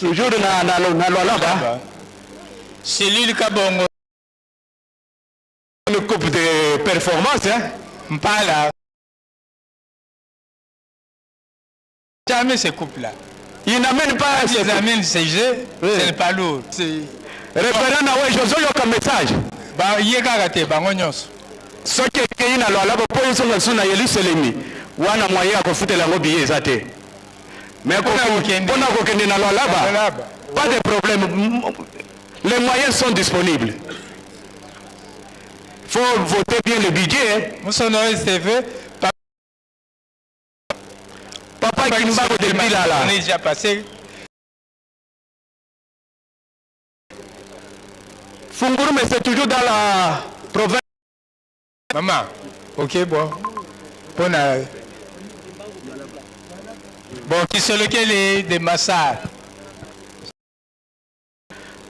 Toujours na Lualaba. C'est l'île Kabongo. Une coupe de performance, hein? Mpala. Jamais ces couples-là. Ils n'amènent pas. Ils amènent ces jeux, oui. C'est pas lourd. Référent à ouais, Josué, il y a un message. Bah, il y a gagné, bah, on y a. Ce qui est na Lualaba, pour une seule personne, il y a l'Iselemi. Ou un moyen à foutre la robe, il est. Mais pour qu'on na Lualaba, pas de problème. Les moyens sont disponibles. Il faut voter bien le budget. Moussonoi, c'est fait. Papa qui nous va voter là. On est déjà passé. Funguru, mais c'est toujours dans la province. Maman, ok, bon. Bon, qui sont lesquels des massacres.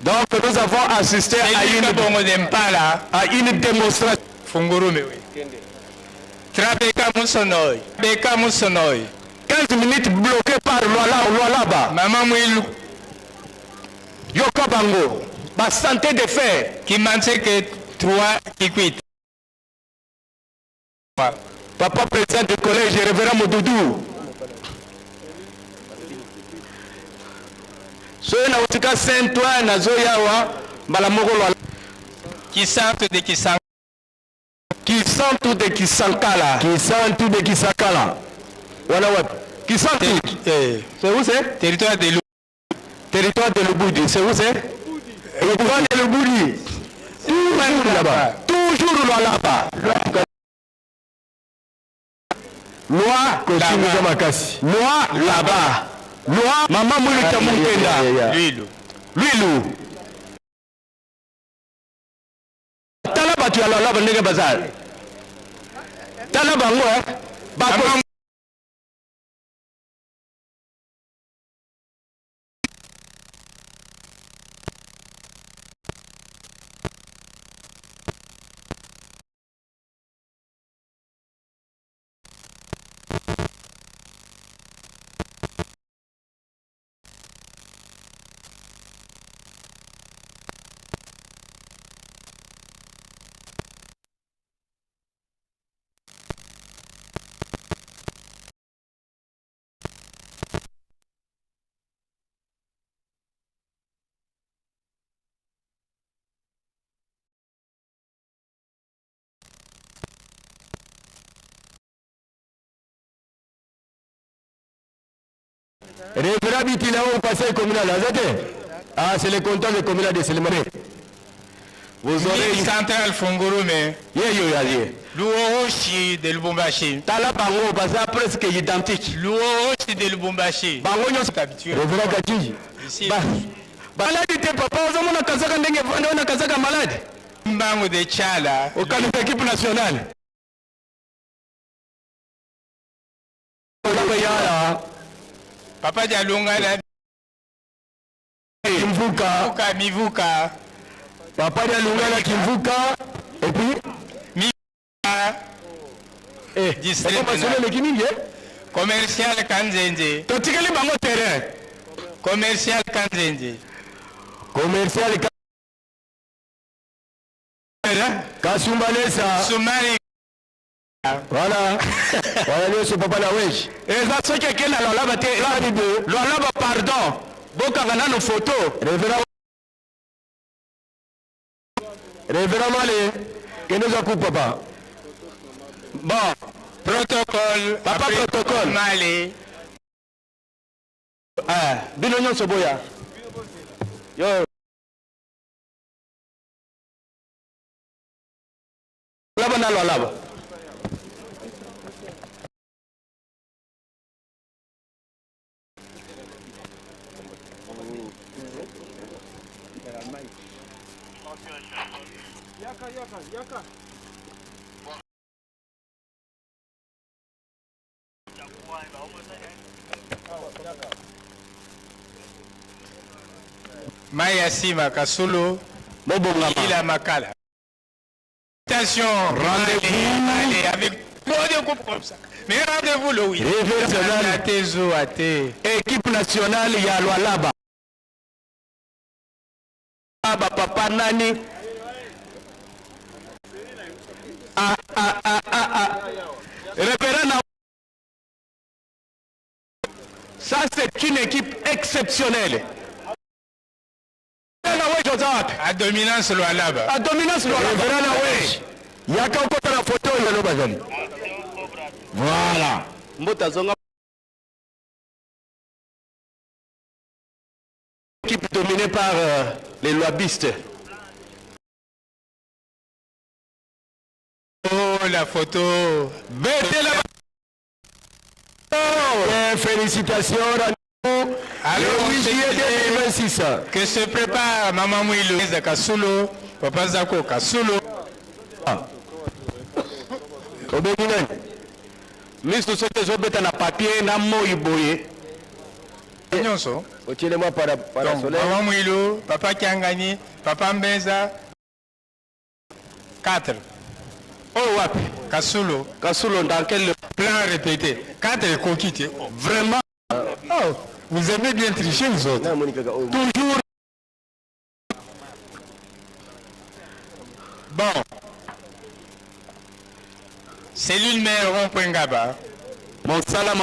Donc nous avons assisté à une démonstration. Funguru, mais oui. Trabeka Moussonoi. Beka Moussonoi. 15 minutes bloquées par Lualaba. Maman Mouilou. Yoko Bango. Ma santé de fer. Qui manque que 3 qui quittent. Papa président du collège, révérend Modoudou. Soyez na utika Saint-Ouen na Zoyawa, Malamoro Lualaba. Qui sentent de qui sentent. Qui sentent de qui sankala. Qui sentent de qui sakala. Voilà ouais. Qui sentent. C'est où c'est? Territoire de l'eau. Territoire de Luboudi. C'est où c'est? Territoire de Luboudi. Toujours là-bas. Toujours là-bas. Loi là-bas. Loi Maman Moulika Moukenda. L'huile. Talaba tu as là-bas ndenge bazar. Talaba ngo Révérend Bitila au conseil communal. Ah, c'est le compteur de communal de Selemane. Vous aurez une centrale Funguru, mais. L'Ouochi de Lubumbashi. Talabango, baza presque identique. L'Ouochi de Lubumbashi. Bangonyo sont habitués. Révérend Katiji. Malade, papa, on a Kazaka Ndenge, on a Kazaka malade. Mbango de Tchala. Au cas de l'équipe nationale. Papa Dialunga na Kimvuka, Mivuka. Papa Dialunga na Kimvuka. Et puis Mivuka. District commercial Kanzenze. Totikeli bango terrain. Commercial Kanzenze. Commercial Kasumbalesa. Soumari. Voilà. Voilà ce papa la wesh. Et ça ce qui est là là là pardon. Boka na nos photos. Révérend Malé. Que nous a coupé papa. Bon, protocole. Papa protocole. Malé. Ah, Binonyo Soboya. Yo. Là-bas na là-bas. Yaka. Maya Sima Kasulu, Ila Makala. Attention, rendez-vous avec trop de groupes comme ça. Mais rendez-vous le oui. Équipe nationale, il y a Lualaba. papa nani. Révérend, ça c'est une équipe exceptionnelle. À dominance Lualaba. À dominance Lualaba. Yaka ukota na photo yalo bazali. Voilà. Mbota zonga. Équipe dominée par les loabistes. Oh la photo. Félicitations à nous. Alors, le 8 juillet 2026. Que se prépare Maman Mouilou de Kasulo, Papa Zako Kasulo. Obédiné. Mister Sote Zobeta na papier na moi boye. Nyonso. Otiele-moi para soleil. Maman Mouilou, Papa Kiangani, Papa Mbeza. 4. Oh wapi. Kasulo. Kasulo dans quel plan répété. 4 coquilles. Vraiment. Oh, vous aimez bien tricher vous autres. Toujours. Bon. Cellule mère rond-point Gaba. Mon salam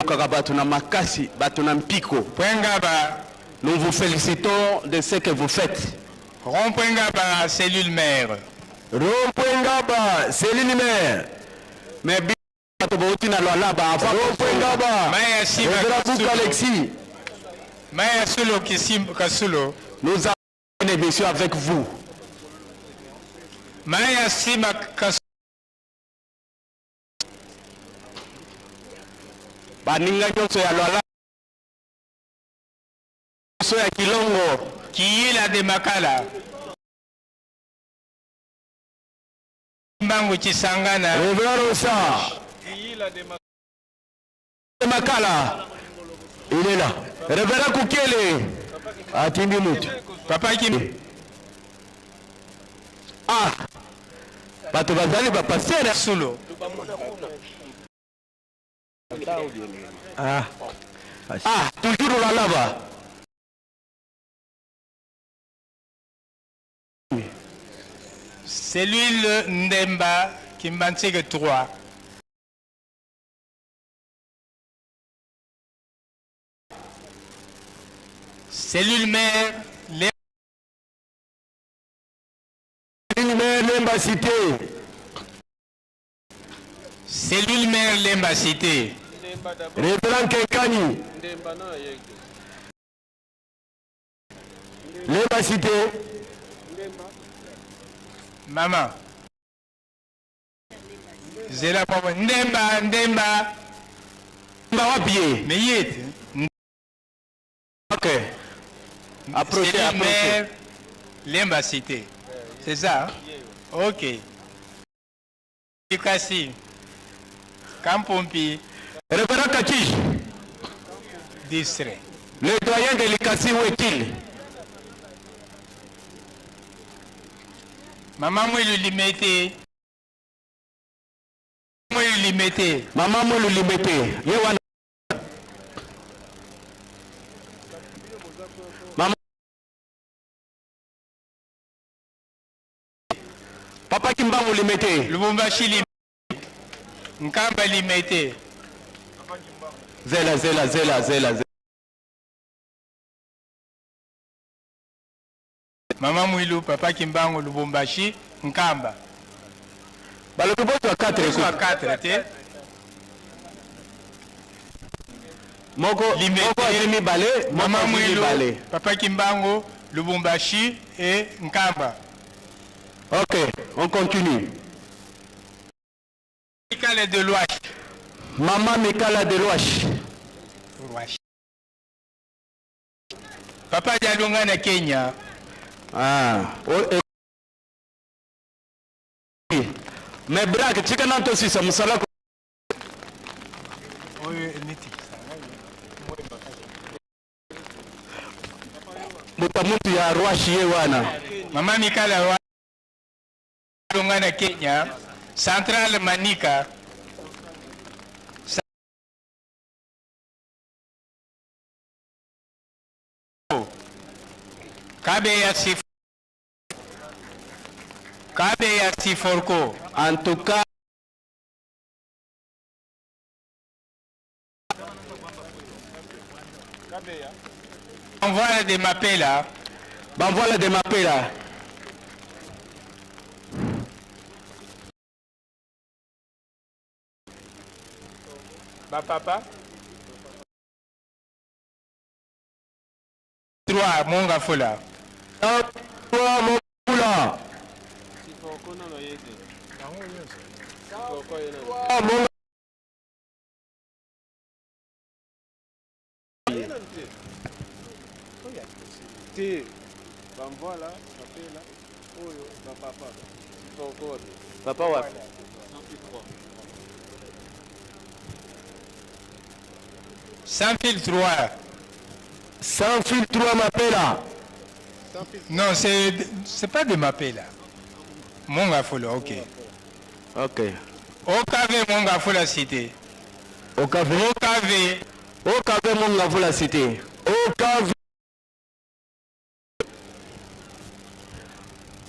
Kakabatu makasi, batuna mpiko. Point Gaba. Nous vous félicitons de ce que vous faites. Rond-point Gaba, cellule mère. Rond-point Gaba, cellule mère. Mais bien, rond-point Gaba. Maya Sima Alexis. Maya Sulo Kissim Kasulo. Nous avons une émission avec vous. Maya Sima Kasulo. Baninga nyonso ya Lualaba. So ya Kilongo. Kiyila de Makala. Mbangu Chisangana. Révérend Rosa. De Makala. Il est là. Révérend Koukele. Atindi Moutou. Papa Kim. Ah. Bato bazali ba passer Sulo. Ah. Ah, toujours Lualaba. Cellule Ndemba Kimbantsege 3. Cellule mère Lemba Cité. Cellule mère Lemba Cité. Révérend Kenkani. Lemba Cité. Maman. Zela papa Ndemba Ndemba. Ndemba wapi? Meyet. Ok. Approchez, Cellule approchez. mère Lemba Cité. C'est ça? Hein? Ok. Kasi. Kampompi. Révérend Kaki. Distrait. Le doyen de l'Ikasi, où est-il? Maman Mouilou Limité. Mouilou Limité. Maman Mouilou Limité. Yewana. Maman. Papa Kimbangu Limité. Lubumbashi Limité. Nkamba Limité. Zela, zela, zela, zela, zela. Maman Mouilou, Papa Kimbangu, Lubumbashi, Nkamba. Balobi boto à 4 Soit 4, te. Moko azimi balé, Maman Mouilou, balé. Papa Kimbangu, Lubumbashi et Nkamba. Ok, on continue. Mikale de Louache. Maman Mikala de Louache. Papa Dialunga na Kenya. Ah, mais Braque, tu connais aussi ça, Moussala. Mutamutu ya Rwashi wana. Mama Mikala wa Dialunga na Kenya. Central Manika. Kabeya Siforko. En tout cas, Envoie de Mapela. ben voilà de Mapela. Papa. 3 Monga Fola. 3 Monga. Papa wa. Sans fil 3. Sans fil 3 Mapela. Non, c'est pas de Mapela. Monga Fola, ok. Ok. OKV Monga Fola cité. OKV. OKV. OKV Monga Fola cité. OKV.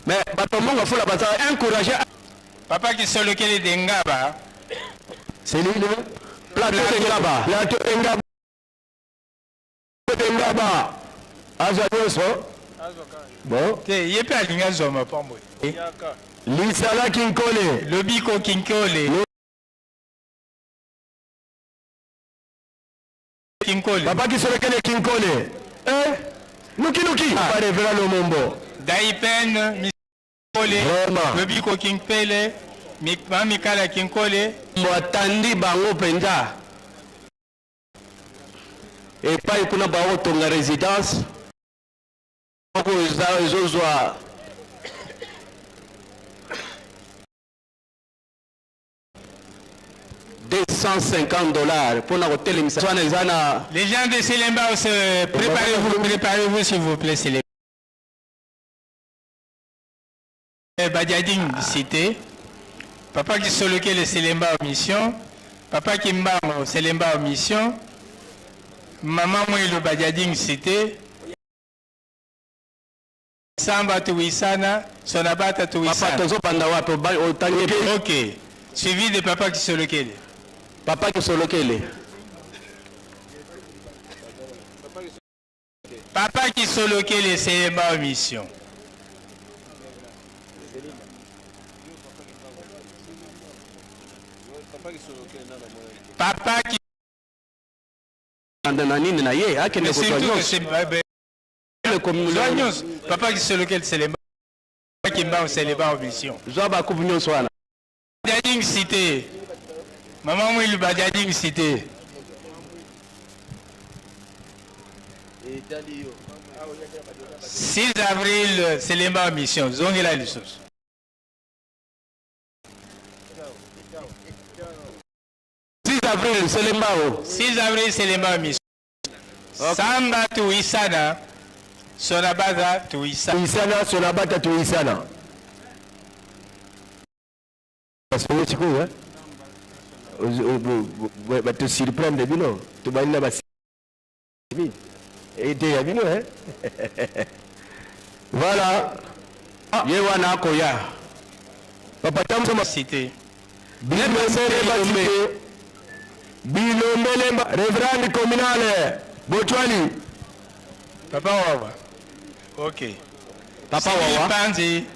Mais bato Monga Fola bata encourager. Papa qui sont lequel de Ngaba. C'est lui le plateau de Ngaba. Plateau de Ngaba. De Ngaba. Azanyoso. Bon. Te yepe alinga zoma pambo. Lisala Kinkole. Lobiko Kinkole. Kinkole. Papa qui se lequel Kinkole. Nuki. Pas révérend le Mombo. Daipen Kinkole. Lobiko Kinkole. Mikala Kinkole. Mwatandi bango penza. Et pas kuna bango tonga résidence. Oko ezozwa 250 $ pour notre télémission. Les gens de Selemba, préparez-vous s'il vous plaît, Selemba. Badiading cité. Papa qui sur lequel est Selemba en mission. Papa qui m'a Selemba en mission. Maman moi le Badiading cité. Samba Tuisana, Sonabata Tuisana. Ok. Suivi de papa qui sur lequel. Papa qui sur lequel. Papa qui sur lequel c'est ma mission. Papa qui. Papa qui sur lequel c'est les papa qui m'a c'est les bas en mission. Badiading cité. Maman moi le Badiading cité. 6 avril, c'est les bas en mission. Zongela les choses. 6 avril, c'est les Mao. 6 avril, c'est les bas en mission. Samba Tuisana. Sonabata Tuisana. Tuisana, Sonabata Tuisana. Parce que tu vois, tu te surprends de bino, tu vas là-bas. Et tu es bino, hein? Voilà. Yewana Koya. Papa Tam cité. Bilombe, révérend communal, Botwali. Papa Wawa. Ok. Papa Wawa.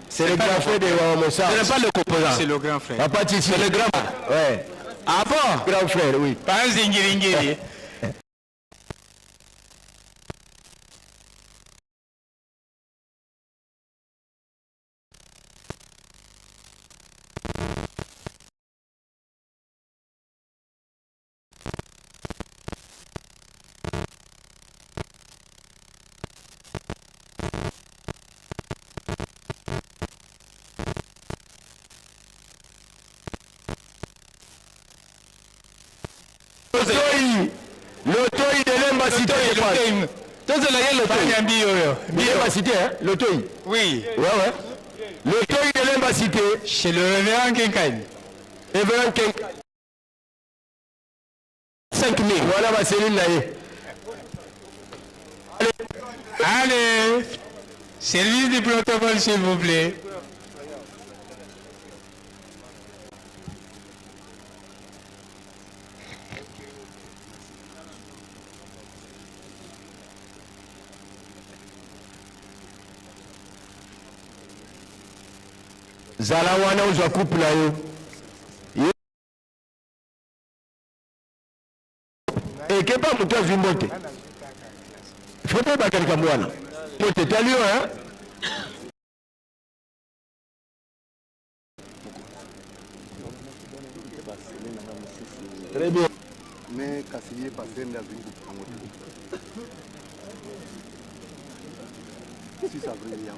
C'est le grand frère de Wawa Mossa. Ce n'est pas le composant. C'est le grand frère. Papa Titi. C'est le grand frère. Ouais. Ah bon? Grand frère, oui. Pas un zingiri. L'autoï de Lemba Cité. Lemba Cité, hein? L'autoï. Oui. Ouais. L'autoï de Lemba Cité. Chez le révérend Kenkan. Révérend Kenkan. 5 000. Voilà ma cellule là. Allez. Service du protocole, s'il vous plaît. Zala wana uzwa couple yo. Eke pa mutu azwi mbote. Foto ba kelika mwana. Mbote talio hein. Très bien. Mais Kassier passé dans une 6 avril, il y a un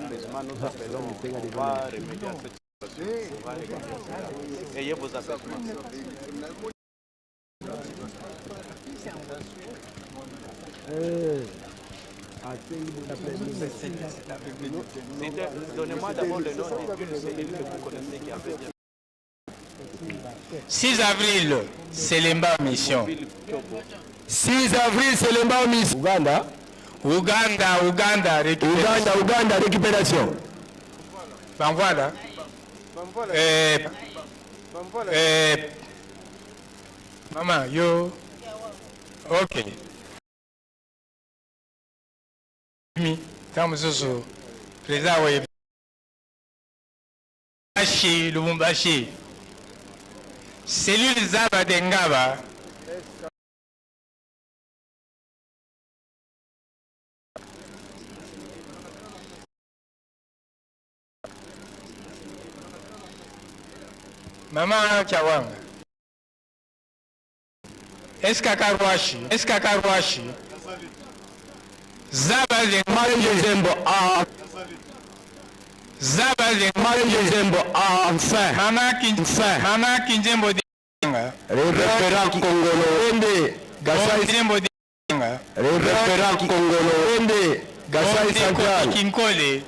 apaisement, nous appelons, on va remédier à cette situation. On va remédier à ça. Et il y a vos apaisements. Donnez-moi d'abord le nom d'une cellule que vous connaissez qui a fait bien. 6 avril, Selemba Mission. 6 avril, Selemba Mission. Uganda, récupération. Ben voilà. Maman, yo. Ok. Comme Zozo, président Lubumbashi. Cellule Zaba Dengaba. Maman Chawanga. Eskakarwashi. Zaba Zembo. Zaba Zembo. Enfin. Mama Kinjembo Denga. Référent Congolo. Ende. Gasai Kinjembo Denga. Référent Congolo. Ende. Gasai Central. Kinkole.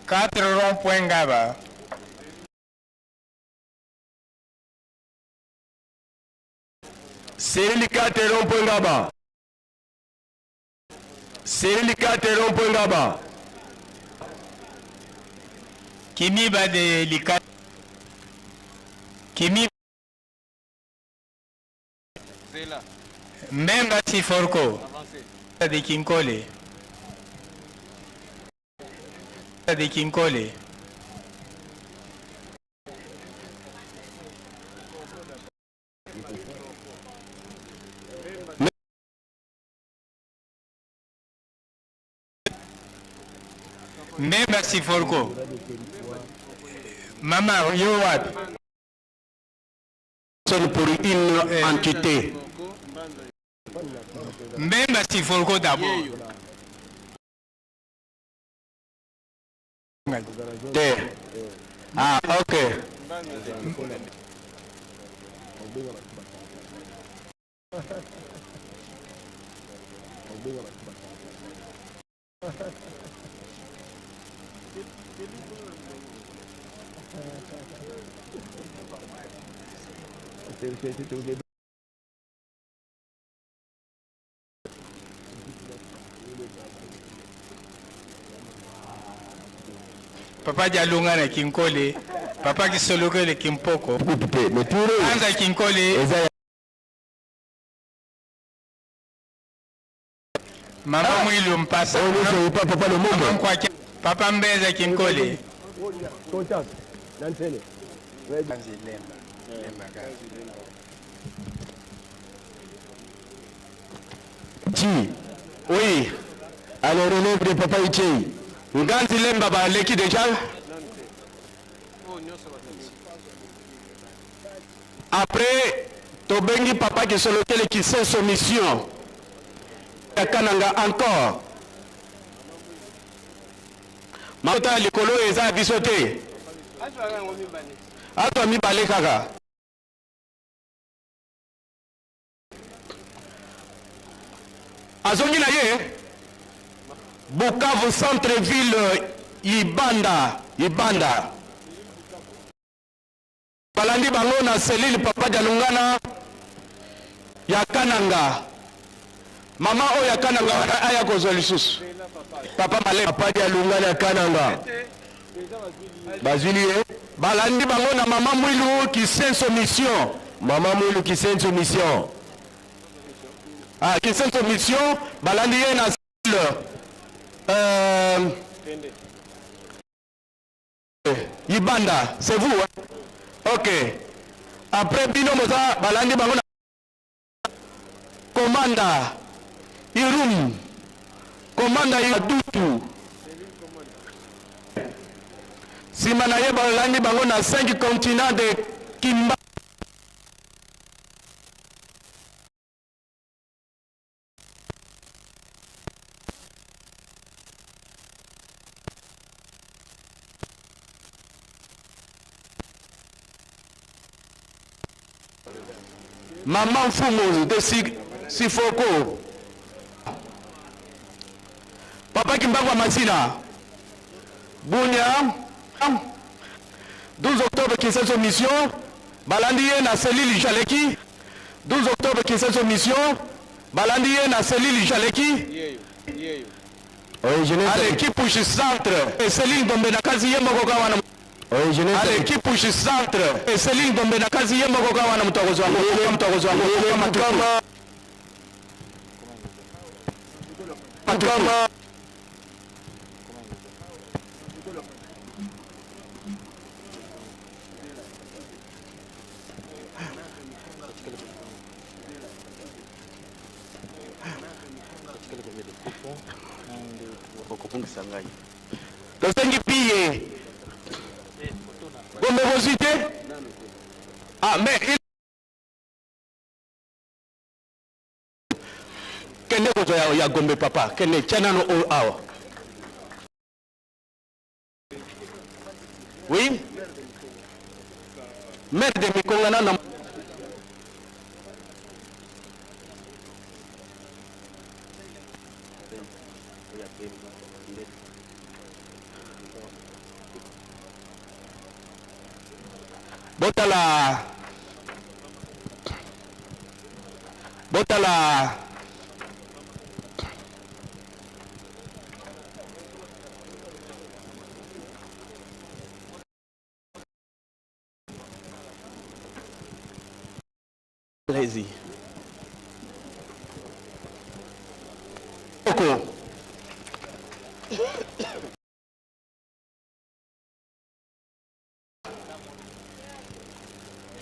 4 ronds-points Gaba. Cellule 4 rond-point Gaba. Cellule 4 rond-point Gaba. Kimi Bade Lika. Kimi. C'est là. Même si Forco. De Kinkole. De Kinkole. Même si Forco. Maman, you what? Pour une entité. Même si Forco d'abord. Ah, ok. Papa Dialunga na Kinkole, Papa Kisoloke le Kimpoko. Anza Kinkole. Mama Mwilu Mpasa. Papa Mbeza Kinkole. Oui. Alors relève de Papa Ichi. Nganzi Lemba ba leki déjà. Après, Tobengi Papa qui sont lequel qui sont son mission. Kananga encore. Mata likolo eza bisote. Ato mi bale kaka. Azongi na ye. Bukavu centre-ville Ibanda. Balandi bango na selile Papa Dialungana ya Kananga. Mama o ya Kananga aya kozwa lisusu. Papa Malé. Papa dia lunga na Kananga. Bazili Balandi bango na Maman Mwilu qui senso mission. Maman Mwilu qui senso mission. Ah, qui senso mission. Balandi ye na Ibanda, c'est vous hein? Ok. Après Bino Moza, Balandi bango na Commanda Irum. Commanda Yadutu. Simanaye Balandi bango na 5 continents de Kimba. Maman Fumo de Sifoko. Papa Kimbagwa Masina. Bunya. 12 octobre qui est mission. Balandiye na Selili Jaleki. 12 octobre qui est mission. Balandiye na Selili Jaleki. Allez, qui pousse centre. Et Selili Dombe na kazi yembo kokawana. Allez, qui pousse centre. Et Selili Dombe na kazi yembo kokawana mtokozo wangu. Mtokozo wangu. Kama Tosengi piye. Gombe vosite? Ah, mais il... Kende kozo ya Gombe papa. Kende chanano o awa. Oui? Merde de mikongana na... Botala Lazy Oko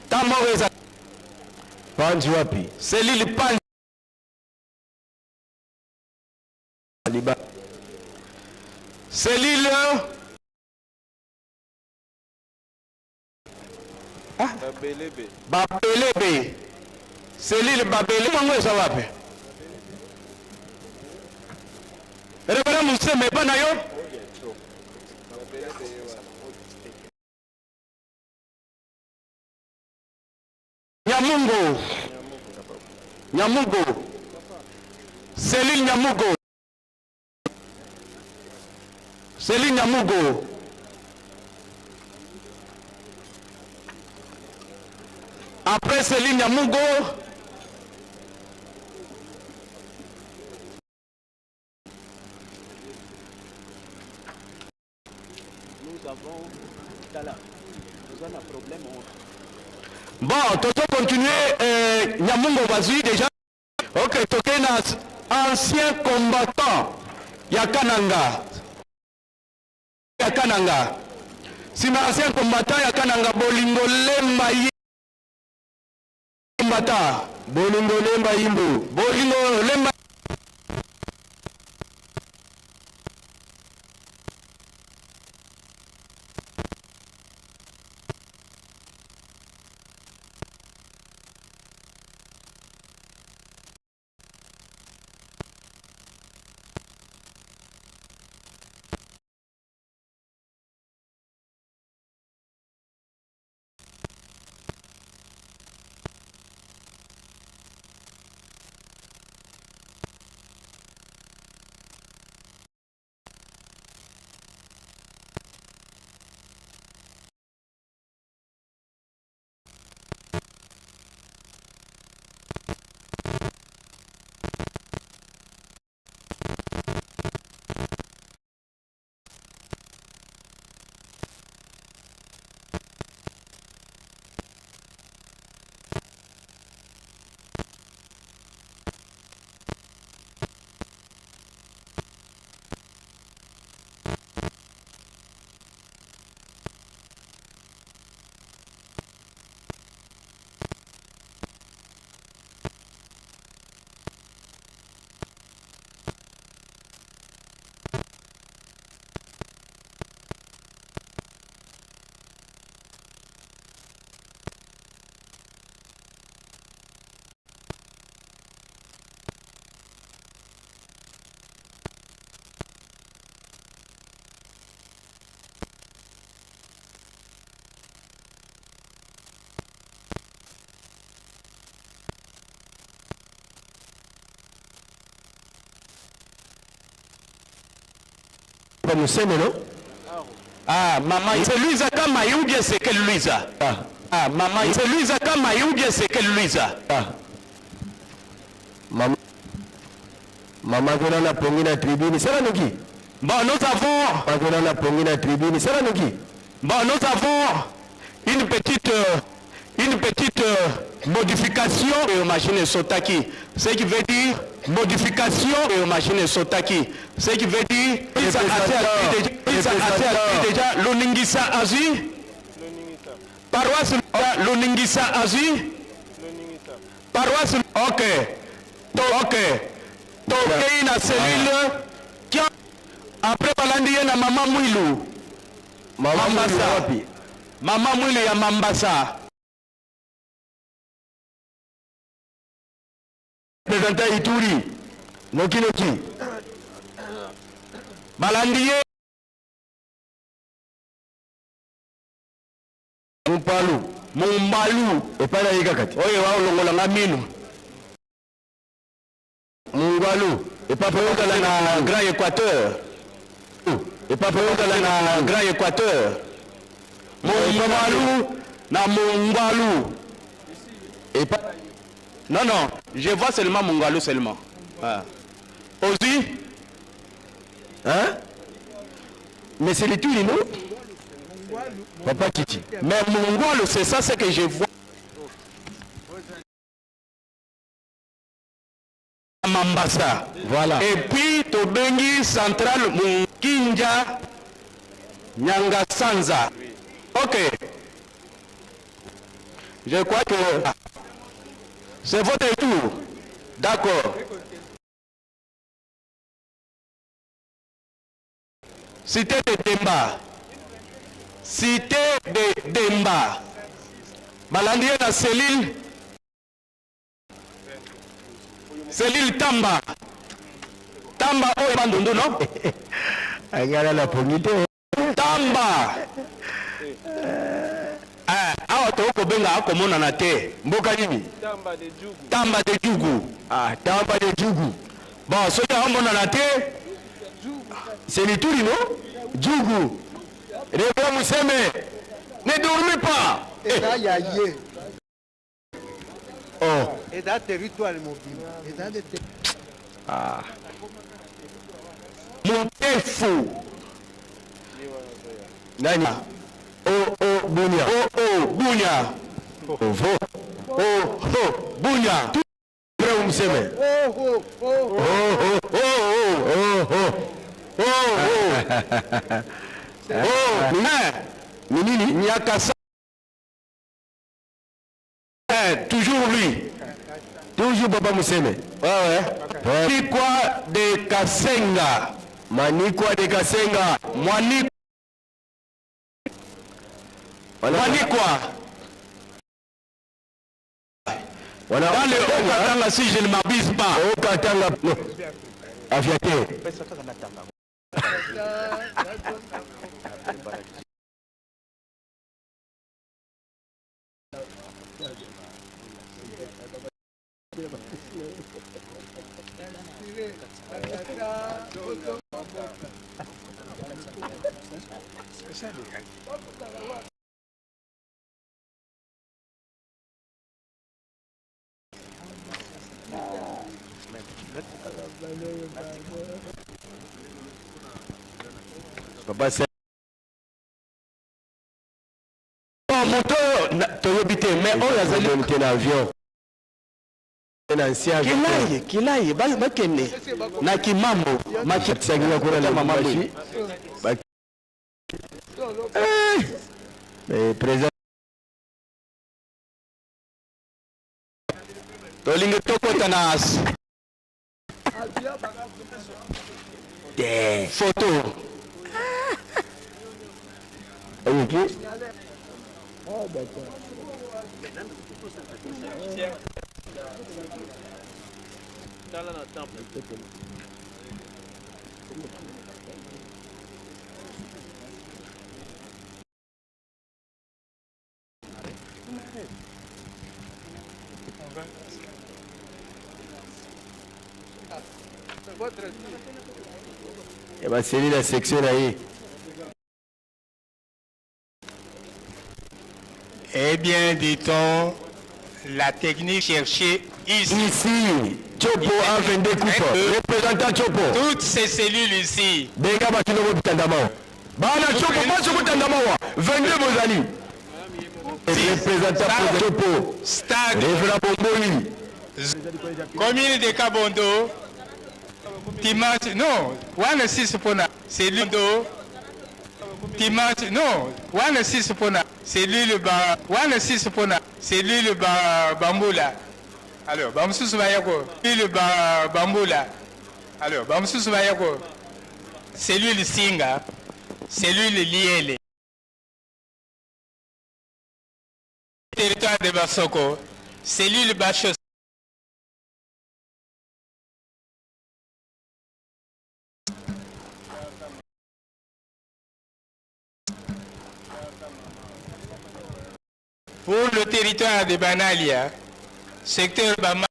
Tamoweza Panji wapi? Selili Panji Aliba. Selili Babelebe. Babelebe Selili Babelebe mwangweza wapi? Rebera museme bana yo? Nyamungo Nyamugo Selili Nyamugo Selili Nyamugo après Selili Nyamugo Nous avons un problème. Bon, Toto continuer, Nyamungo Bazui déjà. Ok, Tokena, ancien combattant, Yakananga. Yakananga. Si ma ancien combattant, Yakananga, Bolingo Lemba Yimbata. Bolingo lemba Yimbu. Bolingo Lemba. Papa Moussene, non? Ah, maman, c'est Louisa Kamaï ou bien c'est quelle Louisa? Ah, maman, c'est Louisa Kamaï ou bien c'est quelle Louisa? Maman. Maman, on a la pongina tribune, c'est là nous qui? Bon, nous avons... On a la pongina tribune, c'est là nous qui? Bon, nous avons une petite modification de machine Sotaki. Ce qui veut dire modification de machine Sotaki. Ce qui veut dire déjà l'Oningisa Azi. Paroisse l'Oningisa Azi. Paroisse. Ok. Ok. Toke na cellule. Après balandiye na Maman Mwilu. Maman Mwilu wapi? Maman Mwilu ya Mambasa. Présentant Ituri. Noki Noki. Balandiye. Mumbalu. Epana yikakati. Oye wa ulongola ngaminu. Mungwalu. Epapa yokala na Grand Équateur. Epapa yokala na Grand Équateur. Mungwalu na Mungwalu. Non, non, je vois seulement Mungwalu seulement. Ah. Aussi? Hein? Mais c'est les Turi, non? Papa Titi. Mais Mungwalu, c'est ça ce que je vois. Mambasa. Voilà. Et puis Tobengi Central Kinja Nyanga Sanza. Ok. Je crois que c'est votre tour. D'accord. Cité de Demba. Cité de Demba. Balandier na Céline. Céline Tamba. Tamba oyo bandundu non? Agala la pongite. Tamba. Awa toko benga akomona na te. Mboka nini? Tamba de Djougou. Tamba de Djougou. Ah, Tamba de Djougou. Bon, soki akomona na te. C'est les Turi, non? Djougou. Réveillez Mousseme. Ne dormez pas. Et là, il y a yé. Oh. Et dans le territoire mobile. Et dans le Ah. Montefu. Nani? Oh, Bunya. Oh, Bunya. Ovo. Oh, Bunya. Réveillez Mousseme. Oh, oh, oh. Nini? Nyakasa. Toujours lui. Toujours Papa Mousseme. Ouais. Manikwa de Kasenga. Manikwa de Kasenga. Manikwa. Dans le Haut-Katanga, si je ne m'abuse pas. Haut-Katanga. Non. Aviateur. Papa, c'est moteur toyobite mais oyo azali monter l'avion. Un ancien avion. kilaye bakende na kimambo Makitisakika kuna na mamashi. Président. tolingi tokota na photo. Ok. Oh, d'accord. Et bien, c'est la section là. Eh bien, dit-on, la technique cherchée ici. Ici, Chopo a 22 coupes. Représentant Chopo. Toutes ces cellules ici. Benga Bakino Tandama. Bana Chopo, pas sur Tandama. 22 Bozali. Représentant Chopo. Stade. Référent Bomboli. Commune de Kabondo. Dimanche, non, 1-6 pona. C'est l'Indo. Dimanche, non, 1-6 pona. C'est l'île Ba. 1-6 pona. C'est l'île Bamboula. Alors, Bamsous Bayako. L'île Bamboula. Alors, Bamsous Bayako. C'est l'île Singa. C'est l'île Liele. Territoire de Basoko. C'est l'île Bachos. Pour le territoire de Banalia, secteur Bama.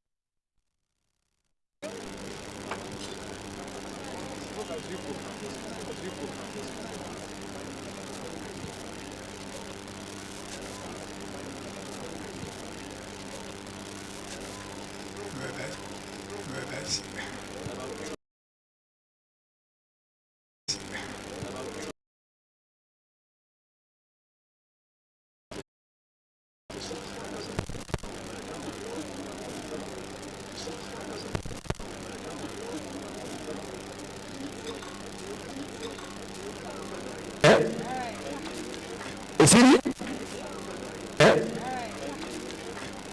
Et Siri?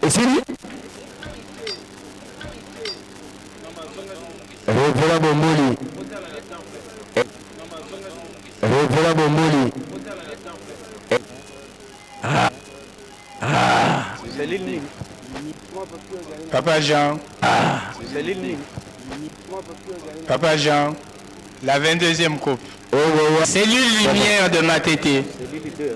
Et Siri? Référent Bomboli. Référent Bomboli. C'est l'île Nîmes. Papa Jean. C'est l'île Nîmes. Papa Jean. La 22e coupe. Oh, ouais, ouais. Cellule lumière de Matete. C'est l'île 2.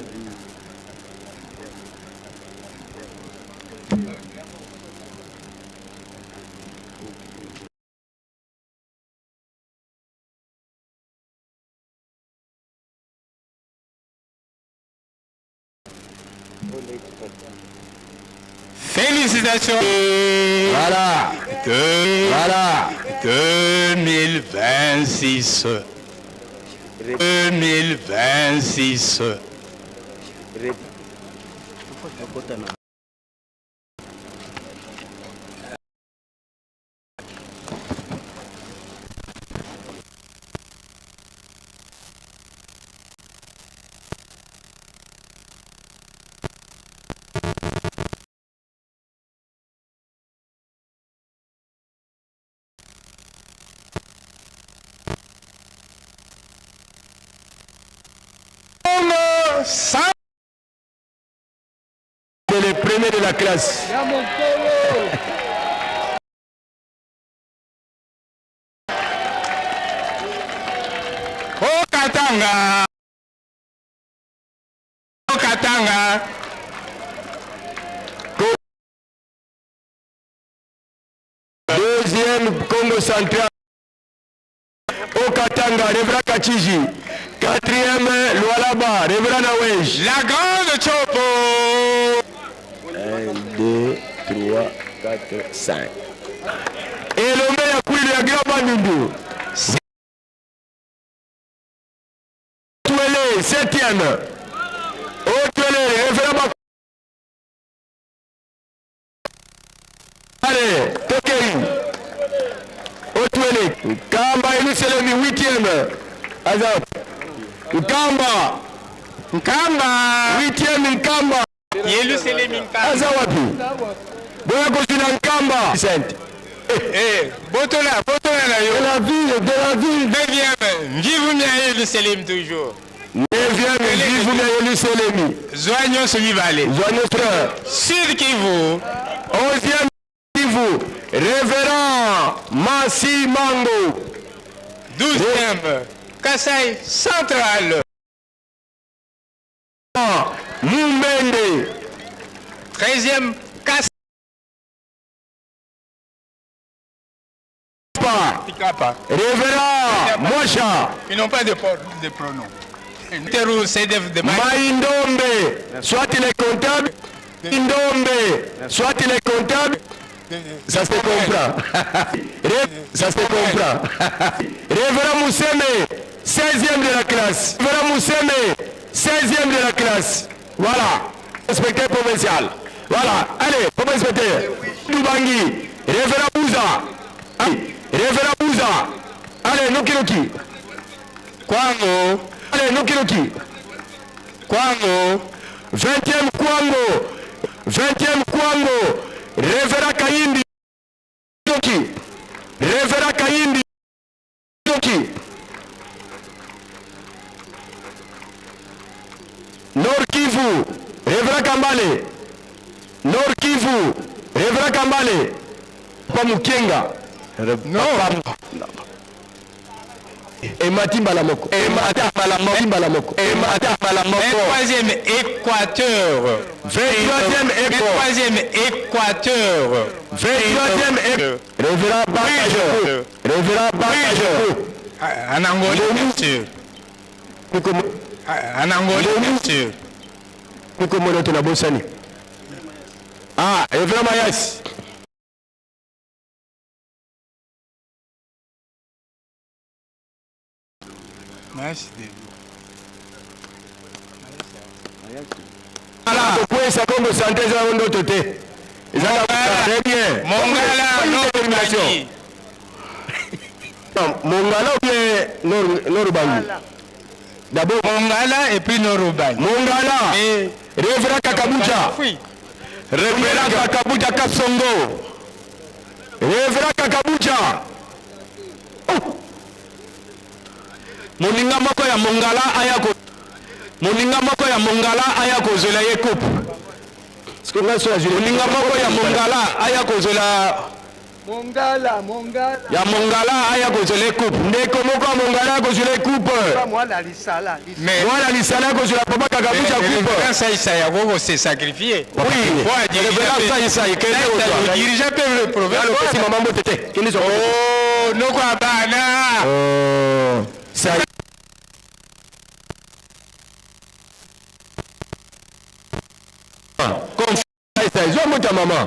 Félicitations. Voilà. Voilà. 2026. 2026. C'est le premier de la classe. Oh Katanga. Oh Katanga. Deuxième Congo central. Au Katanga, Révérend Kachiji. Quatrième, Lualaba, Révérend Nawej. La grande Chopo. 1, 2, 3, 4, 5. Et le meilleur coup de la Grand Bandundu. Tuele, 7e. Au Tuele, Révérend. Allez, Tokei. Au Tuele. Kamba Eluselemi, 8e. Azap. Nkamba. Nkamba. 8e Nkamba. Yelu Seleminka. Aza wapi? Boya kozina Nkamba. Botola na yo. De la ville. 9e. Njivumia Yelu Selim toujours. 9e, Njivumia Yelu Selemi. Joignon Sumivale. Joigneux frère. Sud Kivu. 11e Kivu. Révérend Massi Mango. 12e. Kassai Central. Mumbende. 13e. Kassai. Révérend Mocha. Ils n'ont pas de pronom. Maïndombe, soit il est comptable. Maïndombe, soit il est comptable. Ça se comprend. Ça se comprend. Révérend Mousseme, 16e de la classe. Révérend Mousseme, 16e de la classe. Voilà. Inspecteur provincial. Voilà. Allez, pour inspecteur. Dubangi. Révérend Bouza. Révérend Bouza. Allez, Nokiroki. Kwango. Allez, Nokiroki. Kwango. 20e Kwango. 20e Kwango. Révérend Kayindi. Noki. Révérend Kayindi. Noki. Nord Kivu. Révérend Kambale. Nord Kivu. Révérend Kambale. Pas Mukenga. Non. Ematimba la moko. Ematimba la moko. Ematimba la moko. 23e Équateur. 23e Équateur. 23e Révérend Bakajou. Révérend Bakajou. En Angola, bien sûr. En Angola, bien sûr. Nous la Bossani. Ah, Révérend Mayas. Voilà, pourquoi ça comme santé ça on doit te. Très bien. Mongala, Mongala ou bien Norubangi? D'abord Mongala et puis Norubangi. Mongala. Révérend Kakabucha. Révérend Kakabucha Kapsongo. Révérend Kakabucha. Moninga moko ya Mongala ayako. Moninga moko ya Mongala ayako zola ye coupe. Moninga moko ya Mongala ayako zola Mongala. ya Mongala ayako zola coupe. Ndeko moko ya Mongala ayako zola coupe. Mwana lisala. Mais Voilà l'isala ayako zola papa Kakabucha coupe. ça il s'est sacrifié. Oui. Le dirigeant peut le prouver. C'est maman Motete. Oh, non quoi bana. Ça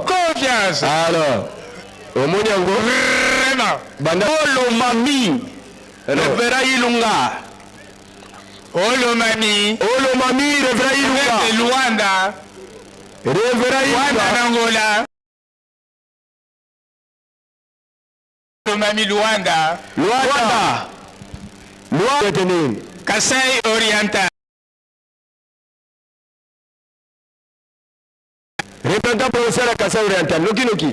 Confiance. alors au Moniango Vraiment. Olo mami Révérend Ilunga. Olo mami. Révérend Ilunga. Luanda. Révérend Luanda Ilunga. Angola. Olo mami Luanda. Luanda. Kasai Oriental. Représentant provincial à Kassai Oriental. Noki. Noki.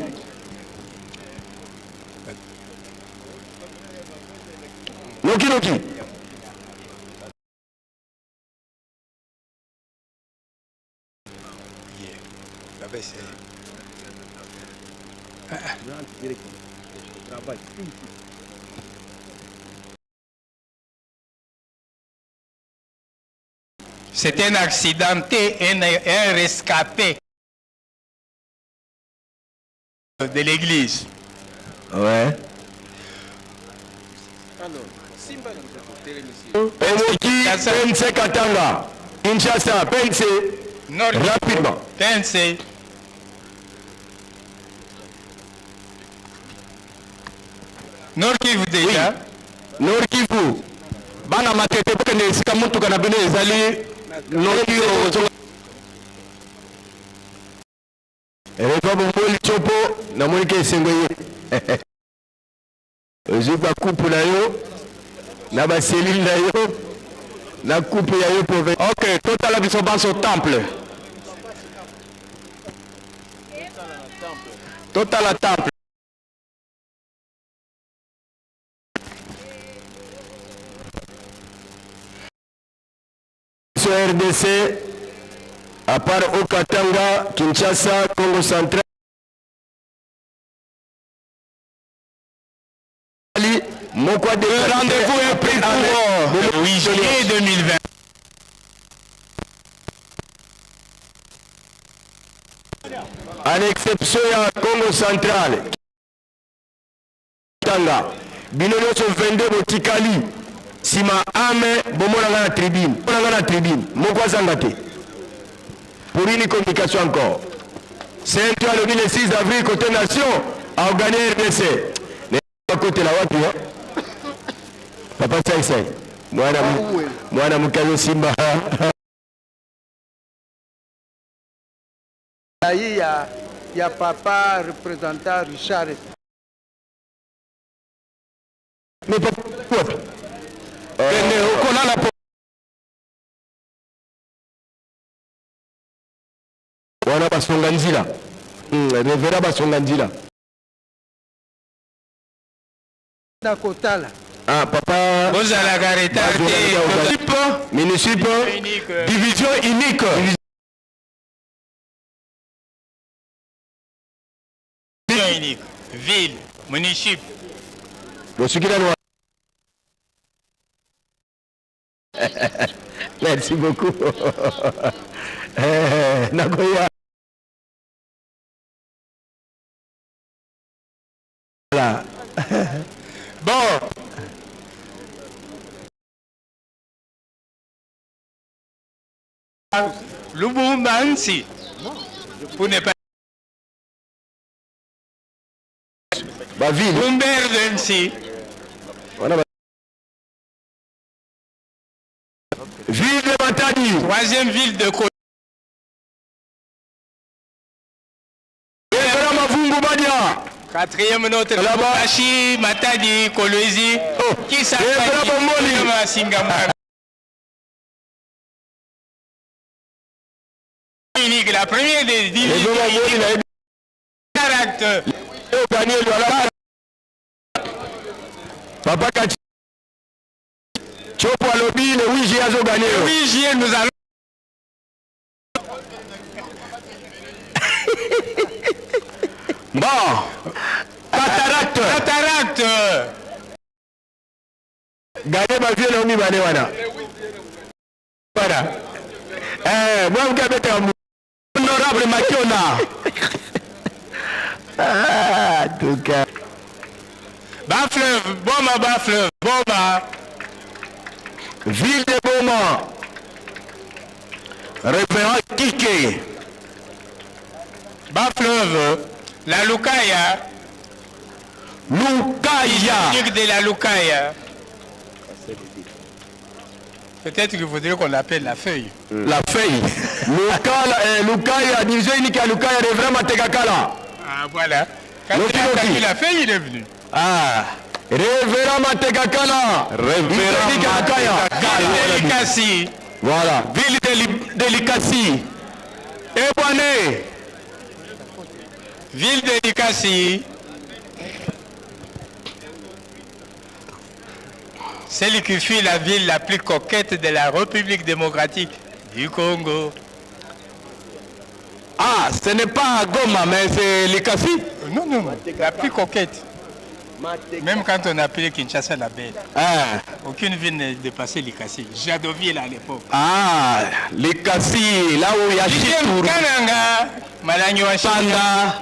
C'est un accidenté, un rescapé de l'église. Ouais. Omoki Pense Katanga. Kinshasa, Pense. Rapidement. Pense. Nord Kivu déjà. Nord Kivu. Bana matete pokende esika mutu kana bene ezali Nord Kivu. Refa bomboli chopo na monike esengo ye. Ozuba coupe na yo na baselile na yo na coupe ya yo province. OK, total biso banso temple. Total temple. RDC, à part Okatanga, Kinshasa, Congo central, rendez-vous est pris pour le 8 juillet 2020. À l'exception à Congo central, Tanga. bino nyonso 22 botikali sima ame bomonanga na tribune moko azanga te pour une communication encore Saint alobi le 6 avril côté nation a gagné RDC ne côté la wapi papa sai mwana mukazo simba ya papa représentant Richard. mais papa okolala wana basonga nzila revera basonga nzila na kotala papa bozalaka retardé municipe division unique ville municipe bosukila merci beaucoup nakoya voilà bon Lubumba Nsi pour ne pas ville Humbert de Nsi ville de Matadi troisième ville de Côte quatrième note Kashi Matadi Kolwezi qui s'appelle Singamara la première des caractères papa Kati Chopo alobi le 8 juillet azo gagné le 8 juillet nous allons bon cataracte gagné ma vie na mi bane wana moi mkabete honorable Makiona en tout cas Bas-Fleuve, Boma. Ville de Boma. Référent Kike. Bas-Fleuve, la Lukaya. De la Lukaya. Peut-être qu'il faudrait qu'on l'appelle la feuille. La feuille. Lukaya, division unique à Lukaya, référent Matekakala. Ah, voilà. Quand il a vu la feuille, il est venu. Ah, révérend Matekakala. Delikasi. Voilà, ville de Delikasi. Ebouane. Ville de Delikasi. Celle qui fut la ville la plus coquette de la République démocratique du Congo. Ah, ce n'est pas Goma, mais c'est Likasi. Non, la plus coquette. Même quand on appelait Kinshasa la belle. Ah. Aucune ville n'est dépassée Likasi. Jadoville à l'époque. Ah, Likasi, là où il y a Chitourou. Kananga, Malanyo Panda,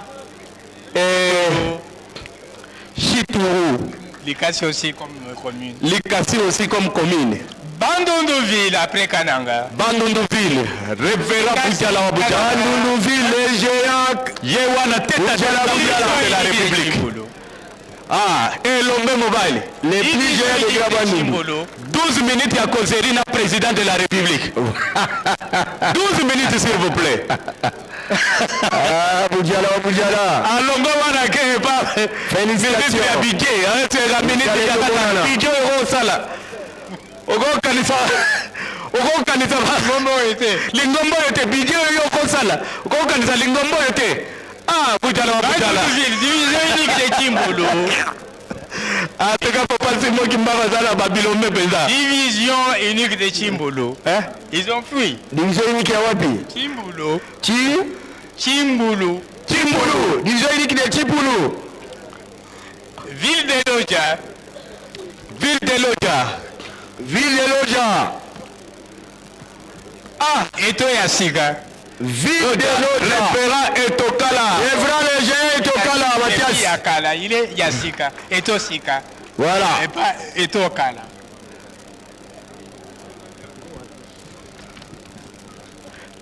Chitourou. Likasi aussi comme commune. Likasi aussi comme commune. Bandondoville après Kananga. Bandondoville, révérend Boutiala Abuja. Bandondoville, les géants, Yewana tête de la République. Ah, et l'homme mobile, les plus géants de Grabandou. 12 minutes à causerie na président de la République. 12 minutes s'il vous plaît. Ah, Boutiala. Alongo wana ke pas. Félicitations. C'est la minute de Bidjo et Rosala. Ogo kanisa lingombo ete bidjo yo kosala ogo kanisa lingombo ete ah Boutiala division unique de Kimbolo. Ah teka papa c'est moi qui m'ava zala babilombe penza division unique de Chimbolo. Ils ont fui. Division unique ya wapi? Chimbolo. Chimbulu. Division unique de Chimbulu. Ville de Loja. Ville de Loja. Ah, Eto Yasika. Ville de Loja. Référent Etokala. Référent Léger Etokala. Yakala, il est Yasika. Eto Sika. Voilà. Et pas Etokala.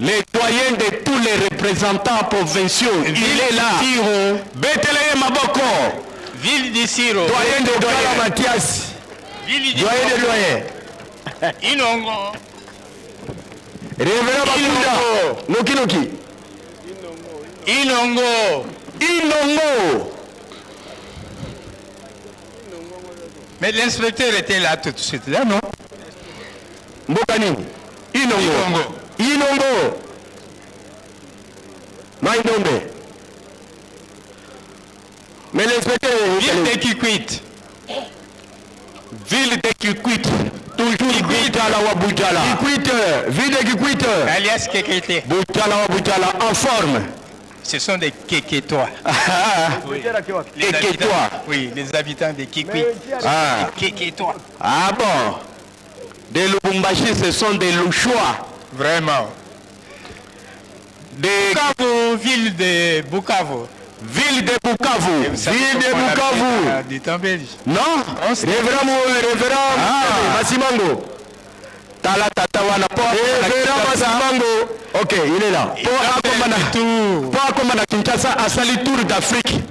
Le doyen de tous les représentants provinciaux, il est là. Betele Maboko. Ville d'Isiro. Doyen de doyen. Mathias. Ville Doyen de doyen. Inongo. Révérend Bakunda. Noki Noki. Inongo. Inongo. Mais l'inspecteur était là tout de suite, là, non? Mbokani. Inongo. Inongo. Maïnombe. Mais l'inspecteur Ville de Kikwit. Ville de Kikwit. Toujours Boutala wa Boutala. Kikwit. Ville de Kikwit. Alias Kekete. Boutala wa Boutala en forme. Ce sont des Keketois. Oui. Les Keketois. habitants- Oui, les habitants de Kikwit. Ah. Keketois. Ah bon. Des Lubumbashi, ce sont des Louchois. Vraiment. Des Bukavu, ville de Bukavu. villes de Bukavu. Vous savez Ville de pourquoi on l'appelle, Bukavu. du temps belge. Non? Révérend Massimango. Tala tata wana po. Révérend Massimango. Ok, il est là. Po akoma na Kinshasa asali tour d'Afrique.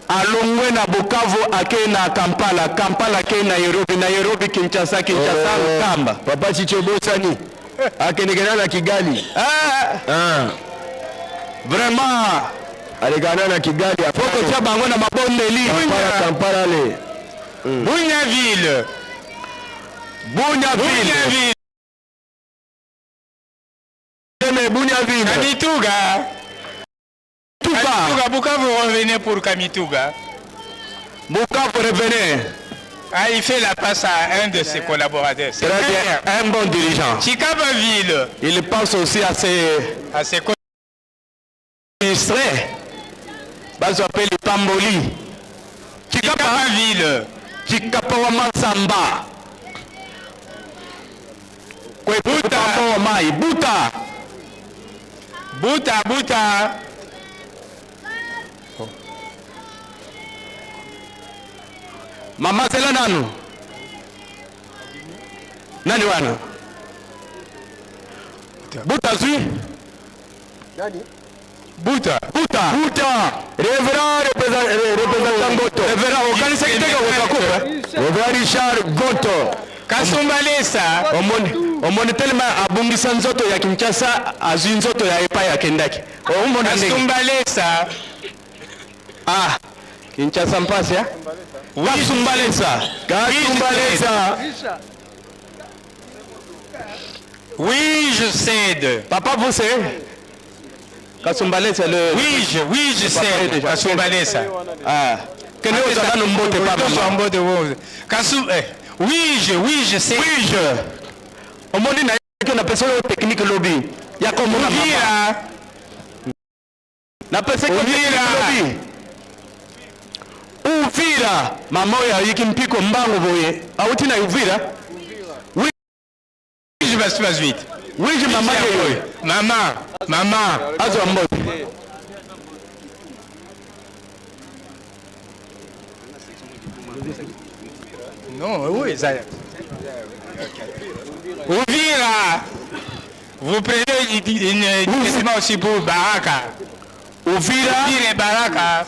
Alongwe na Bukavu ake na Kampala. Kampala ake na Nairobi. Nairobi Kinshasa. Kinshasa Kamba. Papa Chichobosani. Akenekena na Kigali. Vraiment. Alegana na Kigali. Poko tia bango na mabondeli. Kampala le. Bunyaville. Bunyaville. Bunyaville. Kamituga. Kamituga, Bukavu revenait pour Kamituga. Bukavu revenait. Ah, il fait la passe à un de ses collaborateurs. C'est Très bien. Un bon dirigeant. Chikabaville. Il pense aussi à ses À ses administrés. Bazo appelle Pamboli. Chikabaville. Chikapa wa Masamba. Buta wa mai. Buta. Buta. Mama Zela nanu. Nani wana? Buta zui. Buta. Révérend représentant Goto. Révérend okanisa kitega wakakupa. Révérend Richard Goto. Kasumbalesa. Omoni telema abungisa nzoto ya Kinshasa azui nzoto ya epa ya kendaki. Omoni ndenge. Kasumbalesa. Ah. Kinshasa mpasi ya? Kasumbalesa. Kasumbalesa. Oui, je cède. Papa vous savez? Kasumbalesa le. Oui, je cède. Kasumbalesa. Ah. Kene ozala no mbote papa. Oui, je sais. Oui, je. Omoni na yeke na personne technique lobby. Ya komona mama. Uvira. Na personne lobby. Uvira. Mama oya yiki mpiko mbango boye. Auti na Uvira. Oui. Je passe vite. Oui, je maman yoyo. Maman. Azo mbote. Non, oui, ça. Uvira. Vous prenez une aussi pour Baraka. Uvira et Baraka.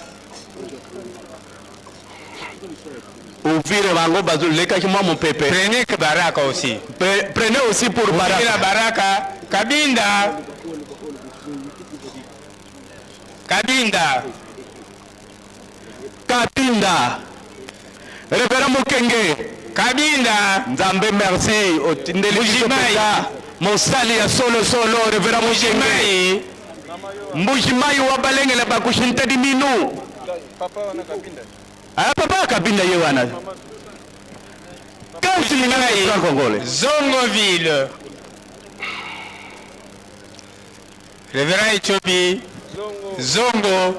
Uvira bango bazo leka ki mon pépé. Prenez que Baraka aussi. Prenez aussi pour Uvira, Baraka. Baraka. Kabinda. Révérend Mukenge. Kabinda. Nzambe merci. Otindeli Mujimai. Monsali ya solo Révérend Mukenge. Mujimai wa balengele bakushinta di minu. Papa Kabinda ye wana. Kasi ni ngai Congolais. Zongoville. Révérend Ethiopie. Zongoville.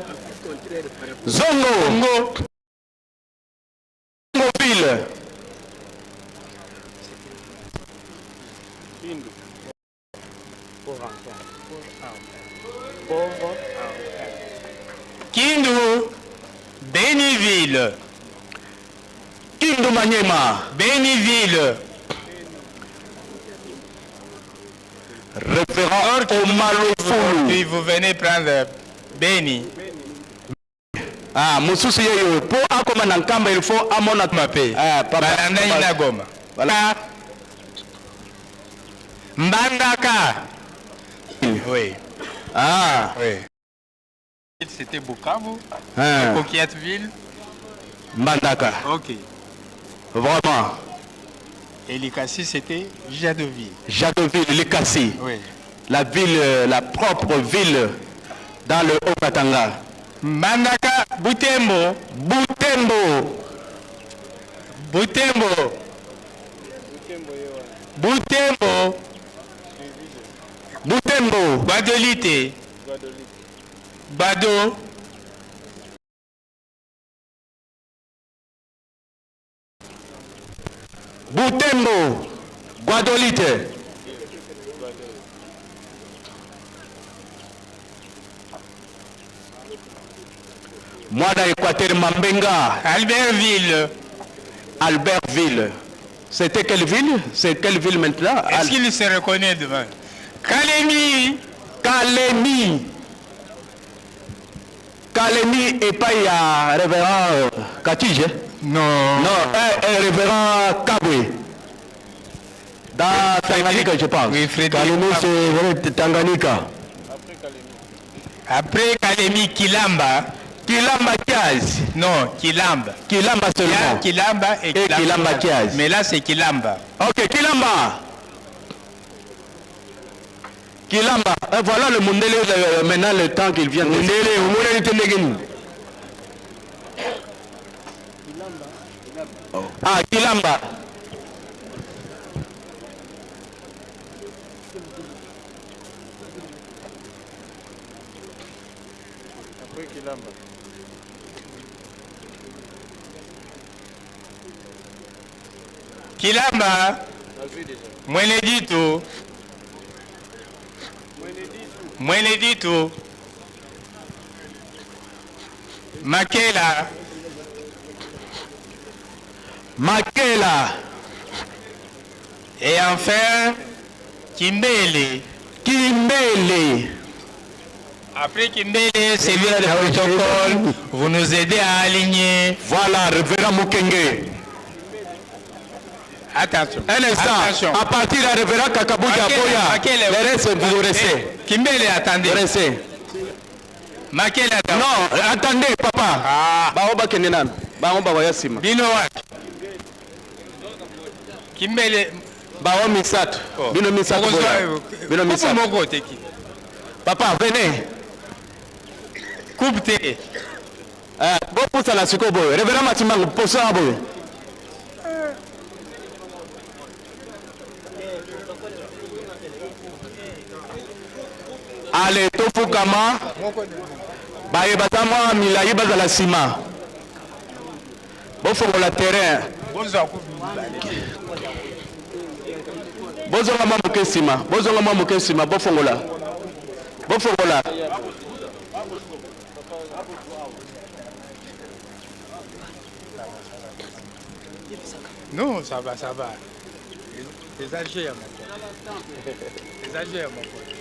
Kindu. Béniville. Kindu Maniema. Béniville. Référent Omar Lofulu. Puis vous venez prendre Béni. Ah, Moussoussi Yeyo. Pour Akoma Nankamba, il faut Amona Mapé. Ah, papa. Balanda Goma. Voilà. Mbandaka. Oui. Ah. Oui. C'était Bukavu. Hein. Coquilletteville. Mbandaka. Ok. Vraiment. Et Likasi, c'était Jadoville. Jadoville, Likasi. Oui. La ville, la propre ville dans le Haut-Katanga. Mbandaka, Butembo. Butembo. Butembo. Butembo. Butembo. Guadolite. Bado. Butembo. Guadolite. Mwana Équateur Mambenga. Albertville. Albertville. C'était quelle ville? C'est quelle ville maintenant? Est-ce qu'il se reconnaît devant? Kalemi. Kalemi. Kalemi et pas il y a révérend Katije. Non. Non, révérend Kabwe. Dans Tanganyika, je pense. Oui, Frédéric. Kalemi, c'est Tanganyika. Après Kalemi, Kilamba. Kilamba Kiaz. Non, Kilamba. Kilamba Il y a seulement. Kilamba et Kilamba. Kilamba Kiaz. Mais là, c'est Kilamba. Ok, Kilamba. Kilamba. Voilà le Mundele, maintenant le temps qu'il vient de... Mundele, Ah, Kilamba. Après Kilamba. Kilamba. Nazui déjà. Mwenedito. Mwenedito. Makela. Makela. Et enfin, Kimbele. Kimbele. Après Kimbele, c'est bien le protocole. Vous nous aidez à aligner. Voilà, révérend Mukenge. Attention. Un instant, Attention. à partir de révérend Kakabuja Boya, le reste, vous restez. Kimbele, attendez. Vous restez. Makele, attendez. Non, attendez, papa. Ah. Baoba Kenenan. Baoba Wayasima. Bino wat. Kimbele. Bao Misat. Bino Misat. Bino Misat. Papa, venez. Coupe te. Bon pousse à la sukobo. Révérend Matimang, pousse à boy. Allez, Tofukama. Baye Batama, Milayi Bazala Sima. Bon, faut le terrain. Bozonga mamuke sima. Bozonga mamuke sima. Bofongola. Bofongola. Non, ça va, ça va. Exagère, mon pote. Exagère, mon pote.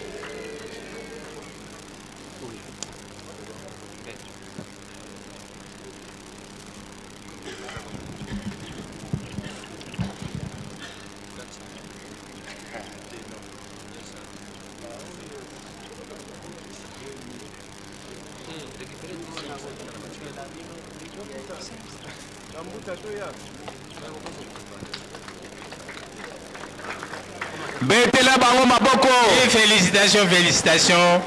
Betela bango maboko. Et félicitations, félicitations.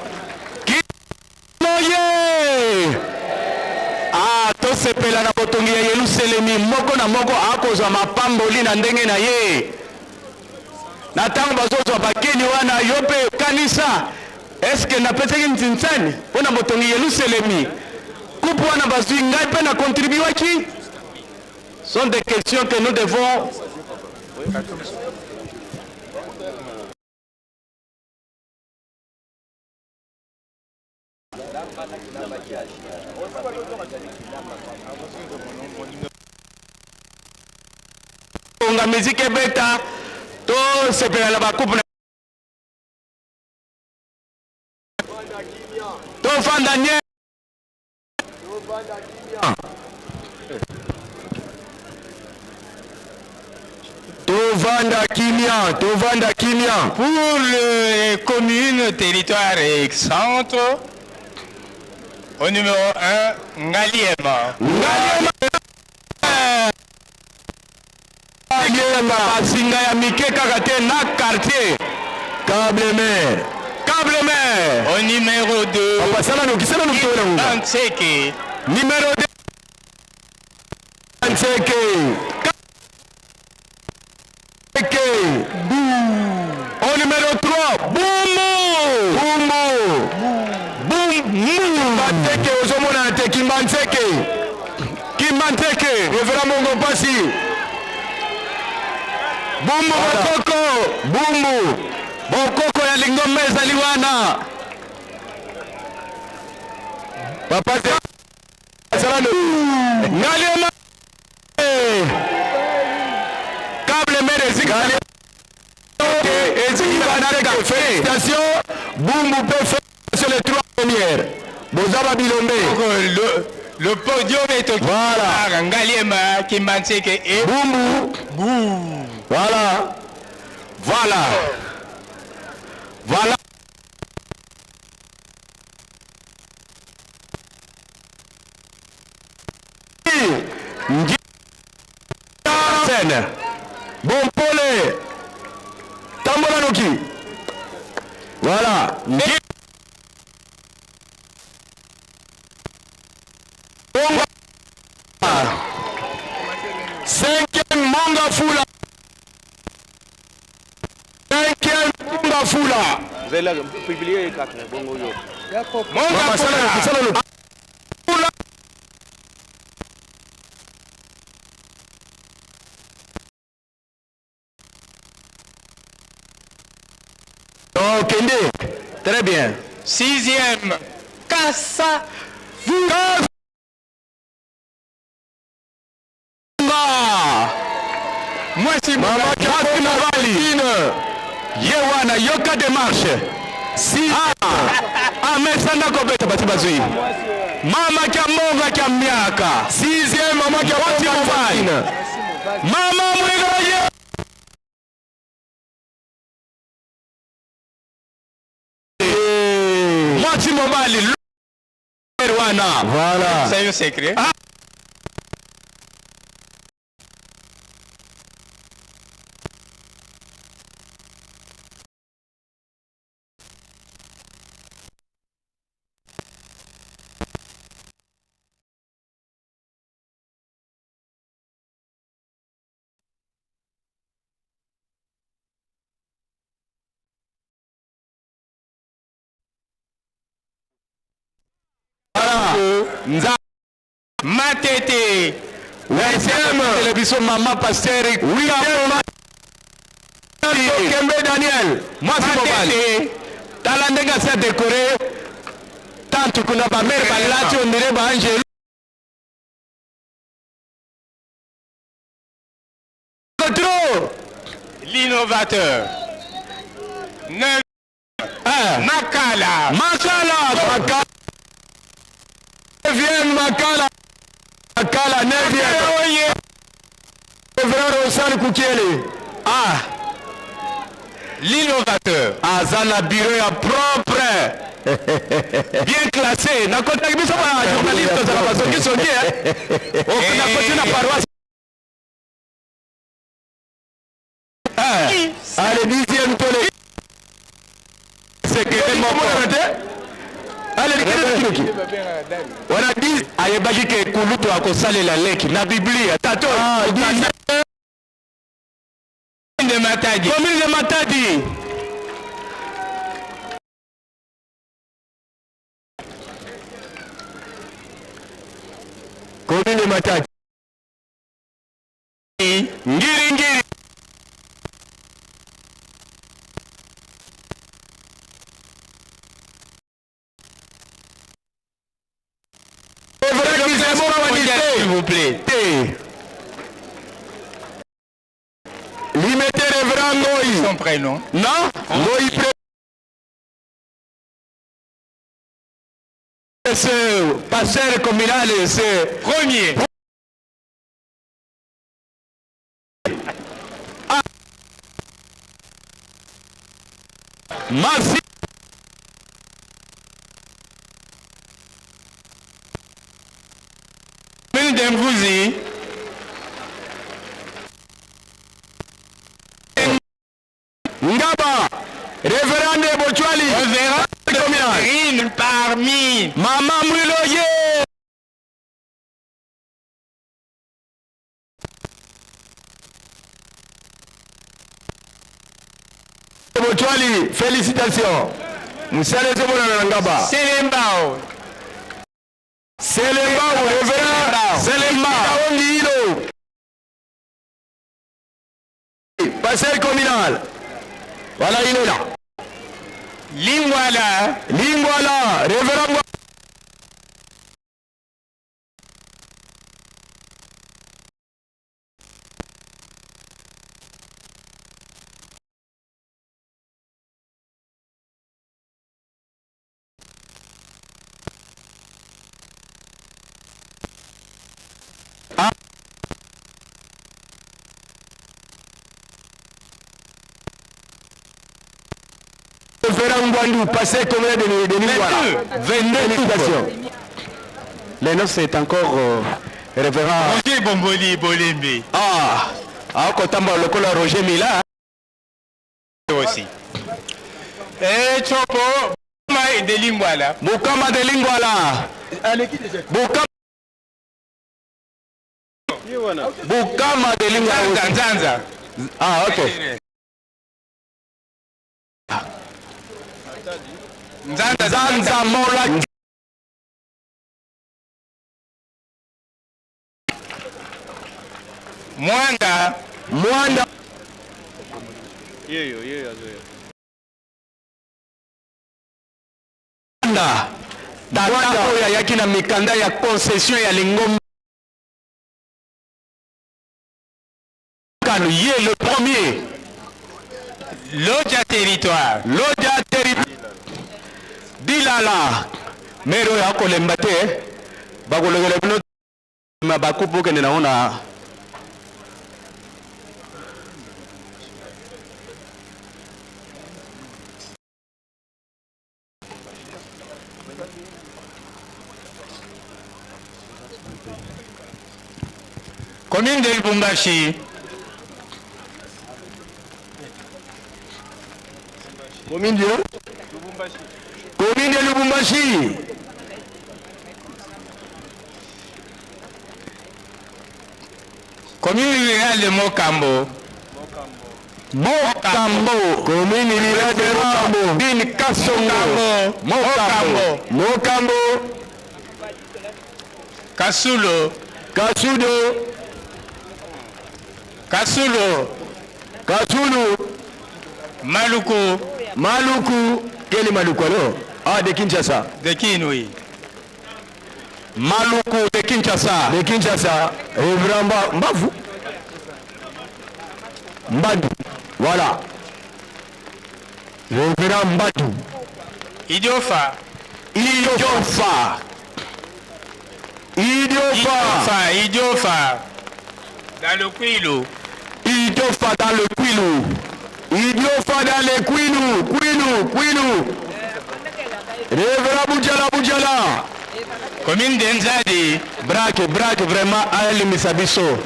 Kimoye. Ah, to sepela na botongi ya Yerusalemi moko na moko akozwa mapamboli na ndenge na ye. Na tango bazozwa bakeni wana yo pe kanisa. Eske na peseki ntinsani pona botongi Yerusalemi. Kupu wana bazwi ngai pe na contribuer ki? Sont des questions que nous devons tonga musique ebeta to sepela la bakupu to fanda nye tovanda kimia. Pour les communes, territoires et centres, au numéro 1, Ngaliema. Basinga ya mike kaka te na quartier Kablemer. Au numéro 2, Banseke. Numéro 2 Banseke. Au numéro 3 Kimbanteke ozomona te Kimbanteke Révérend Mongo Pasi Bumbu Bokoko ya Lingombe ezaliwana Papa Salano Ngaliema Câble Merezika Félicitations Bumbu peut faire sur les 3 premières Bozaba Bilombe Le podium est occupé par Ngaliema, Kimbanseke et Bumbu. Voilà. Bon Pole. Tambola Noki. Voilà. Cinquième Mangafula. Vous allez publier les 4 bongo yo. Mangafula. Ok, très bien. 6e, Kassa. Moi si Mobali. Yewana yoka démarche. Si mais ça n'a pas été bazui. Mama Kamonga Kamiaka. 6e Mama Kamonga. Mama Mwigaye. Moi si Mobali. Voilà. C'est un secret. Matete. Télévision Maman Pasteur. Oui, Kembe Daniel. Moi c'est Mobali. Talandenga s'est décoré. Tant qu'on a pas mère balati on dirait Angelo. L'innovateur. Makala. Viens Makala 9e. Révérend Rosan Koukiele. L'innovateur. Azana bureau propre. Bien classé. Na contact biso ba journaliste za ba soki soki on a continué la paroisse. Allez 10e tolé. C'est que mon allez on a dit ayebaki ke kulutu akosalela leki na Biblia tato de Matadi. Commune de Matadi. Commune de Matadi. Ngiri. S'il vous plaît. prénom. Non? C'est pasteur communal, c'est Premier. Merci. Mendemvuzi. Ngaba, révérend Bochwali, Révérend parmi. Maman Mouloye. Bochwali, félicitations. Moussale Zebona Ngaba. Selembao. Selembao, révérend Selembao. Hilo. Pasteur communal. Voilà, il est là. Lingwala. Lingwala, révérend. Passé combien de voilà. 22 félicitations. Les noces c'est encore révérend. Roger Bomboli Bolembe. Ah, Kotamba Lokola Roger Mila. Aussi. Et Chopo, Bukama de Lingwala. Bukama de Lingwala. Bukama de Lingwala. Nzanza. Ah, ok. Nzanza Mola. Mwanda. Mwanda. Yeyo. Mwanda. Tata oya yaki na mikanda ya concession ya Lingombe. Yé le premier. Lodja territoire. Lodja territoire. Dilala. Mero ya kolemba te. Bakologele bino mabakupu kende naona. Commune de Lubumbashi. Commune de Lubumbashi. Commune rurale de Mokambo. Mokambo. Commune rurale de Mokambo. Bin Kasongo. Mokambo. Kasulo. Maluku. Quel est Maluku alors? Ah, de Kinshasa. De Kinui. Maluku de Kinshasa. Révérend Mbavu. Mbadu. Voilà. Révérend Mbadu. Idiofa. Dans le Kwilu. Idiofa dans le Kwilu. Révérend Boudjala. Commune d'Enzadi. Braque, vraiment, Ali Misabiso.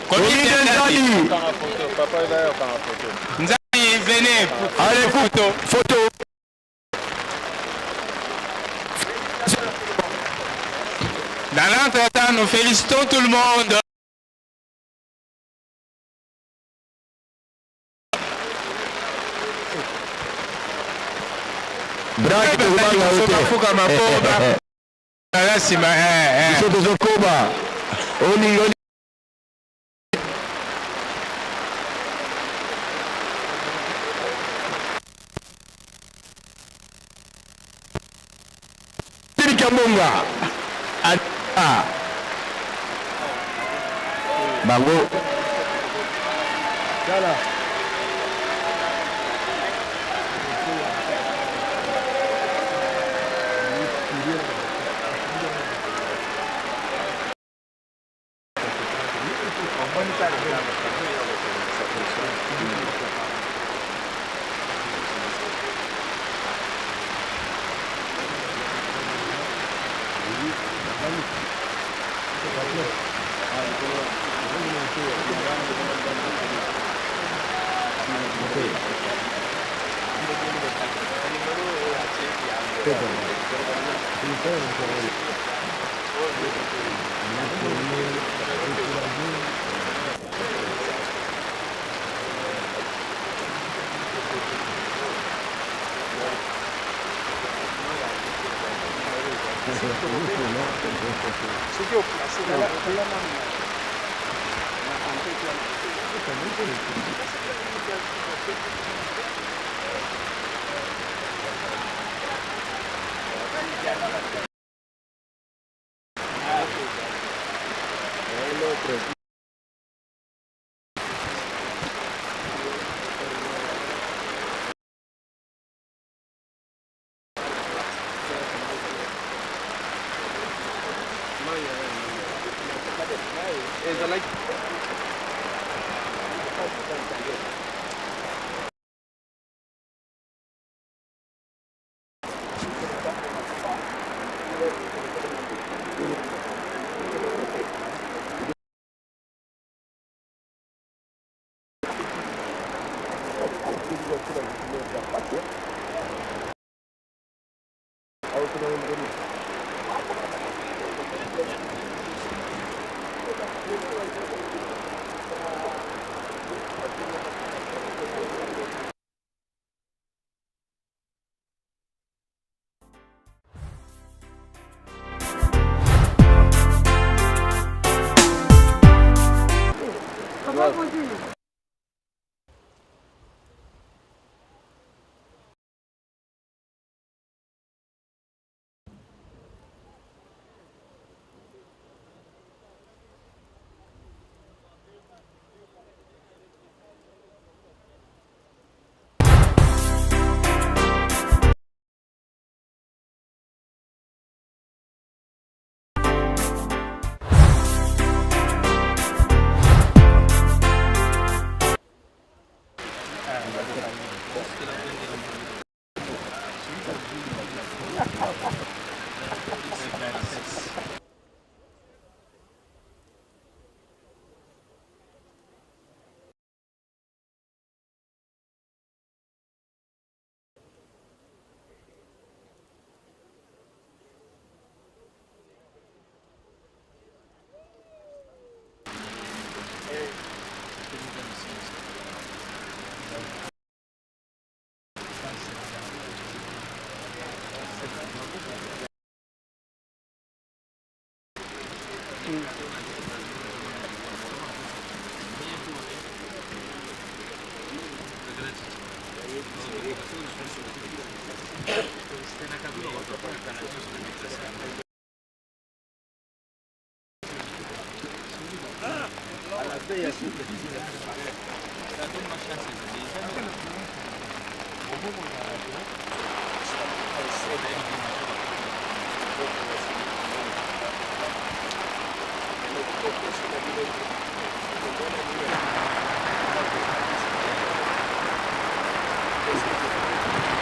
Commune d'Enzadi. Papa est là, on photo. Nzadi, venez. Allez, photo. Dans l'entretemps, nous félicitons tout le monde. Braque, Bango.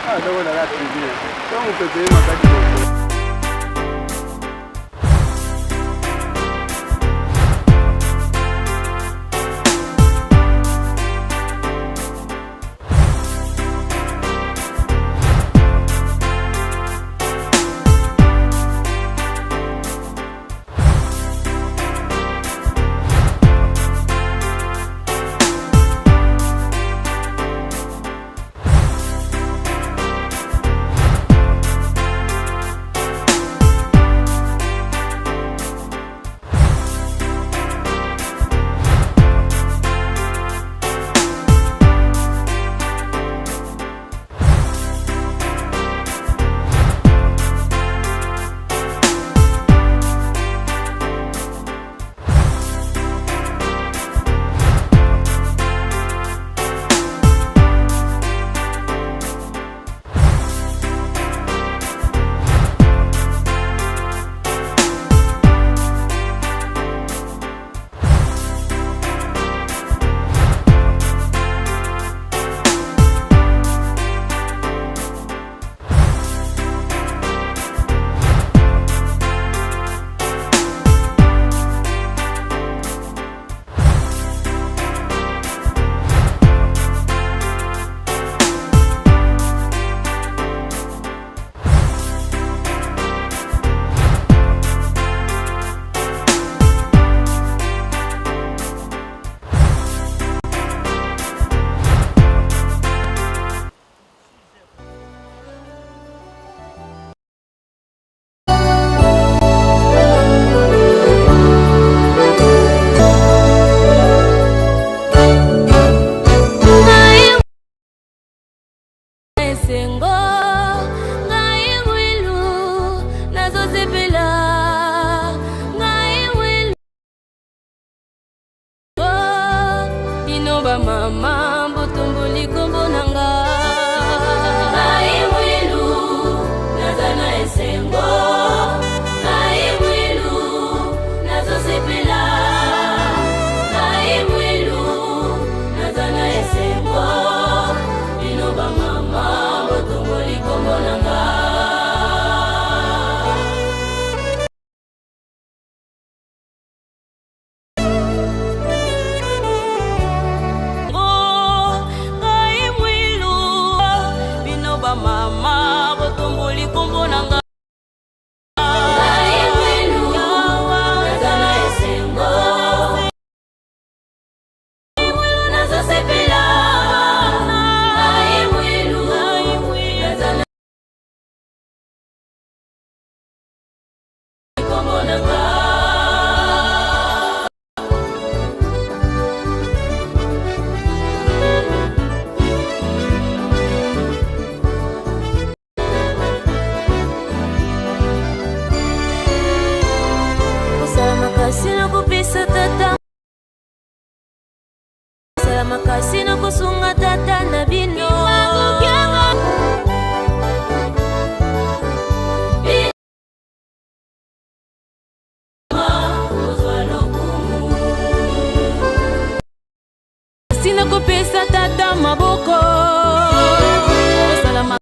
Ah, donc on a la tribune. Donc on peut payer ma carte. makasi na kusunga tata na bino sina kopesa tata maboko osala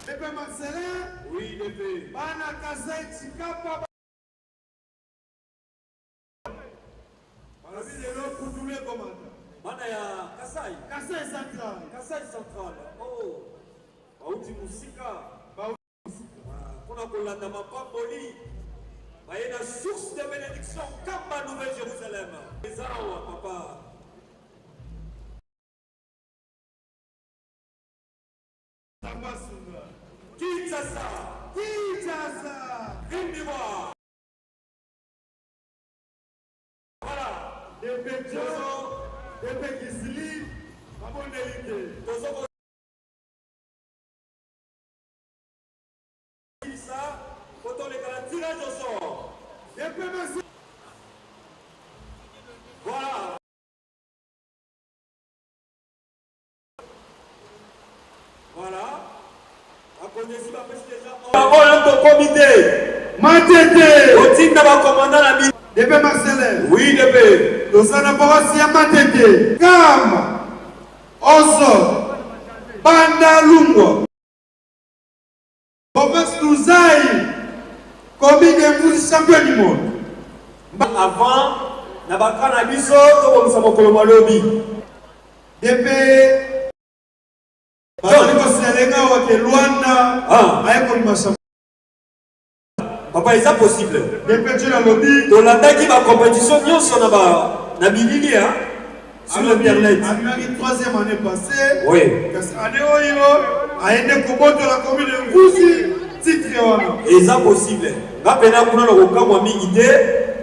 Lepe Marcelin? Oui, Lepe. Bana Kasai Chikapa. Banabi lelo kutume komanda. Bana ya Kasai? Kasai Central. Kasai Central. Oh. Bauti musika. Bauti musika. Kuna kolanda mapamboli. Bayena source de bénédiction Kamba Nouvelle-Jérusalem. Ezawa papa. Kinshasa! Kinshasa! Rimbiwa! Voilà! Des pétions, des péquislis, à mon délité. Ça, quand on est dans la tirage au sort. Des pétions. Voilà. Comité. Matete. Otinda ba commandant la mine. Debe Marcelin. Oui, Debe. Tosana Borossi ya Matete. Kama. Oso. Banda Lungwa. Province Louzaï. Comité Mouzi champion du monde. Avant, na ba cannabis to ko musamo ko malobi. Debe. Bazali ko selenga wa ke Luanda. Ayeko masam. Papa, est-ce possible? Debe la lobby. Dans la taille ma compétition, nous sommes na bilili sur l'internet. Amérique troisième année passée. Oui. Année oyo, aende koboto la commune de Mbuzi, titre wana. Est-ce possible? Nga pena kuna lo kamwa mingi te,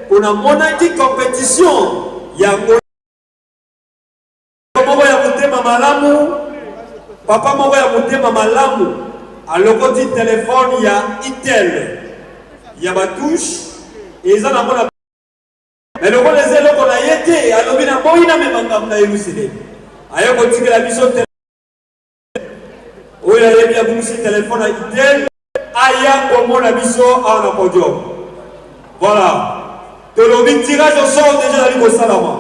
kuna monaki compétition ya moko ya mutema malamu. Papa moko ya mutema malamu. Alokoti téléphone ya Itel. Ya batouche et ça na mona. Mais le bon les élèves qu'on a été, alors bien bon il a même pas élucidé. Ayo ko tikela biso téléphone. O ya yebi ya bumusi téléphone à Itel, aya ko mona biso a na podium. Voilà. De le tirage au sort déjà dans le salama.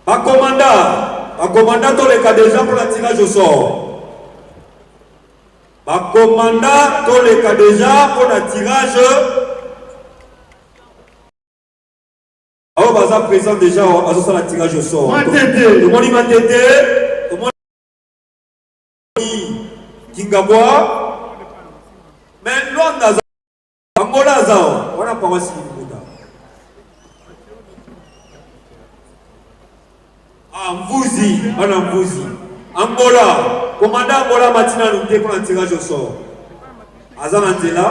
Ba commandant tous les cas déjà pour le tirage au sort. Ma commandant tous les cas déjà pour le tirage. Alors, baza présent déjà à ce tirage au sort. Tout le monde m'a tété. Tout le monde Kingabois. Mais Luanda, Angola, on n'a pas aussi Mvuzi, on a Mvuzi. Angola, commandant Angola Matina nous pour un tirage au sort. Azan Antela,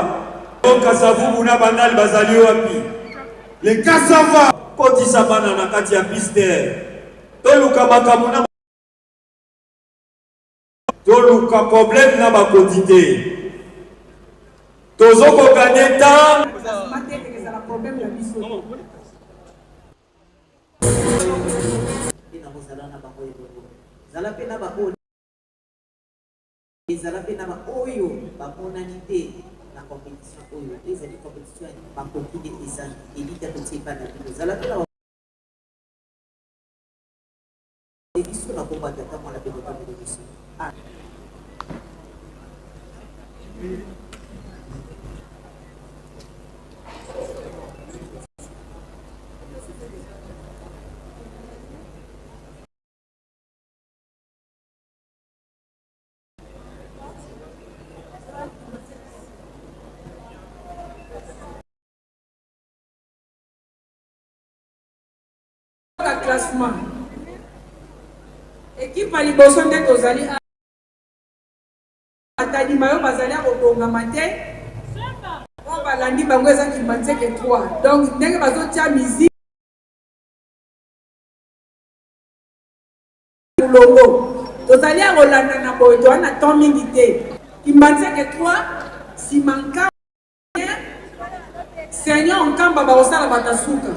donc Kassavou Mouna Bandal Bazali Wapi. Les Kassava. Koti Sabana na kati ya piste. Toluka Makamuna. Toluka problème na ba quantité. Tozoko gagner temps. Zalapena ba ezalapena ba oyo ba monanité na compétition oyo les compétitions ba kokide eza élite petit pas na bino zalapena et biso na komba tata mwana pe de compétition classement. Équipe à liboson de Tozali Atali Mayo Bazali à Otongamate. On va l'andi Bangweza qui manque que 3. Donc, n'est pas autre tia musique. Logo. Tozali à Rolanda na Boito, on a tant milité. Qui manque que 3. Si manque Seigneur, on camp Baba Osala Batasuka.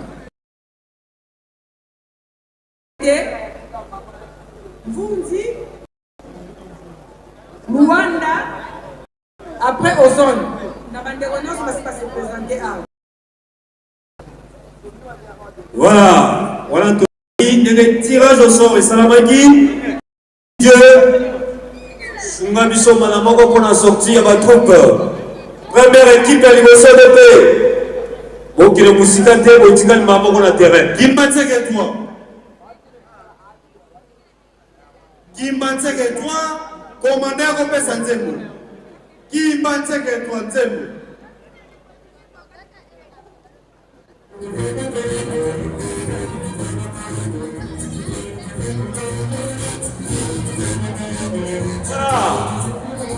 Vundi, Luanda, après Ozone. Voilà, voilà le tirage au sort et Salamagi. Dieu, Sungabiso Malamoko qu'on a sorti à ma troupe. Première équipe à l'Imotion de paix. Bon, qui est le Moussikante, bon, qui est le Mamoko dans le terrain. Qui m'a dit que toi? Qui m'a dit que toi? Commandant Kopé Sanzembo. Qui m'a dit que toi, Nzembo?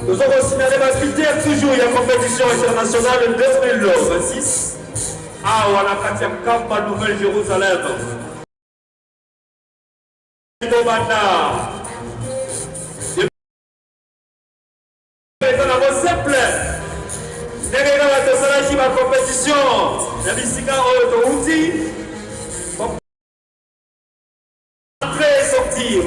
Nous avons signalé la critère toujours, il y a compétition internationale 2026. Ah, on a Katia Camp à Nouvelle-Jérusalem. Simple. La compétition. La Bissika Autoouti. Entrer et sortir.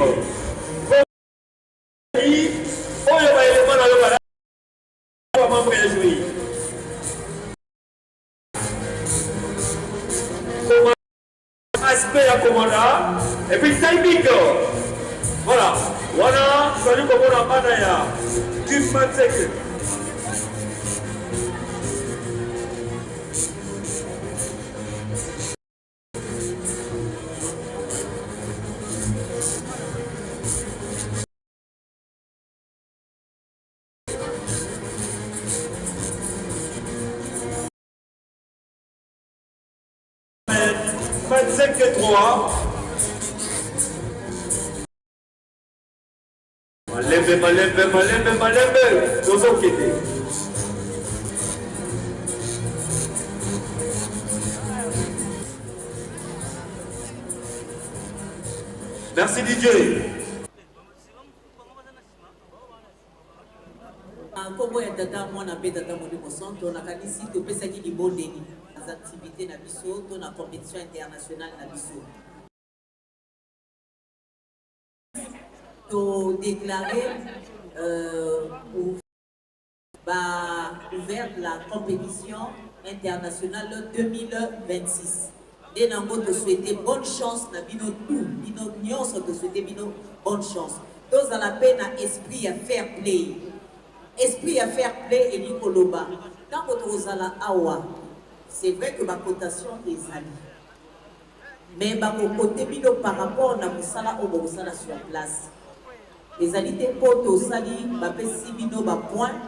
voilà. Et puis timing. Voilà. Voilà, salut comme on a manaya. Kim Manseke. Manseke 3. Malembe, tozokende. Merci DJ. Kombo ya tata mwana pe tata Molimo Santo na kanisi topesaki libondeli les activités na biso to na compétition internationale na biso. To déclarer ouvert la compétition internationale 2026. Dès nango te souhaiter bonne chance na bino tout, bino nyonso te souhaiter bino bonne chance. Tous à la peine à esprit à fair play. Esprit à fair play et Nikoloba. Tant que tu la awa, c'est vrai que ma cotation est ali. Mais ma côté bino par rapport à musala au musala sur place. Les alités pour to sali, ma pesi bino ba point.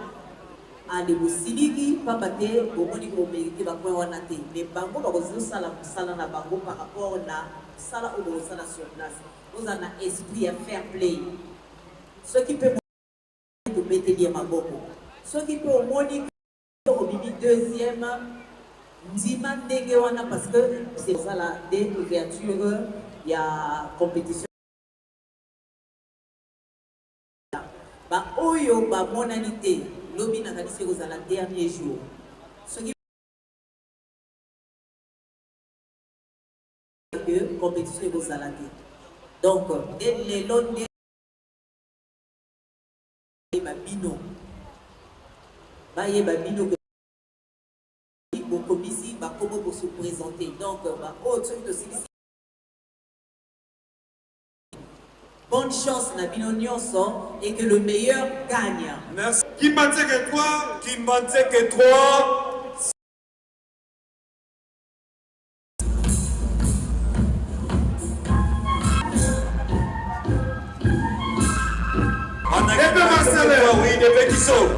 Ale bosiliki pa bate bomoni ko mérité ba point wana te. Mais bango ba ko sala musala na bango par rapport na sala au musala sur place. Vous en a esprit à fair play. Ce qui peut de Bétélier Maboko. Ce qui peut au monique au deuxième Ndima Ndegewana parce que c'est ça la d'ouverture, il y a compétition. Bah oyo ba monanité lobi na kanisi ko la dernier jour. Ce qui que compétition ko salate. Donc dès les longs babino baye babino beaucoup ici ba comment pour se présenter donc ba autre de bonne chance na bino nyonso et que le meilleur gagne. Merci. Kimbanzeke 3 oui, des petits sauts.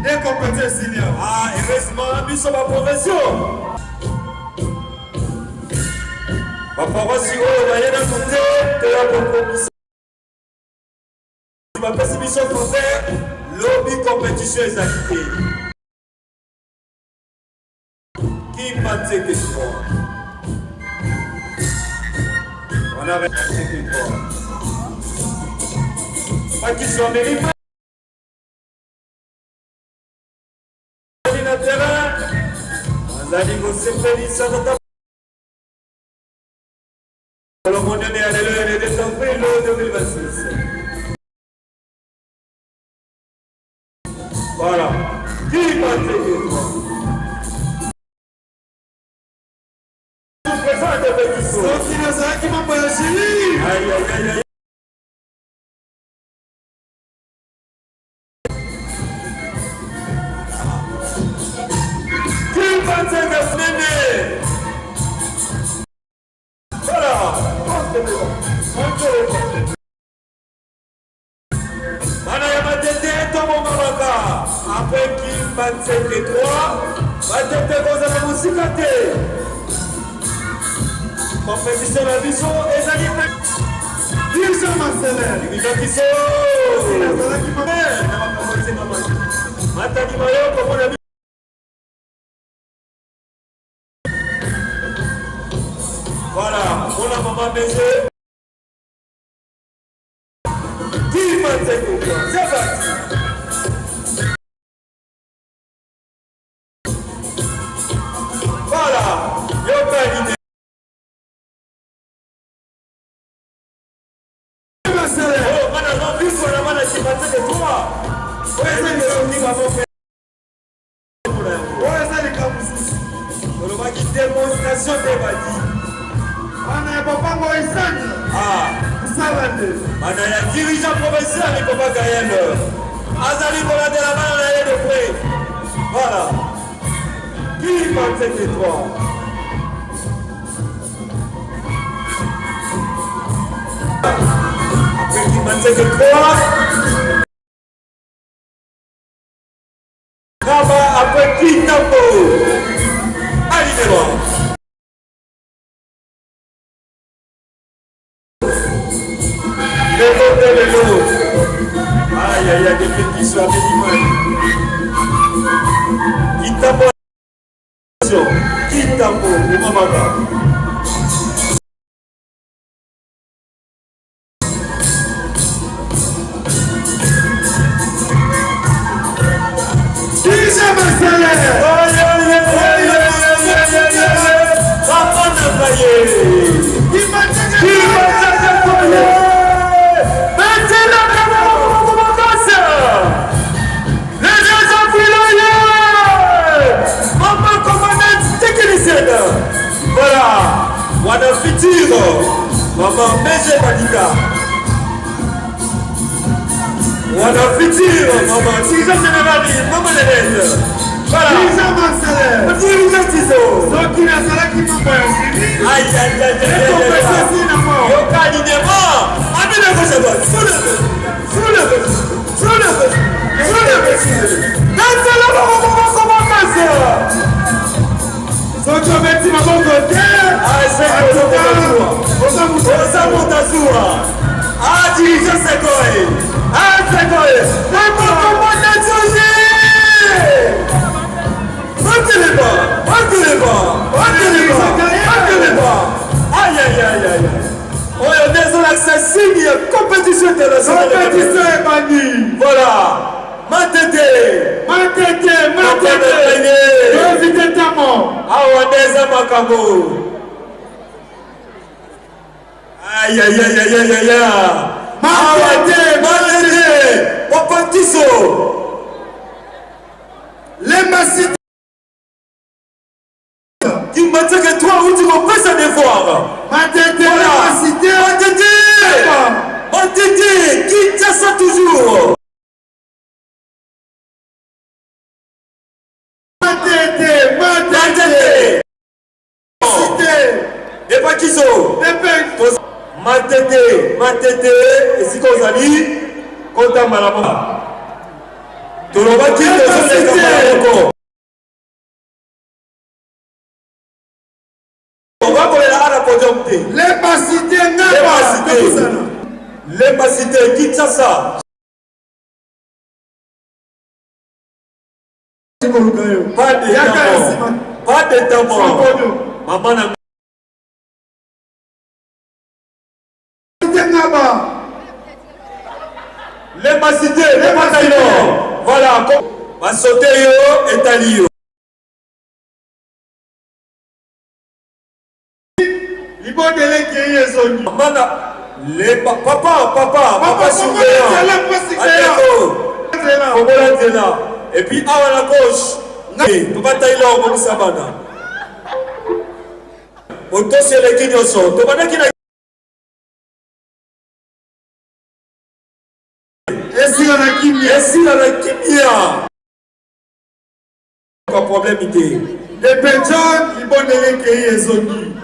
Des compétences seniors. Ah, heureusement, nous sommes en profession. Ma parole, si vous voyez d'un côté, de la compromission. Je m'appelle si mission pour faire lobby compétition et activité. Qui m'a dit que c'est bon? On a resté que toi. Pas qu'ils sont mérités. Le terrain, on a dit que c'est fini, ça va pas. Le monde est allé le décembre 2026. Voilà. Qui va te dire? Tout présent de petits sauts. Sorti dans ça qui m'a pas lâché. Aïe, aïe, aïe, aïe. Voilà. Après qui Manseke 3, Matete Kozala Moussikate. Compétition la vision et ça dit Dirisa Marcelin. Dirisa Kiso. C'est la zone qui m'amène. Matani Mayo, comme on a vu. Voilà, on a maman baisé. Qui Manseke 3, c'est parti. Voilà, yo validé. Oh, madame, plus on a mal à se battre de toi. Ouais, c'est le qui va faire. Ouais, c'est le cas. On va quitter démonstration de bâti. Mana ya dirigeant provincial et Papa Gaël. Azali pour la de la main de près. Voilà. Qui pensait que toi? Après qui pensait que toi? Rabat après qui tapo? Allez, c'est bon. Aïe, aïe, aïe, quelqu'un qui soit minimum. Qui tape, voilà, wana fitiro, maman Mese Badika. Wana fitiro, maman Tisa Sénégali, maman Lélène. Voilà. Tisa Marcelin. Tisa Tiso. Soki na salaki mamba ya siri. Aïe, aïe, aïe, aïe, aïe. Yoka Ninema. Amine Koshaba. Sous le Soki obeti maboko te. Osamutazua. Dirigent Sekoe. Sekoe. Maboko motazuzi. Reculez-moi. Aïe, aïe, aïe, aïe. On est désolé, c'est signe compétition internationale. Compétition est bannie. Voilà. Matete. Awadeza Makamo. Aïe, aïe, aïe, aïe, aïe, aïe. Matete. Opatiso. Les massites. Qui m'a dit que toi, où tu vas faire des devoirs. Matete, qui t'a ça toujours. Matete, et si qu'on a dit, quand on a la main, tout le monde dit que c'est encore. On va pour la podium. Les qui ça ça. Pas de temps. Maman n'a les massité, les bataillons. Voilà. Va sauter et talio. Il faut que les guerriers sont. Les papa surveillant. Et puis à la gauche. Le bataillon comme ça bana. Auto c'est les qui sont. Est-ce qu'il y a la kimia? Pas problème idée. Les personnes qui vont les cueillir les zones.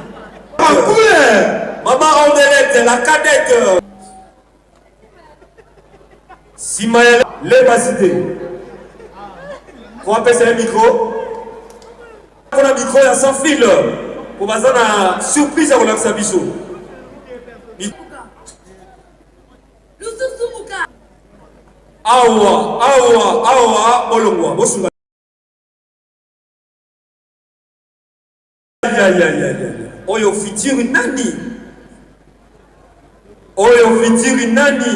Maman Ondelette, la cadette. Simaël, les bassités. On appelle ça un micro. On a un micro, il y a sans fil. Pour passer une surprise à Olaxa Bissou. Awa, Bolongwa, Bosunga. Oyo fitiri nani?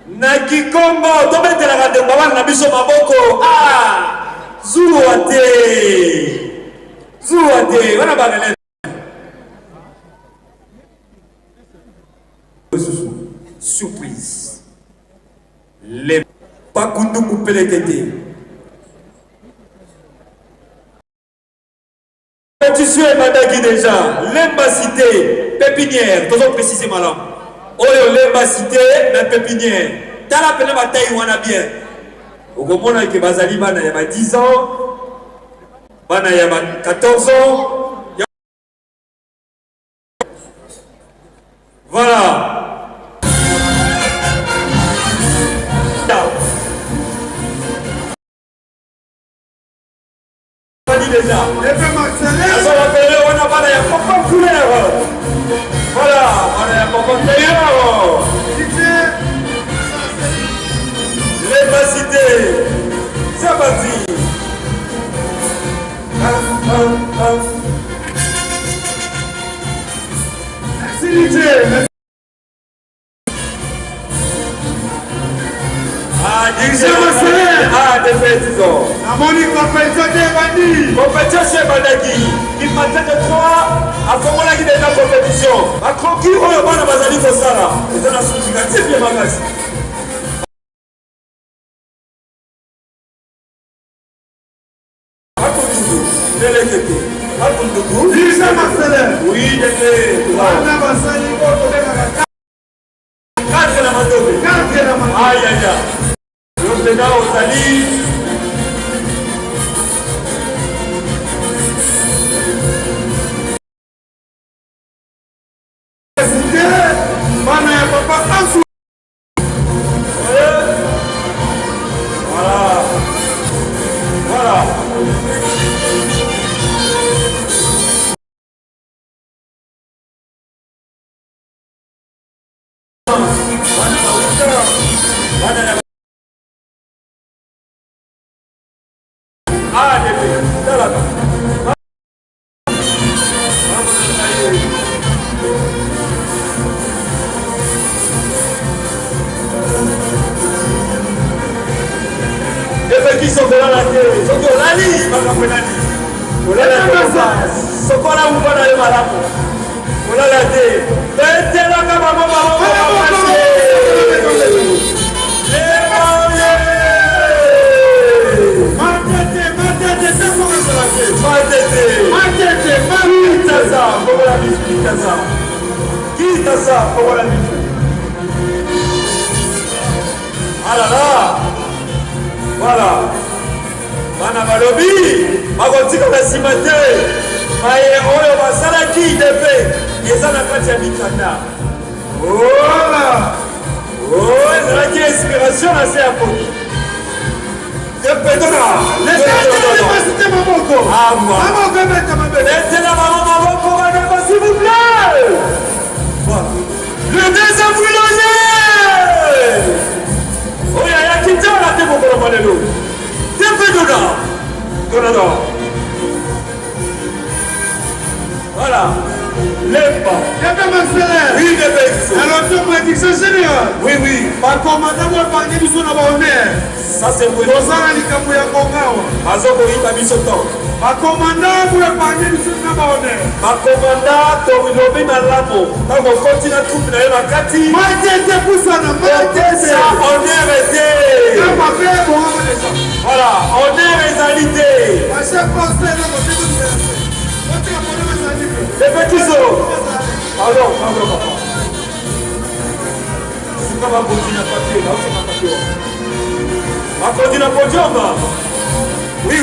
Naki Congo, tomete la gade mabana na biso maboko. Zuwate, wana bagale. Surprise. Les Pakundu Moupelekete. Tu suis Madagi déjà. Les cité pépinière toujours préciser malam oyo lemba cité na pépinière tala pene bataille wana bien okomona ke bazali bana ya ba 10 ans bana ya ba 14 ans voilà déjà. On a parlé à Papa Couleur. Voilà, on a Papa Couleur. Les bacités. C'est parti. Merci DJ. Ah, des bêtises. Amoni compétition de Bandi. Compétition chez Bandaki. Il m'a fait de 3 à Fongola qui est dans la compétition. A conquis au Yobana Bazali Kosara. C'est un significatif bien magasin. Oui, aïe aïe aïe. Le gars au Sali. Voilà. Voilà. Qui sont dans la télé, ils sont dans la liste, on a la télé, on a la télé, voilà. Bana balobi, bakotika na simate. Maye oyo basalaki depe, eza na kati ya mikanda. Voilà. Oh, ezalaki inspiration na se ya poti. Depedona. Laissez Mamoko. Ah, moi. Mamoko est comme un laissez la Mamoko, madame, s'il vous plaît. Le deuxième boulonnier. Oh, il y a qui t'a raté mon colombo. Dona. Voilà. Lemba. Oui, les becs. Alors, tu prédiction générale. Oui. Par commandant, on va parler du son honneur. Ça, c'est vrai. Pour ça, on a dit Azoko, il a mis son temps. Par commandant, on va parler du son honneur. Par commandant, on va parler de l'amo. Donc, on continue à tout faire la Kati. Maïté, pour ça, on est resté. Voilà, on est réalité. Les petits os. Pardon, papa. C'est pas ma continue à papier, là, c'est ma papier. Ma continue à podium. Oui.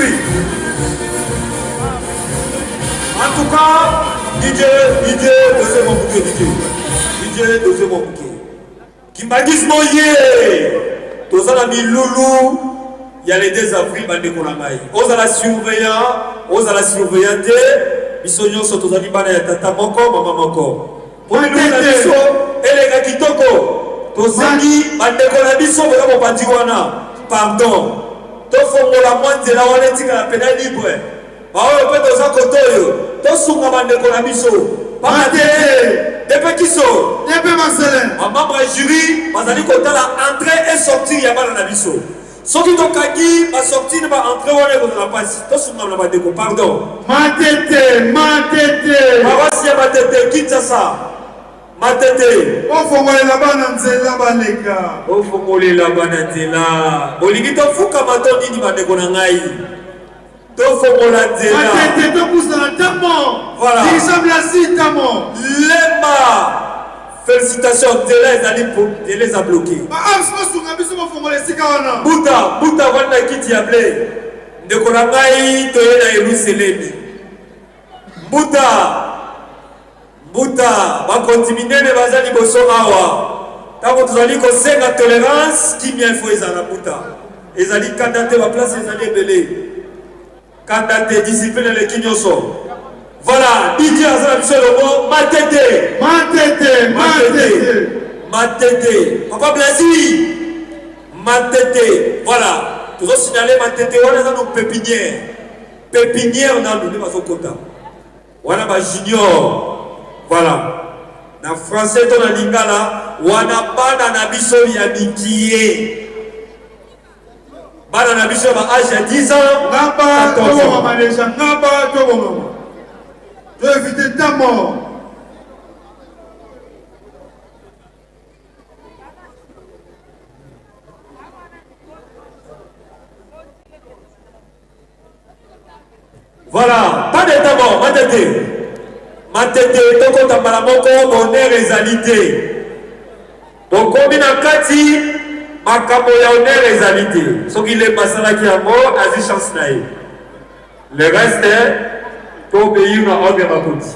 En tout cas, DJ, deuxième bouquet, DJ, deuxième bouquet. Qui m'a dit moyer. Tous les loulou. Il y a les 2 avril, on a la surveillante, ils sont tous les tata moko, maman moko. Pour les biso, et les gars qui toko, tous les pardon. Tous la moindre de la wallet la pédale libre. On peut tous les côtés, tous les gens qui sont pas des petits sauts. Un membre jury, entrée et sortie, il y a mal à la biso. Ce qui est ma sortie ne va entrer dans la passe. Tout ce monde va dire pardon. Ma tête. Ma tête, quitte ça. Ma tête. Oh, faut aller là-bas dans Zela Baleka. Oh, faut aller là-bas dans Zela. Oligito Fuka Matoni ni Badekonangai. Tofomolandela. Matete tokuzala tamo. Voilà. Dirigeant Blasi tamo. Lema. Félicitations, Télé les a bloqués. Bouta, Wanda Kiti Ablé. De Kolangai, Toyena Yerusalemi. Bouta, va continuer les bazali bosso awa. Tant que vous allez conseiller la tolérance, qui vient faut ezala Bouta. Ezali candidaté ma place, ezali belé. Candidaté discipline les kinyoso. Voilà, DJ Azam Solomo, Matete. Papa Blasi, Matete. Voilà, nous avons signalé Matete, on est dans nos pépinières. Pépinières, on a donné ma quota. Voilà, ma junior. Voilà. Dans français, dans la lingala, on a pas d'anabiso yamikié. Pas d'anabiso à âge de 10 ans. 14 ans. Je vais éviter ta mort. Voilà, pas d'état mort, Matete, toko tambala moko, honneur et alité. Donc, comme il kati, makambo ya honneur et alité. Ce qu'il est passé là qui a mort, Aziz chance naïe. Le reste, pour obéir à ordre de ma côte.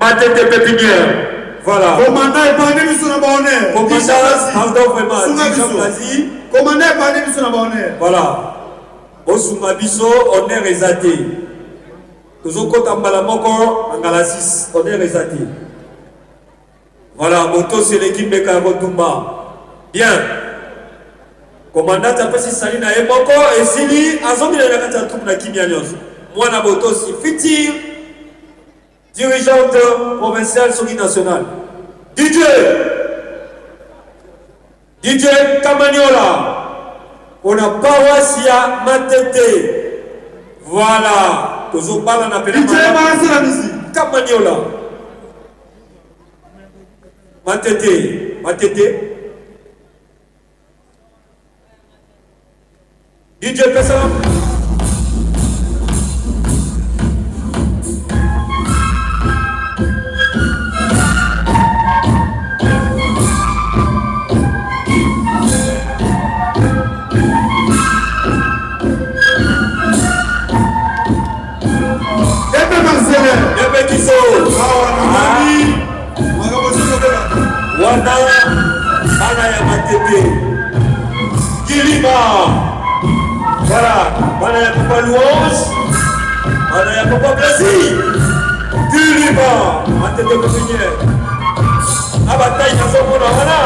Matete pépinière. Voilà. Commandant est parmi nous sur la bonheur. Pardon vraiment. Commandant est parmi nous sur la bonheur. Voilà. Osuma biso, honneur exaté. Tozoko tambala moko, angala 6, honneur exaté. Voilà, moto c'est l'équipe de Karotumba. Bien. Commandant après si Salina et moko, et Sili, Azomi de la Katatou na Kimianios. Moi, na moto si Fitir, dirigeante provinciale Sogi nationale. DJ Kamagnola. On a Pawasia Matete. Voilà. Toujours parle en appel. La musique. Kamagnola. Matete. DJ Pessa. Wana bana ya Matete Kilima. Voilà, bana ya Papa Louange, bana ya Papa Blasi Kilima. Matete pépinière. Abataille na sokona wana.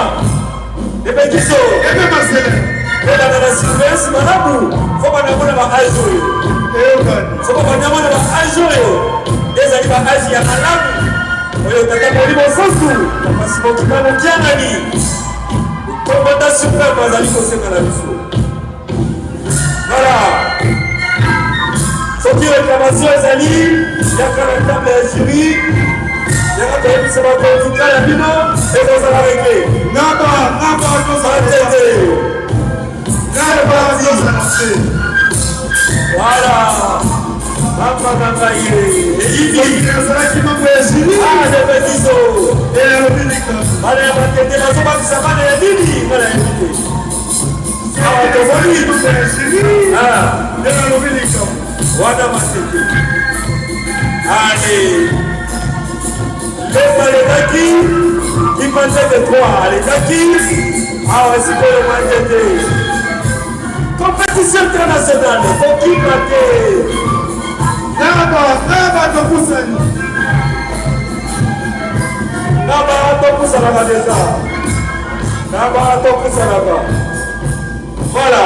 Ebe kiso. Ebe Marcel. Ela na silence manabu. Faut bana mona ba ajo. Faut bana mona ba ajo. Ezali ba aji ya malamu. Oyo tata molimo sosu kasi mokimano kiangani komanda suprême azali kosenga na biso. Voilà, soki réclamation ezali yaka na table ya jury yaka toyebisa bakonduka ya bino ekozala regle voilà. Papa Kangaye, Ezalaki mambo ya jiri. Je fais diso. Bana ya Matete na soba kisabana ya nini? Bana ya nini? Tofoli mambo ya jiri. Nena lobilika. Wana Matete. Allez. Les Daki, qui pensait de toi, les Daki. Ah ouais, c'est pour le Matete. Compétition internationale, faut qui mater. Naba tokusani. Naba tokusana déjà. Naba tokusana ba. Voilà.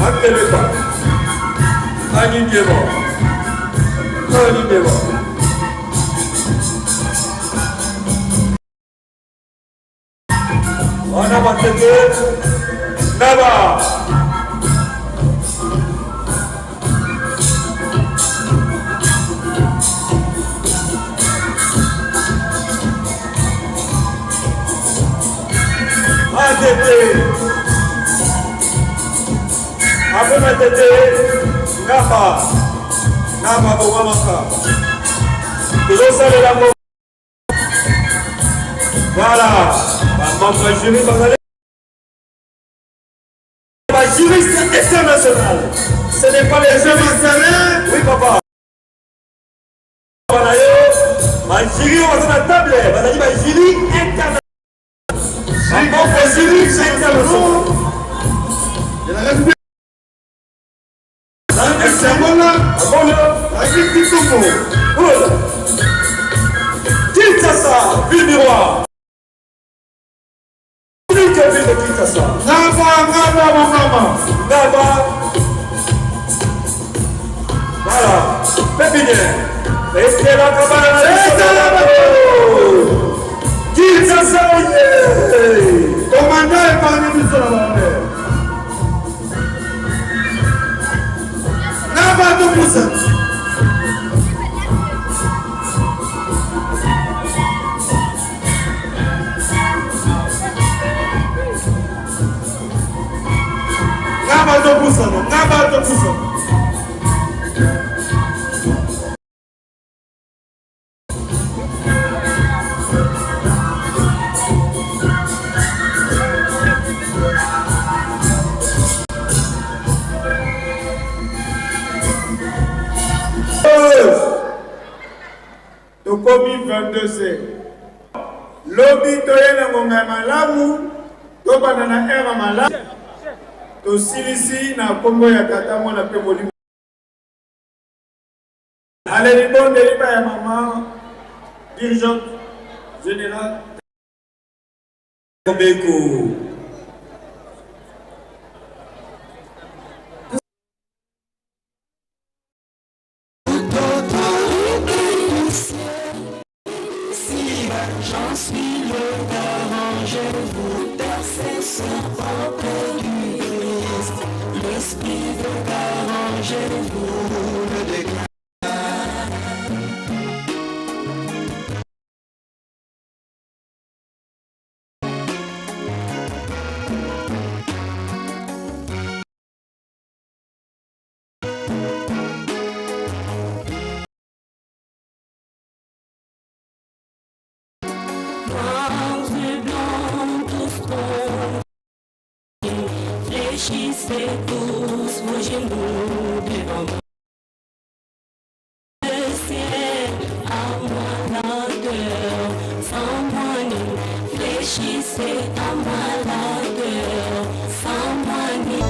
Appelez pas. Anindebo. On a Matete. Naba. Matete. Après Matete, Naba Bouamaka. Tozosalela ngo. Voilà. Membre jury bazali. Juriste international. Ce n'est pas les juristes. Oui, papa. Voilà, ma jury, on va sur la table. Bazali, ma jury international. Membre jury international. De la République. Kinshasa, ville miroir. Ville de Kinshasa. Naba. Voilà. Pépinière. Est-ce que la cabane Kinshasa, commandant est parmi nous sur la bande. Naba de Moussa. Naba de Moussa. Tokomi 22C. Lobby toyena ngonga malamu, tobana na era malamu. Tosilisi na kombo ya tata mwana pe molimo. Allez les bons délibérés à maman, dirigeante générale. Kobeko. J'en suis le garant, je vous percez sans propre du Christ. L'esprit de garant, je vous le déclare. Fléchissez tous vos genoux devant moi. Le ciel à moi l'ardeur, sans moignon. Fléchissez à moi l'ardeur, sans moignon.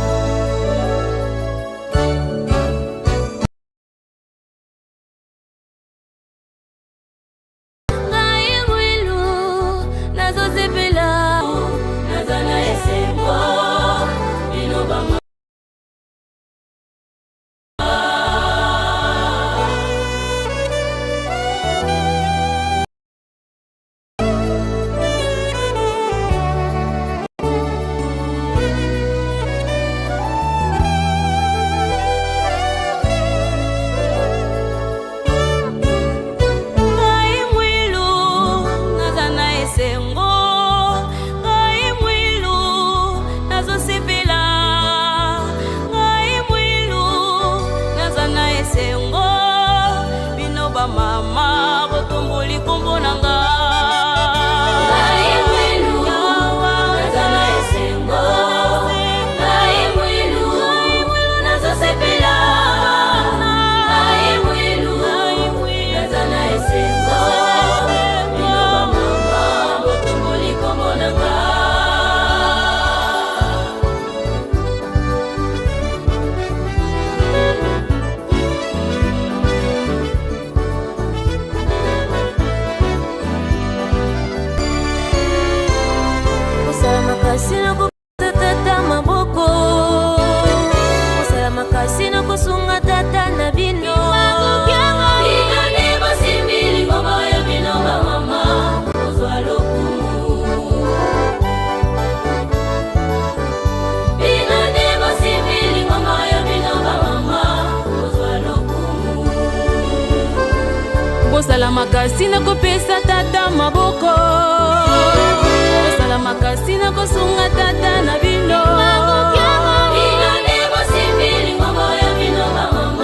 Osala makasi na kopesa tata maboko, osala makasi na kosunga tata na bino. Bino ne bosimbili ngombo ya bino ba mama.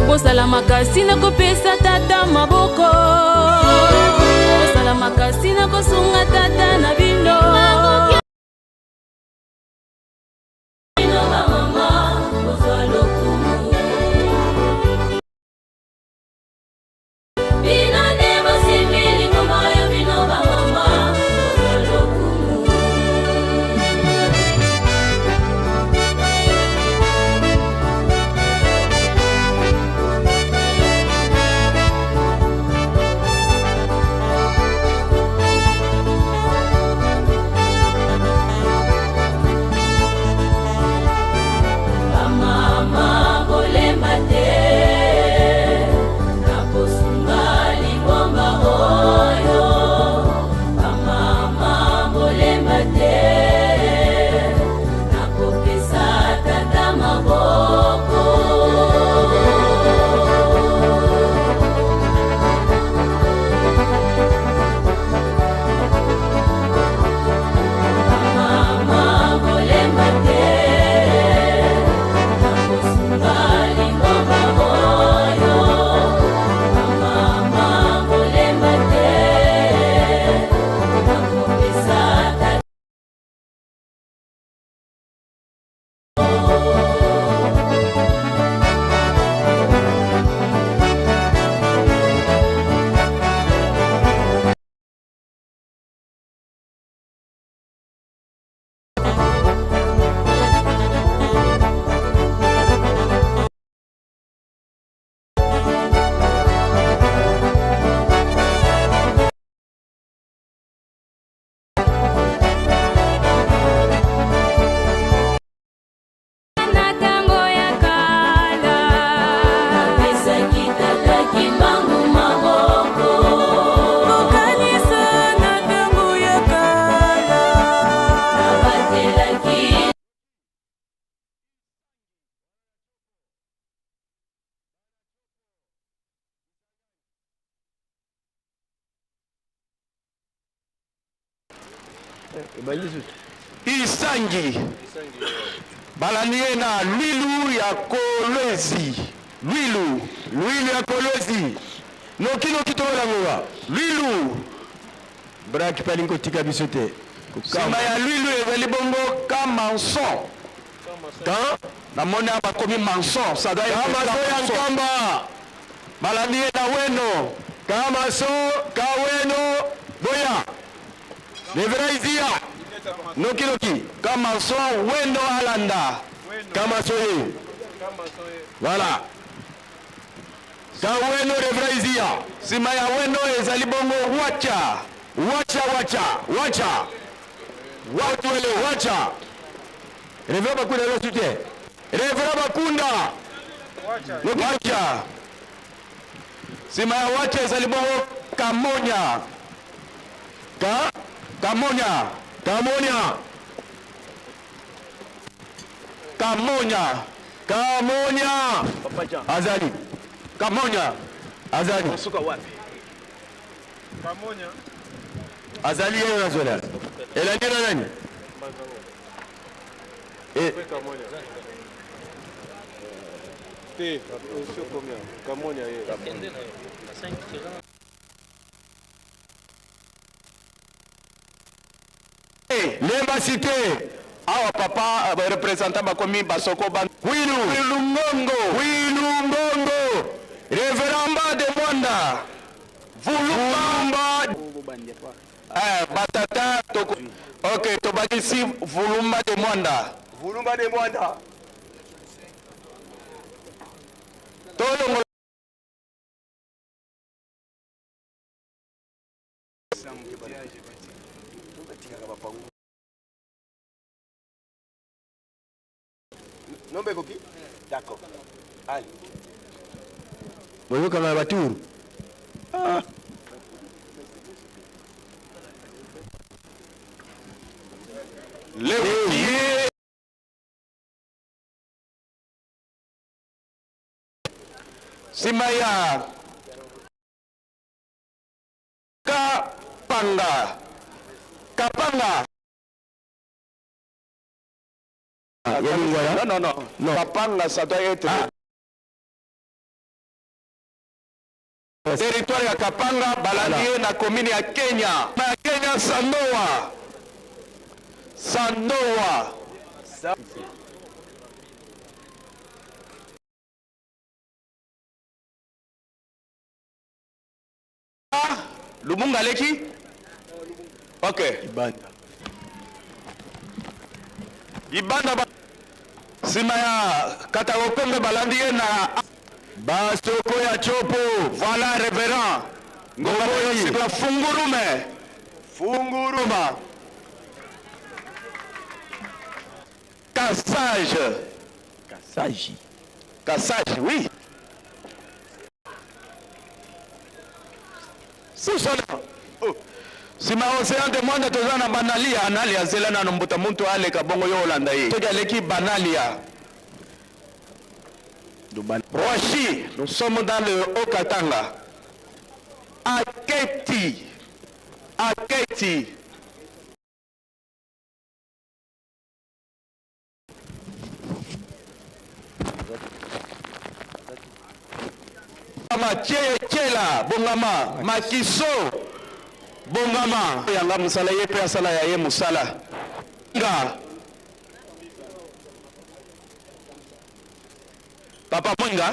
Osala makasi na kopesa tata maboko, osala makasi na kosunga tata na bino. Isangi balanie na lwilu ya Kolwezi lwilu ya Kolwezi noki tolangowa lwilu braki palinko tika bisote sima ya lwilu ezali bongo Kamanson na moni abakomi Manson sada Kamaso ya Nkamba balanie na Weno Kamaso Kaweno boya Nevraizia Noki Kamanson Weno Alanda Kamasoye voilà Kaweno Nevraizia sima ya Weno ezali bongo wacha Revera Bakunda le soutien Revera Bakunda wacha sima ya wacha ezali bongo Kamonya Azali Kamonya Azali Masuka wapi? Kamonya Azali yeye nazola elanira nani Kamonya Te sio combien Kamonya yeye Lemba cité awa papa représentant bakomi basoko ban Wilu Ngongo Reveramba de Mwanda Vulumba batata toko OK tobakisi Vulumba de Mwanda tolongo Nombe kopi? D'accord. Allez. Boyo kama baturu. Le Simaya Kapanga non Kapanga ça doit être territoire ya Kapanga balandie na commune ya Kenya Sandoa Lumunga leki OK Ibanda sima ya Kataopembe balandie na Basoko ya Chopo voilà révérend Ngomboyi la Funguruma Cassage oui c'est ça sima océan de monde tozana banalia analia zelana nombuta muntu aleka bongo yo Holanda yi toja leki banalia Roachi, nous sommes dans le Haut-Katanga. Aketi. Chela, Bongama, Makiso, Bongama. Yanga musala yepe asala ya ye musala. Papa Mwenga,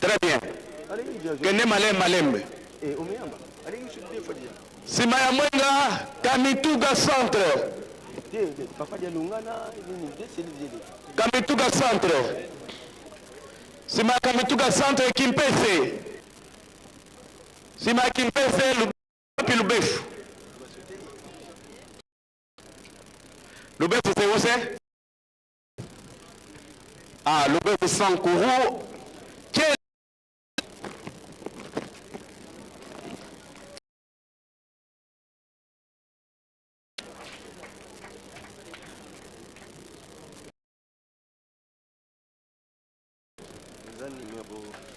très bien. Kene Malembe. Simaya Mwenga, Kamituga Centre. Kamituga Centre. Simaya Kamituga Centre Kimpese. Simaya Kimpese Lubefu. Lubefu c'est où c'est? Ah, Lubefu Sankourou.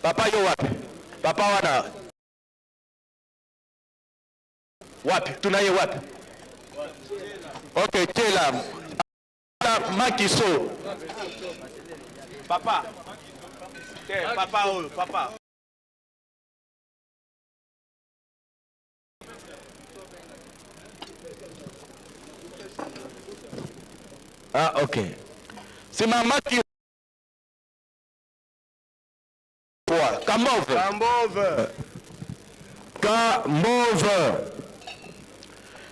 Papa yo wapi? Papa wana wapi? Tunaye wapi? Ok, tu es là. Makiso. Papa. Papa, oh, papa. Ah, ok. C'est ma Makiso. Kambove. Kambove. Kambove.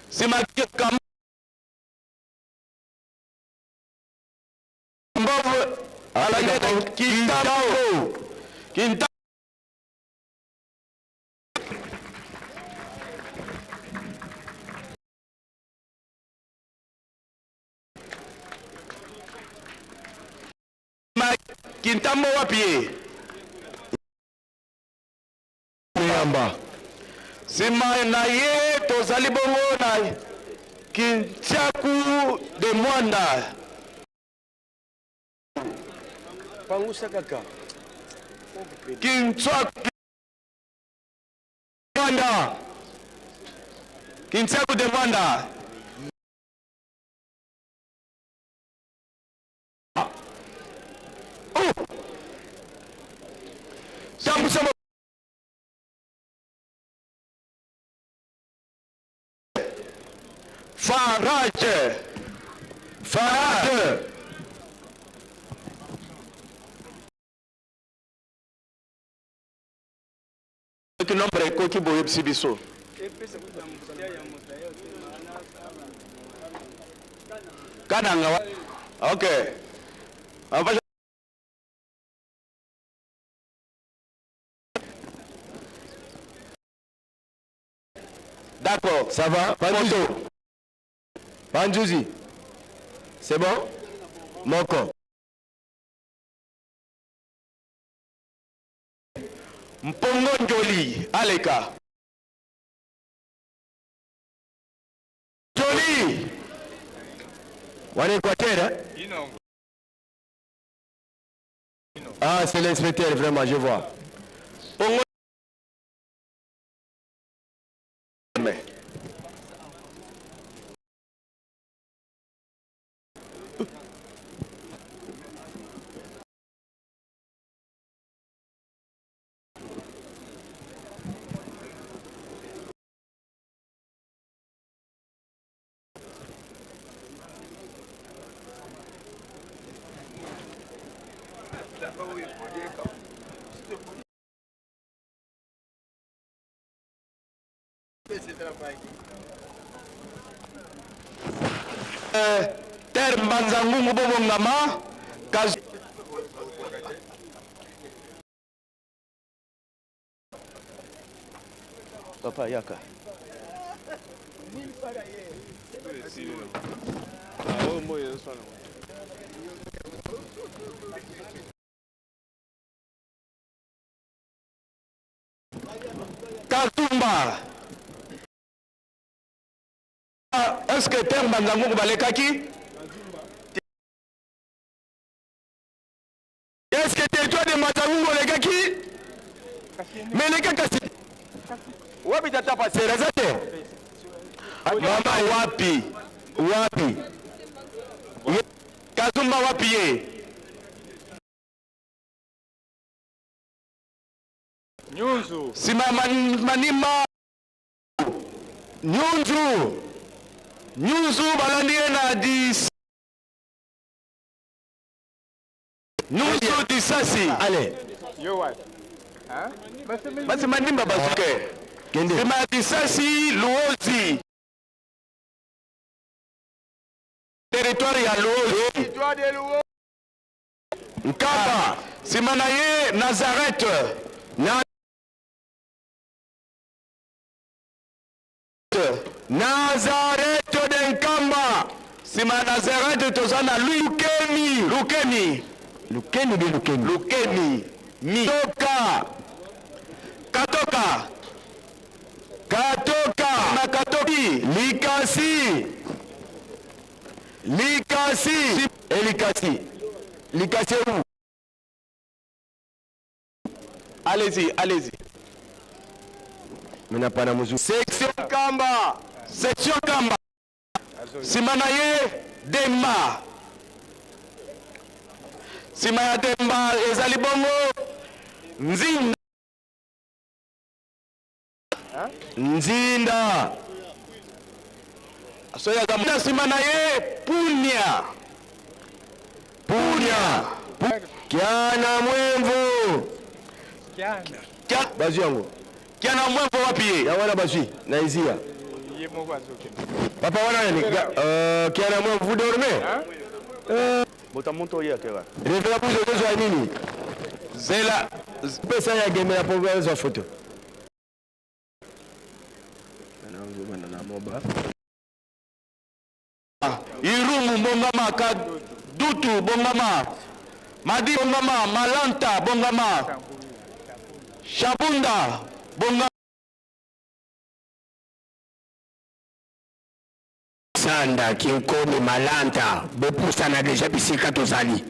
C'est ma Kambove. À la gueule. Kintao. Kintao. Kintambo wapi? Yamba. Sima na ye tozali bongo na Kinchaku de Mwanda. Pangusa kaka. Kinchaku Mwanda. Kinchaku de Mwanda. Farage. Farage. Que nombre est quoi qui boye psibiso? Kananga. Ok. D'accord. Ça va? Photo. Panjouzi. C'est bon? Moko. Mpongo Njoli. Aleka. Njoli. Wane Quatera? Ah, c'est l'inspecteur, vraiment, je vois. Pongo. Ter Mbanzangu Mubobo Ngama Kazi Papa yaka. Katumba. Est-ce que Ter Mbanzangu Balekaki? Est-ce que territoire de Mbanzangu Balekaki? Mais les gars, wapi tata passé rezate? Mama wapi? Wapi? Katumba wapi ye? Nyunzu. Sima manima. Nyunzu. Nyunzu balandie na dis. Nyunzu disasi. Allez. Yo what? Hein? Basi manimba bazuke. Sima disasi Luozi. Territoire ya Luozi. Territoire de Luozi. Nkamba. Sima na ye Nazareth. Nazareth de Nkamba. Sima Nazareth tozana Lukeni. Lukeni. Lukeni bien Lukeni. Lukeni. Toka. Katoka. Katoka. Makatoki. Likasi. Likasi. Et Likasi. Likasi où? Allez-y, allez-y. Section Kamba. Section Kamba. nsima na ye Demba. Nsima ya Demba ezali bongo Nzinda. Nzinda. Soya za nsima na ye Punya. Punya. Kiana Mwemvu. Kiana. Bazu yango. Kiana Mwemvu wapi? Ya wana bazu na izia. Papa wana ni Kiana Mwemvu vous dormez? Botamonto ya kewa. Revela pour les autres nini? Zela pesa ya game ya pour za photo. Irumu bongama Kadutu bongama Madi bongama Malanta bongama Shabunda bongama Sanda Kinkome Malanta Bopusa na deja bisika tozali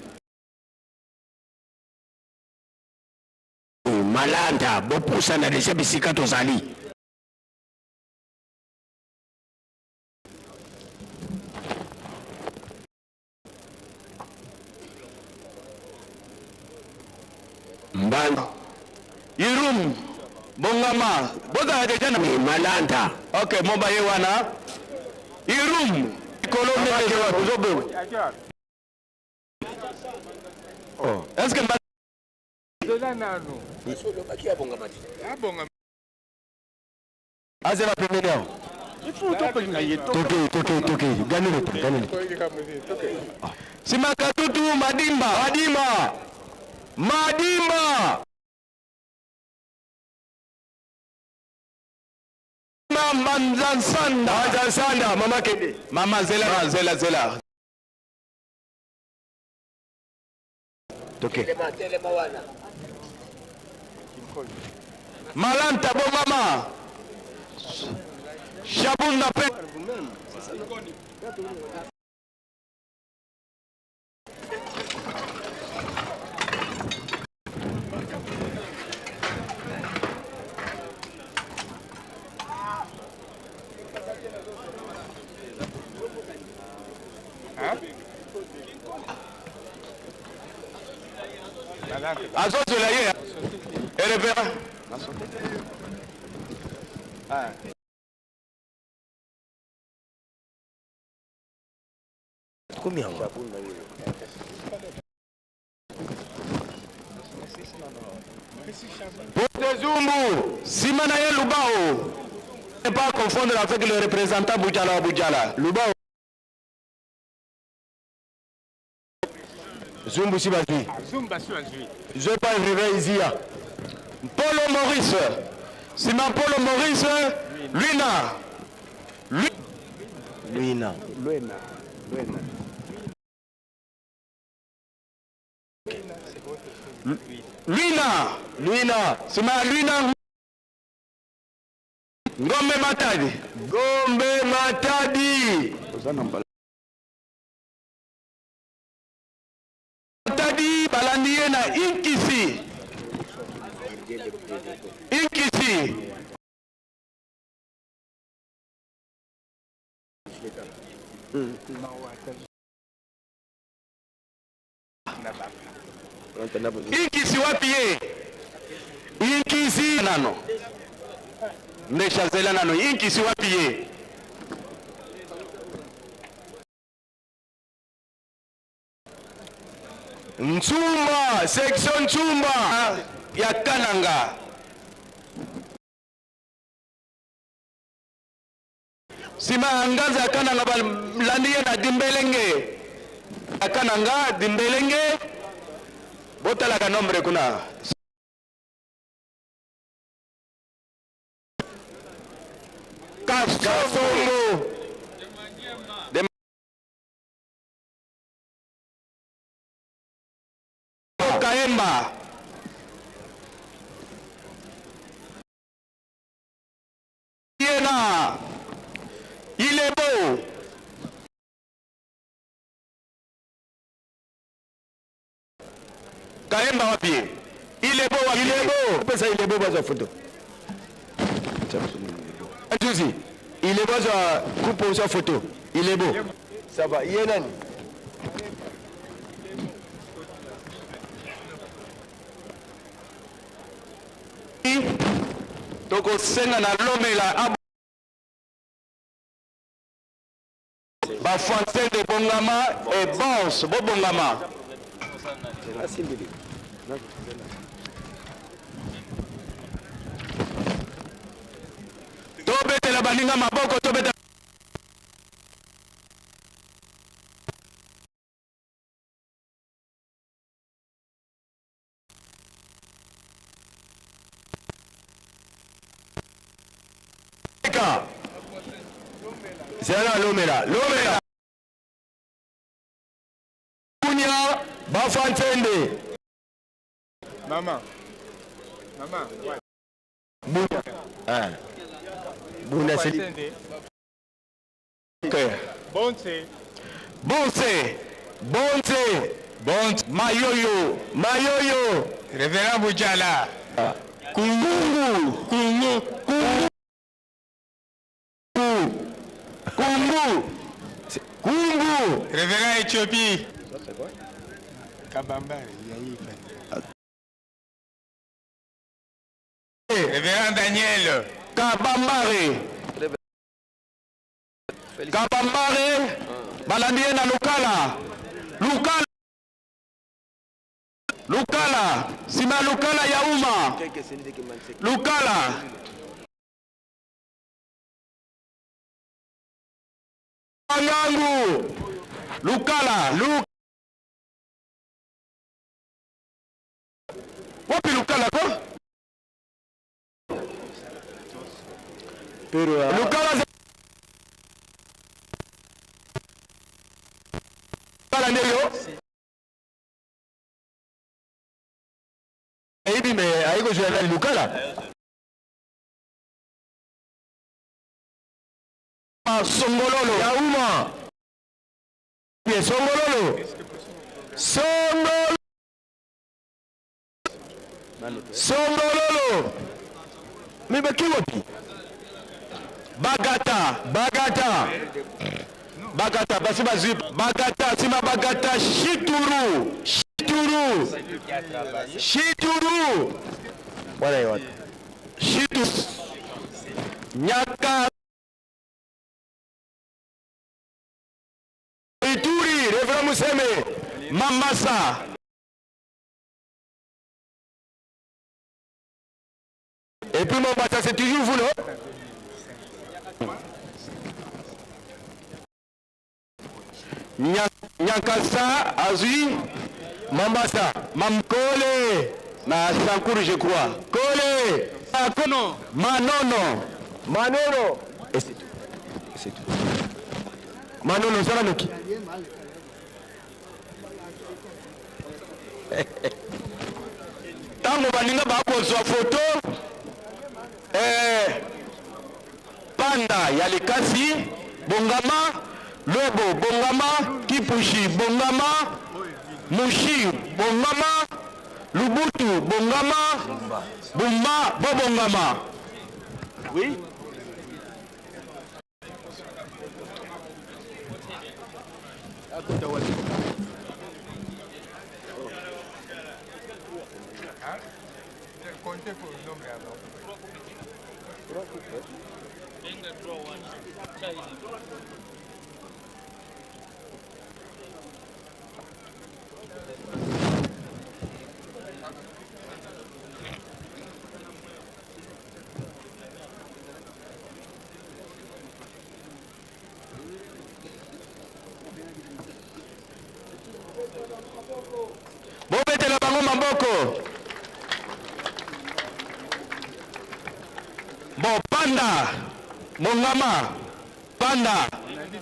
Malanta Bopusa na deja bisika tozali Mbanda Irum bongama boza deja na Malanta. Okay, moba ye wana Irum kolombe ke wa bozobo. Oh, est-ce que dola nano solo bakia bongama ti. Abonga. Azela pemene. Il faut topelinga yeto. Toke ganile. Sima Katutu Madimba. Mama Zansanda, Mama Kende. Mama Zela. Toke. Malanta bo mama. Shabunda pe. Azote la ye. Elevera. Combien? Pour Zumbu, Simana ye Lubao. Ne pas confondre avec le représentant Boudjala. Lubao. Zumbu si bazui. Zumba si bazui. Je vais pas arriver ici. Polo Maurice. Simon Polo Maurice. Luina. Luina. Simon Luina. Gombe Matadi. Matadi balandiye na Inkisi. Inkisi wapi ye? Inkisi nano. Ndesha zela nano. Inkisi wapi ye? Nchumba, section Nchumba ya Kananga. Sima angaza ya Kananga balandiye na Dimbelenge. Ya Kananga, Dimbelenge. Botala ka nombre kuna. Kasongo. Kaemba. Yena. Il est beau. Kaemba wapi? Il est beau. Pesa il est beau baza photo. Il est beau za coupe sa photo. Il est beau. Ça va. Yenan. Donc au Sénat na lomela ba fontaine de Bongama et Bons Bobongama. Tobetela baninga maboko tobetela c'est là l'omela Kunya Bafantende Maman ouais. Bunya Bunya c'est Bonte Mayoyo Révérend Boudjala. Kungu Révérend Éthiopie. Révérend Daniel. Kabambare balandie na Lukala sima Lukala ya umma Lukala yangu Lukala wapi Lukala ko Lukala ndio hivi me haiko jana Lukala Songololo ya umma bien Songololo mibaki wapi Bagata basi bazui Bagata sima Bagata Shituru wala yote Nyaka Ituri Révérend Museme Mamasa et puis Mombasa c'est toujours vous non Nyakasa Azui Mombasa Mamkole na Sankuru je crois Kole Akono Manono et c'est tout Manono ça va qui tango baninga bakozwa photo Panda ya Likasi Bongama Lobo Bongama Kipushi Bongama Mushi Bongama Lubutu Bongama Bumba Bobongama. Oui. Comptez pour le nombre avant. Bobetela bango maboko. Bon, Panda, Bongama, Panda. On a dit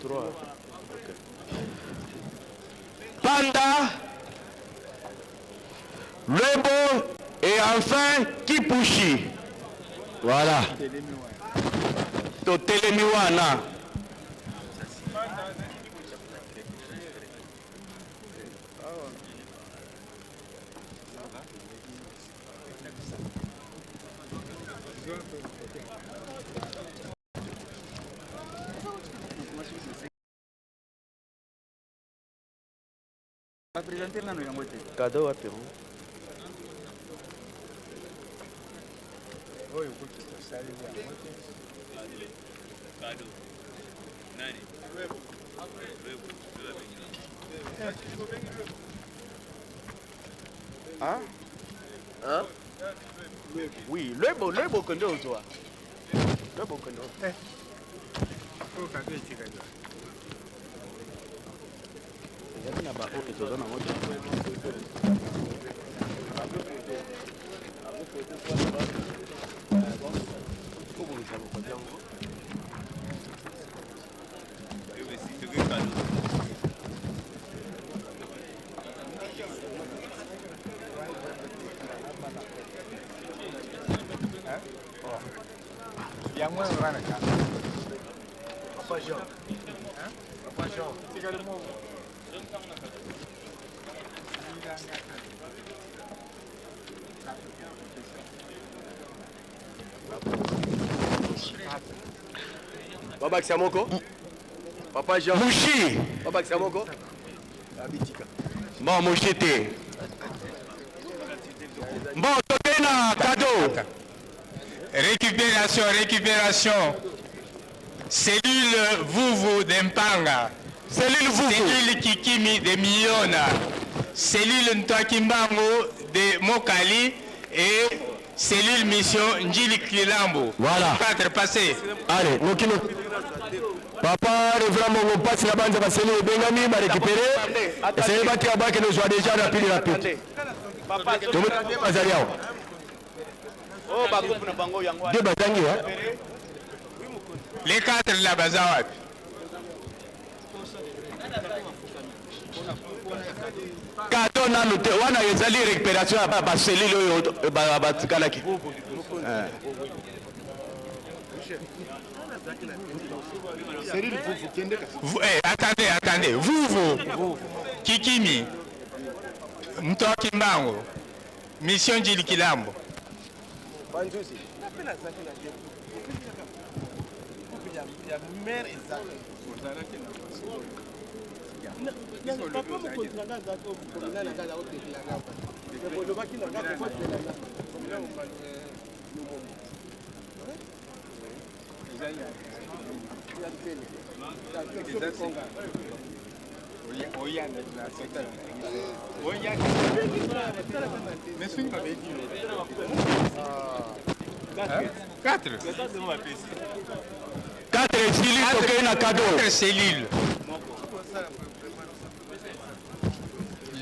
3. Okay. Panda, Lobo et enfin Kipushi. Voilà. Totelemiwana. Cadeau wapi? Hein? Hein? Oui, le beau que nous toi. Le beau que nous. Papa Jean. Papa Jean. Baba Xiamoko. Papa Jean. Mouchi. Baba Xiamoko. Abitika. Bon, Mouchi te. Bon, tokena cadeau. Récupération. Cellule Vuvu d'Empanga. Cellule Vuvu. Cellule Kikimi de Miona. Cellule Ntwakimbango de Mokali et cellule Mission Njili Kilambo. Voilà. 4 passés. Allez, Nokino. Papa, révérend mon passe la bande de cellule Bengami m'a récupéré. C'est le bâti à bas qui nous soit déjà rapide. Papa, tu me dis pas Zaliao. Oh, Bagou na bango yango. Deux batangi, hein? Les 4 là, Bazawat. Cadeau na noté, on a ezali récupération à ba cellule ba tikalaki. Attendez. Vuvu. Kikimi. Ntwakimbango. Mission Njili Kilambo. Banjusi. Quatre cellules, ok, na cadeau. 4 cellules.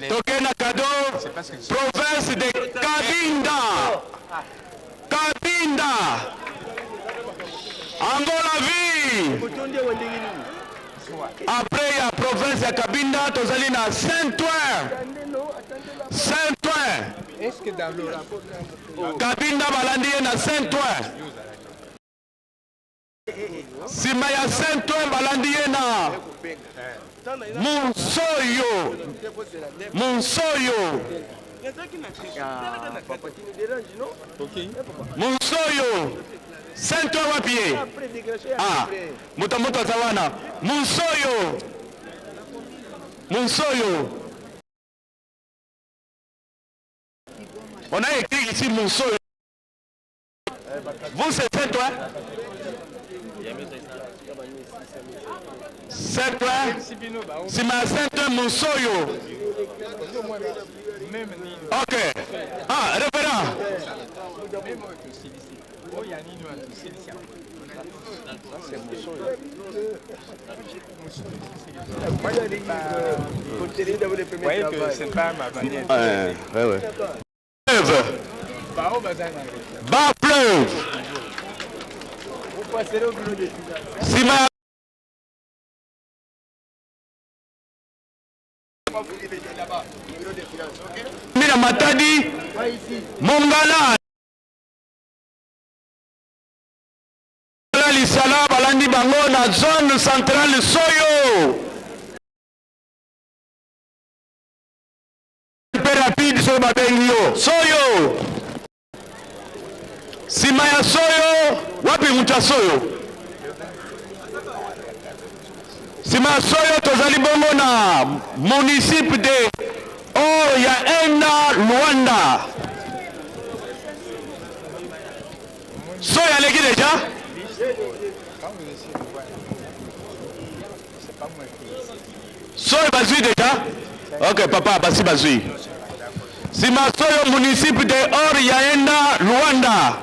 Toqué na cadeau, province de Cabinda. Angola vie. Après, il y a province de Cabinda, tozali na Saint-Ouen. Est-ce que dans le rapport Cabinda balandi na Saint-Ouen. Sima ya Saint-Ouen balandi na Monsoyo. Saint-Ouen wapi? Ah, muta zawana. Monsoyo. On a écrit ici Monsoyo. Vous c'est Saint-Ouen? Saint-Ouen? C'est ma Saint-Ouen Monsoyo. Ok. Ah, référent. Vous voyez que c'est pas ma manière. Ouais. Bas pleuve. Vous passerez au bureau de Sima. Mina Matadi. Mongala. Lisala balandi bango na zone centrale Soyo. Super rapide sur Babengio. Soyo. Sima ya Soyo, wapi mcha Soyo? Sima ya Soyo tozali bongo na municipio de yaenda Luanda. So yaleki déjà? So bazui déjà? Ok papa, basi bazui. Sima soyo municipio de Or yaenda Luanda.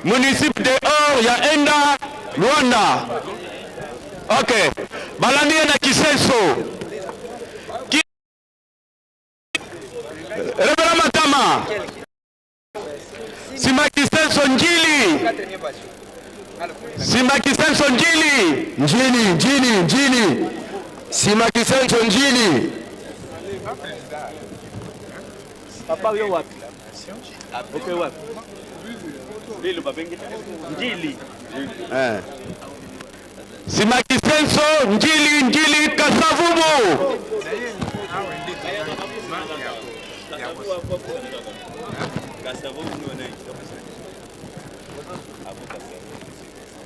Municipio de Or yaenda Luanda. Ok. Balanie na Kisenso. Rebera Matama. Sima Kisenso Njili. Sima Kisenso Njili. Njili. Sima Kisenso Njili. Papa yo wapi? Okay wapi? Lilo babengi. Njili. Sima Kisenso Njili Kasavubu.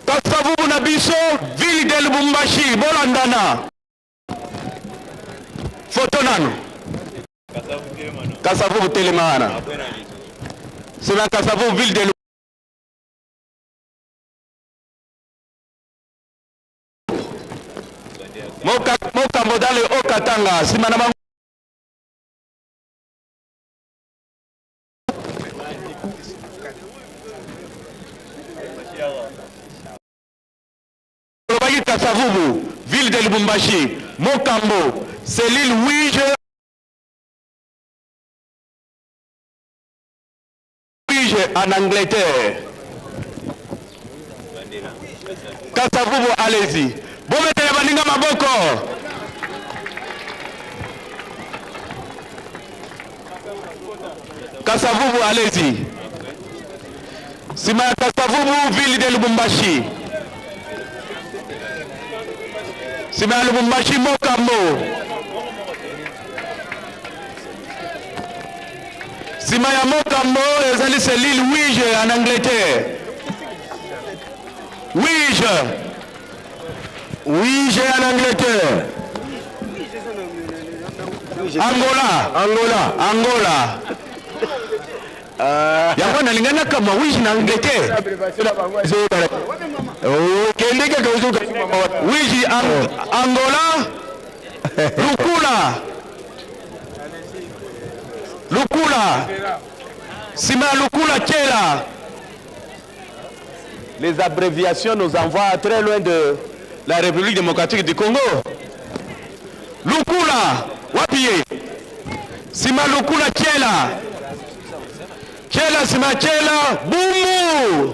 Kasavubu na biso ville de Lubumbashi bolandana. Foto nano. Kasavubu telemana. Sima Kasavubu ville de Moka modale Okatanga simana bango Kasavubu, ville de Lubumbashi, Mokambo, c'est l'île Ouige en Angleterre. Kasavubu, allez-y. Bomete ya baninga maboko. Kasavubu, allez-y. Sima Kasavubu, ville de Lubumbashi. Sima Lubumbashi, Mokambo. Sima ya Mokambo, c'est l'île Ouige en Angleterre. Ouige en Angleterre. Angola. Yako nalingana kama Ouige en Angleterre. Ouige Angola. Lukula. Sima Lukula Kela. Les abréviations nous envoient très loin de la République démocratique du Congo. Lukula, wapiye. Sima Lukula Kela. Sima Kela, Bumu.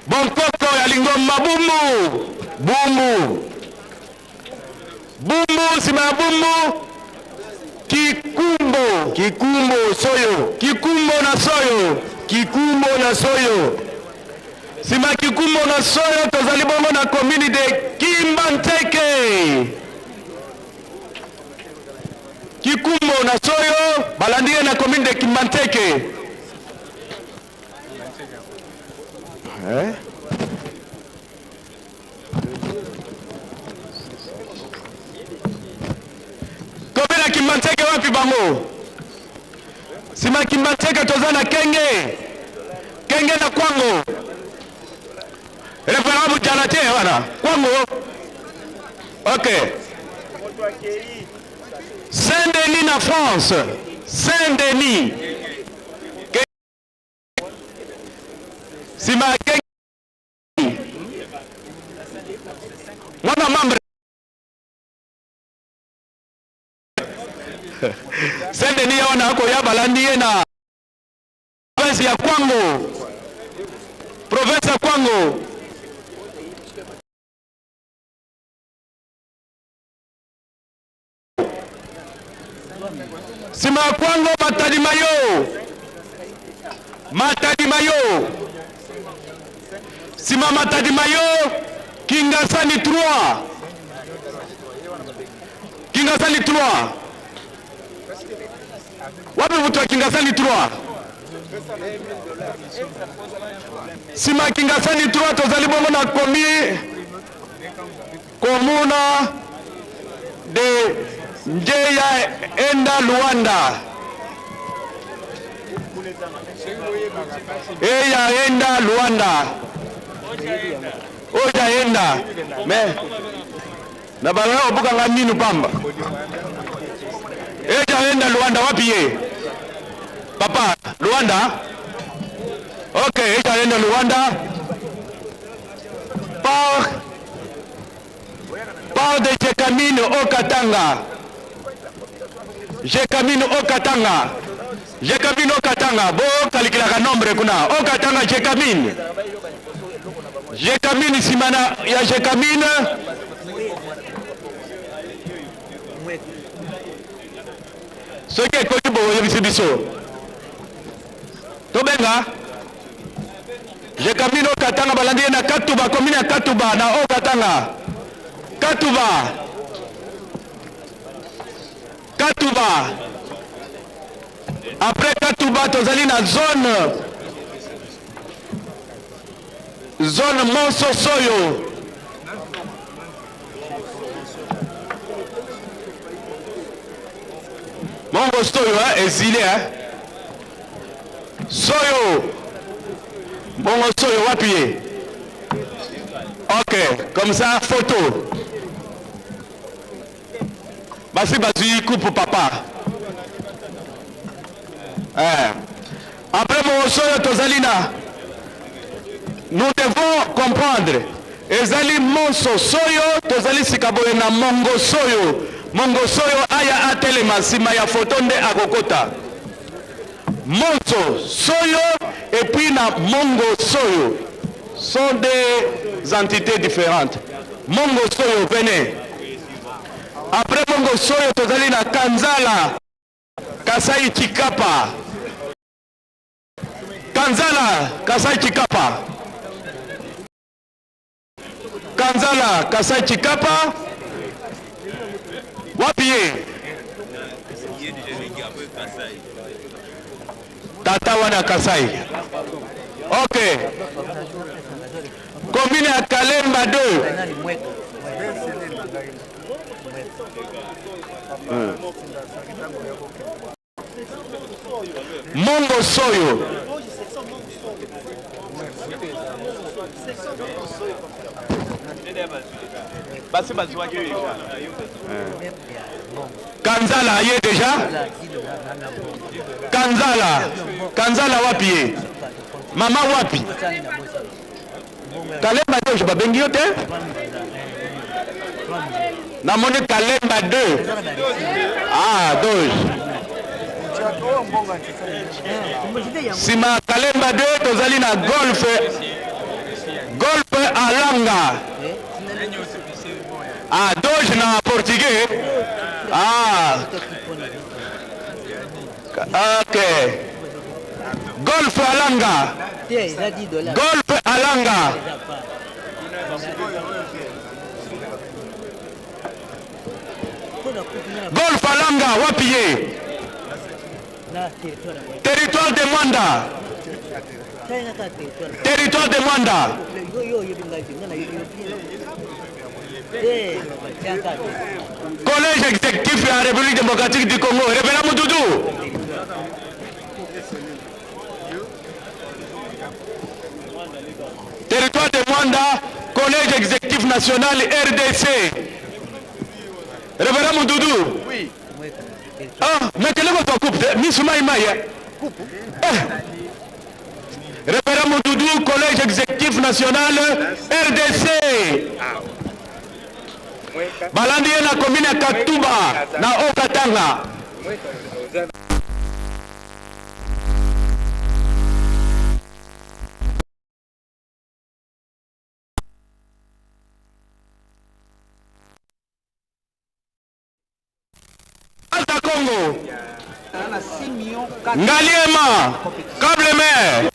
Bonkoko ya Lingoma, Bumu. Sima Bumu. Kikumbo na soyo. Sima Kikumbo na soyo tozali bongo na commune de Kimbanteke. Kikumbo na soyo balandie na commune de Kimbanteke. Commune de Kimbanteke wapi bango? Sima Kimbanteke tozana Kenge na Kwango. Référent Bouchalate, voilà. Kwango. Ok. Saint-Denis na France. Saint-Denis. Sima Kenge. Mwana membre. Saint-Denis ya wana ako ya balandie na province ya Kwango. Province ya Kwango. Sima Kwango Matadi-Mayo. Sima Matadi-Mayo Kingasani 3. Wapi mtu wa Kingasani 3? Sima Kingasani 3 tozali bongo na commune de Njeya enda Luanda. Eya enda Luanda. Oja enda. Me. Na bala obuka ngaminu pamba. Eja enda Luanda wapi ye? Papa, Luanda? Okay, eja enda Luanda. Par de Jekamine au Katanga. Jekamine au Katanga. Jekamine au Katanga. Bo kalikila ka nombre kuna. Au Katanga Jekamine. Jekamine simana ya Jekamine. Ce qui est connu pour Yebisibiso. Tobenga. Jekamine au Katanga balandi na Katuba, commune ya Katuba na au Katanga. Katuba. Katuba. Après Katuba, tozali na zone Monsosoyo. Mongo Soyo, exilé, Soyo. Mongo Soyo, appuyez. Ok, comme ça, photo. Basi basi coupe papa. Après mon soyo tozalina. Nous devons comprendre. Ezali monso soyo tozali sikaboye na mongo soyo. Mongo soyo aya atelema sima ya photo nde akokota. Monso soyo et puis na mongo soyo sont des entités différentes. Mongo soyo venez. Après Mongo Soyo tozali na Kanzala Kasai Chikapa. Kanzala Kasai Chikapa. Kanzala Kasai Chikapa. Wapiye. Tata wana Kasai. Ok. Commune ya Kalemba 2. Mongo Soyo. Kanzala y est déjà. Kanzala wapi? Mama wapi? Kalemba 2 je babengi yote. Namone Kalemba 2. Ah, 2. Sima Kalemba 2 tozali na golf alanga. Ah, doge na portugais. Ah. Ok. Golf alanga. Golf alanga. Golf alanga wapiye. Territoire de Mwanda. Territoire de Mwanda. Collège exécutif de la République démocratique du Congo. Révérend Moudoudou. Territoire de Mwanda. Collège exécutif national RDC. Révérend Moudoudou. Oui. Ah, mais quel est votre coupe? Missouma Imaya. Révérend Moudoudou, collège exécutif national RDC. Balandi na commune ya Katuba na Okatanga. Alta Congo. Ngaliema, Câble-Mer.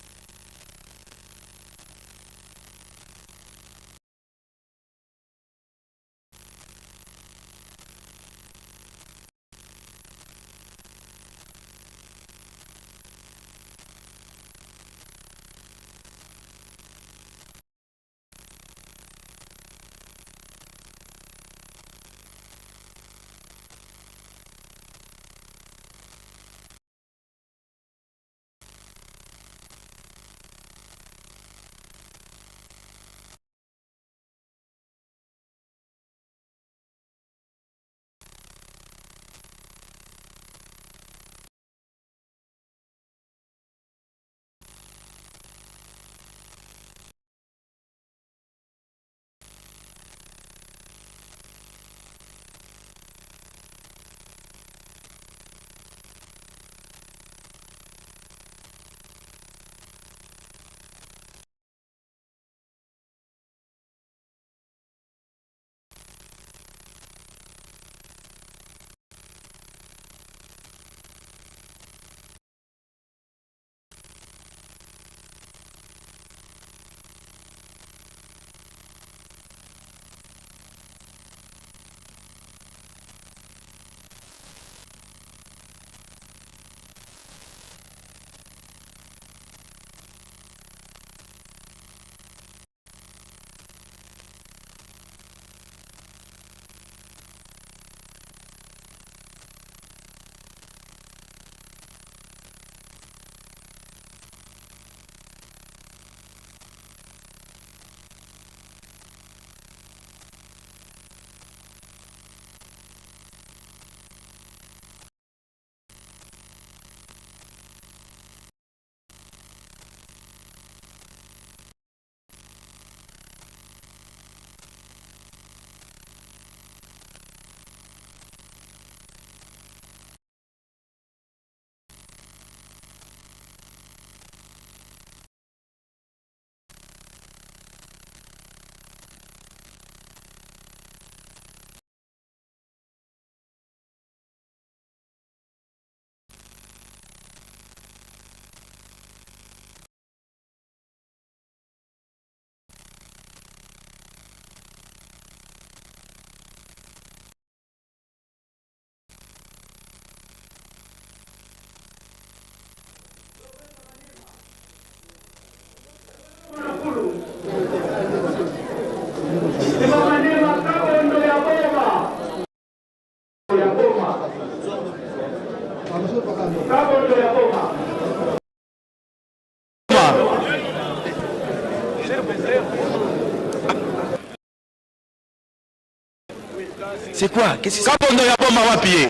C'est quoi? Qu'est-ce que c'est? Kapondo ya boma wapi?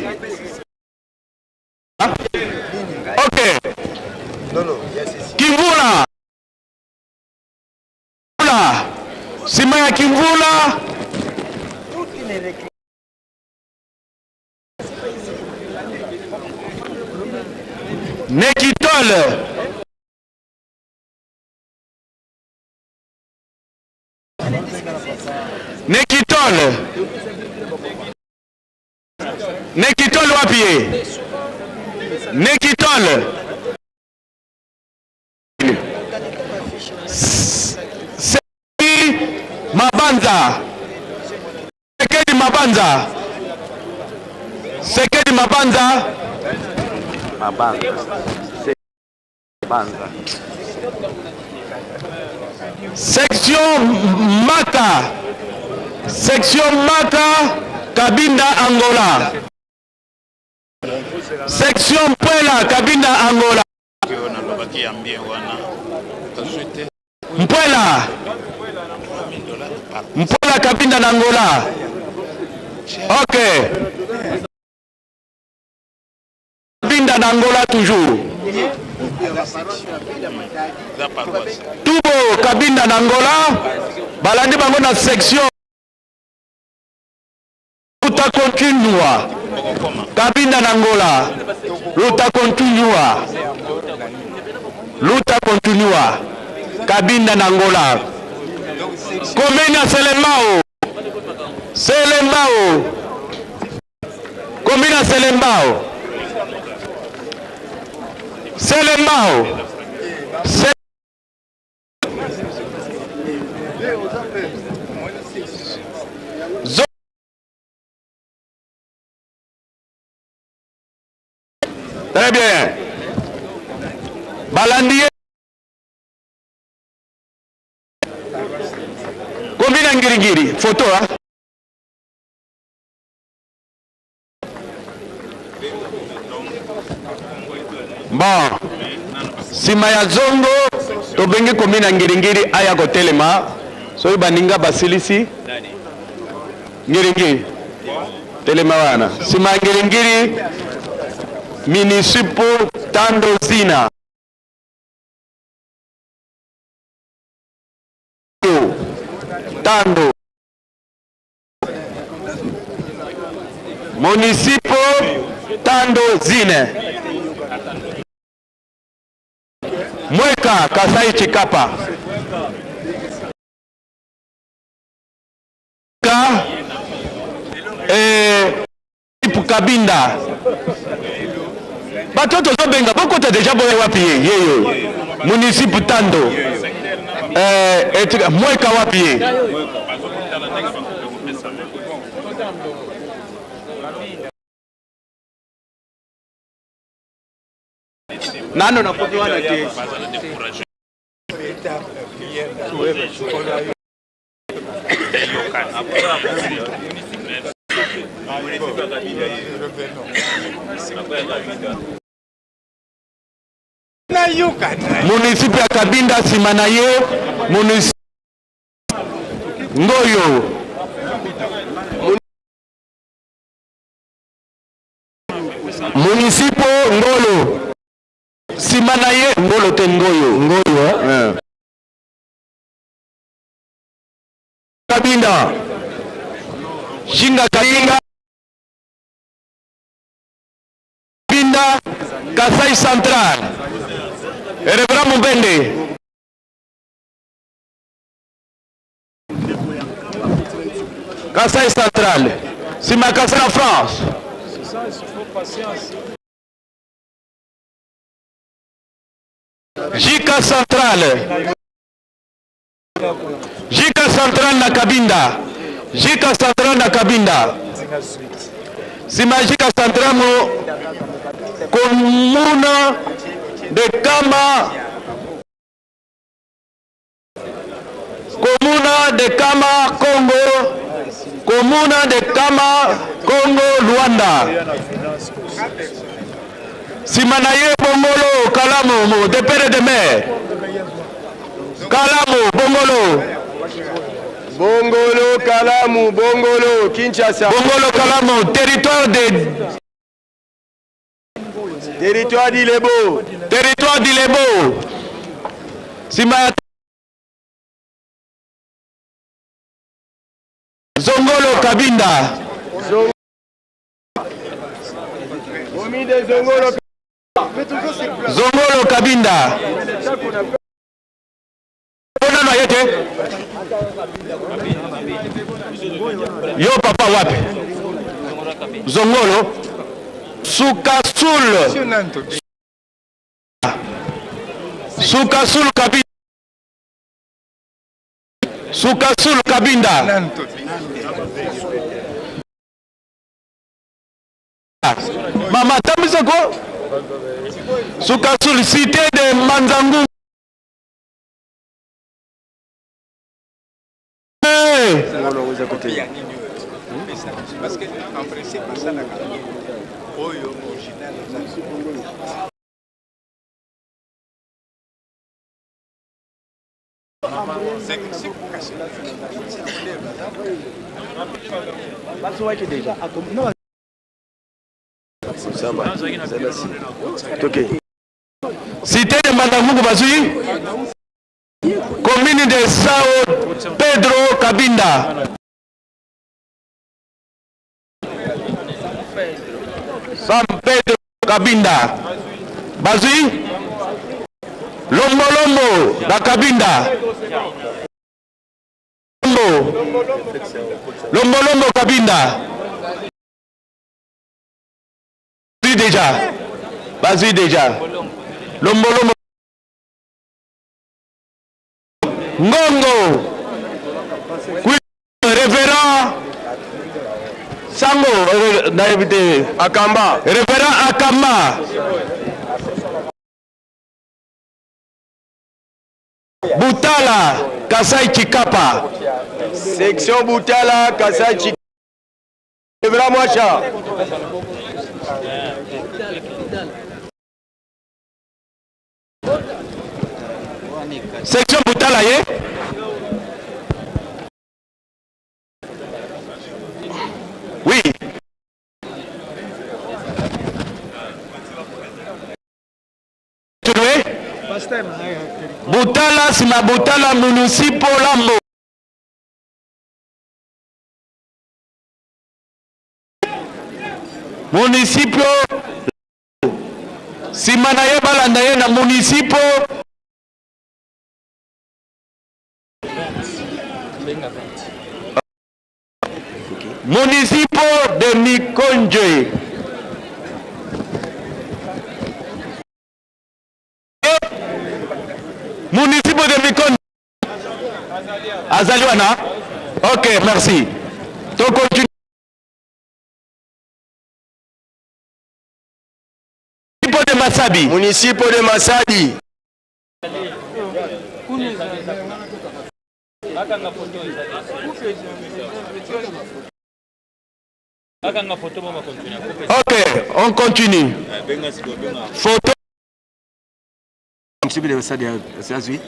Hein? Ok. Non, Kimvula. Sima ya Kimvula. Nekitol. Nekitol. Nekitol wapi? Nekitol. Mabanza. Sekedi Mabanza. Sekedi Mabanza. Mabanza. Mabanza. Section Mata. Section Mata. Kabinda Angola. Section Mpwela Kabinda Angola. Mpwela. Mpwela Kabinda Angola. Ok. Kabinda Angola toujours. Tubo Kabinda Angola. Balandi bango na section. Luta continua. Kabinda Angola. Luta continua. Luta continua. Kabinda Angola. Komena Selembao. Selembao. Komena Selembao. Selembao. Très bien. Balandier. Combien ngiri photo hein? Bon. Sima ya zongo tobenge combien ngiri aya ko telema. So baninga basilisi. Ngiri. Telema wana. Sima ngiri municipal Tando Zina. Tando. Municipal Tando Zina. Mweka Kasai Chikapa. Kabinda. Batoto zobenga boko ta déjà boye wapi yeyo. Municipal Tando. Mweka wapi? Nano na kote wana ke. Municipio ya Kabinda Simanaye, municipio Ngoyo. Municipio Ngolo. Simanaye Ngolo Tengoyo. Ngoyo. Kabinda. Shinga Kabinda. Kabinda Kasai Central. Erebra Mubende. Kasai Central. Sima Kasai en France. C'est ça, il faut patience. Jika Central. Jika Central na Kabinda. Jika Central na Kabinda. Sima Jika Central mo Comuna de Kama. Comuna de Kama Congo. Comuna de Kama Congo Luanda. Simanaye Bongolo Kalamu de Pere de Mer. Kalamu Bongolo. Bongolo Kalamu, Bongolo Kinshasa. Bongolo Kalamu, territoire d'Ilebo. Territoire d'Ilebo. Simba Zongolo Kabinda. Zongolo Kabinda. Yo papa wapi? Zongolo Sukasul Kabinda. Sukasul Kabinda. Mama Tamisoko Sukasul cité de Manzangu. Parce que en principe, ça n'a pas original. Cité de Mandangu Bazui, commune de Sao Pedro Cabinda. San Pedro Cabinda. Bazui, Lombo Lombo da Cabinda. Lombo Lombo Cabinda. Bazui déjà. Lombo Lombo. Ngongo. Révérend Sango, Akamba. Révérend Akamba. Boutala, Kasai Chikapa. Section Boutala, Kasai Chikapa. Révérend Mouacha. Section Boutala, oui. Boutala, Sima Boutala, Municipio Lambo. Municipio Simanaye Balandaye na Municipio Municipio de Mikonje. Municipio de Mikonje. Azaliwana. Ok, merci. Donc continue. Municipio de Masabi. Municipio de Masadi. Ok, on continue. Photo. Municipio de Masadi, c'est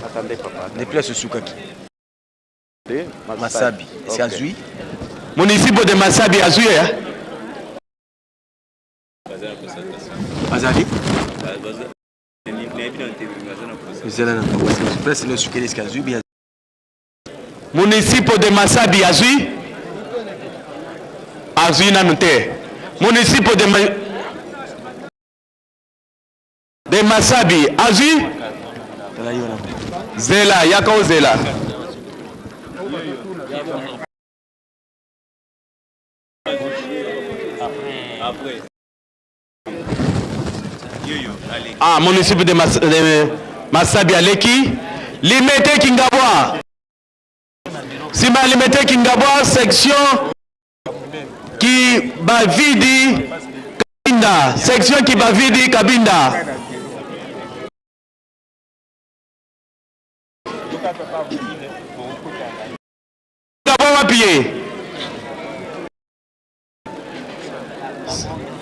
Attendez, papa. Déplace Soukaki. Masabi, c'est Azui. Municipio de Masabi, Azui. Azali. Municipio de Masabi, Azui. Azui Nanute. Municipio de Masabi, Azui. Zela, Yako Zela. Ah, municipio de Masabi Aleki. Limité Kingabwa. Sima Limité Kingabwa, section qui Bavidi Kabinda. Section qui Bavidi Kabinda. Kingabwa pied.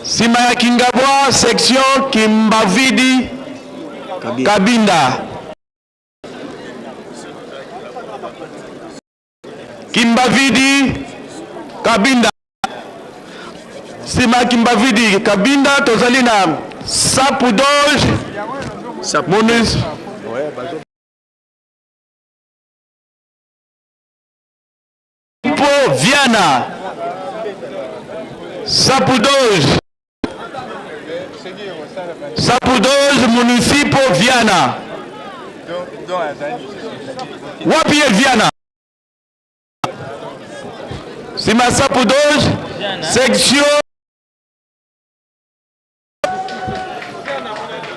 Sima Kingabwa, section Kimbavidi Kabinda. Kimbavidi Kabinda. Sima Kimbavidi Kabinda tozali na Sapudoj Monis Po Viana Sapudoj Municipio Viana. Wapi Viana? Sima Sapudoj section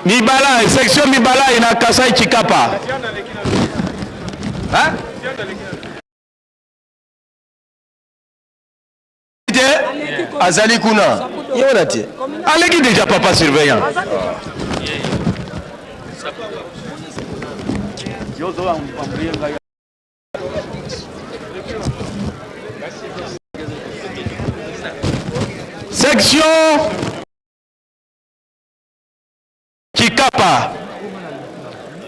Mibala, section Mibala ina Kasai Chikapa. Hein? Azali Kuna. Allez déjà papa surveillant. Section Chikapa.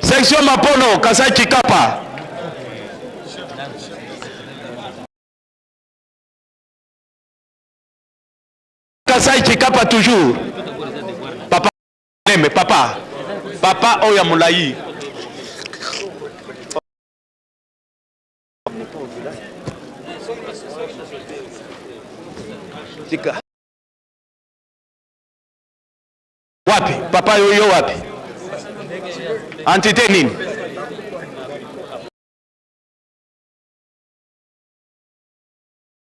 Section Mapono, Kasai Chikapa. Kasai Chikapa toujours. Papa, mais papa. Papa Oya Moulayi. Wapi? Papa yoyo wapi? Entité nini?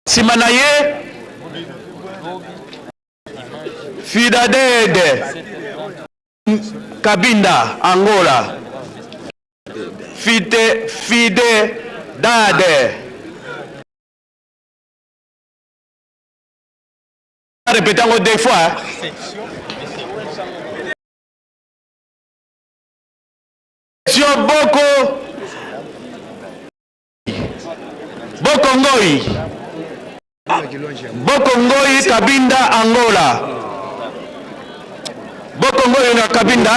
Simanaye Fidadede Kabinda Angola Fide Dade. Répétons deux fois. Section Bokongoi Kabinda Angola. Bokongoi na Kabinda.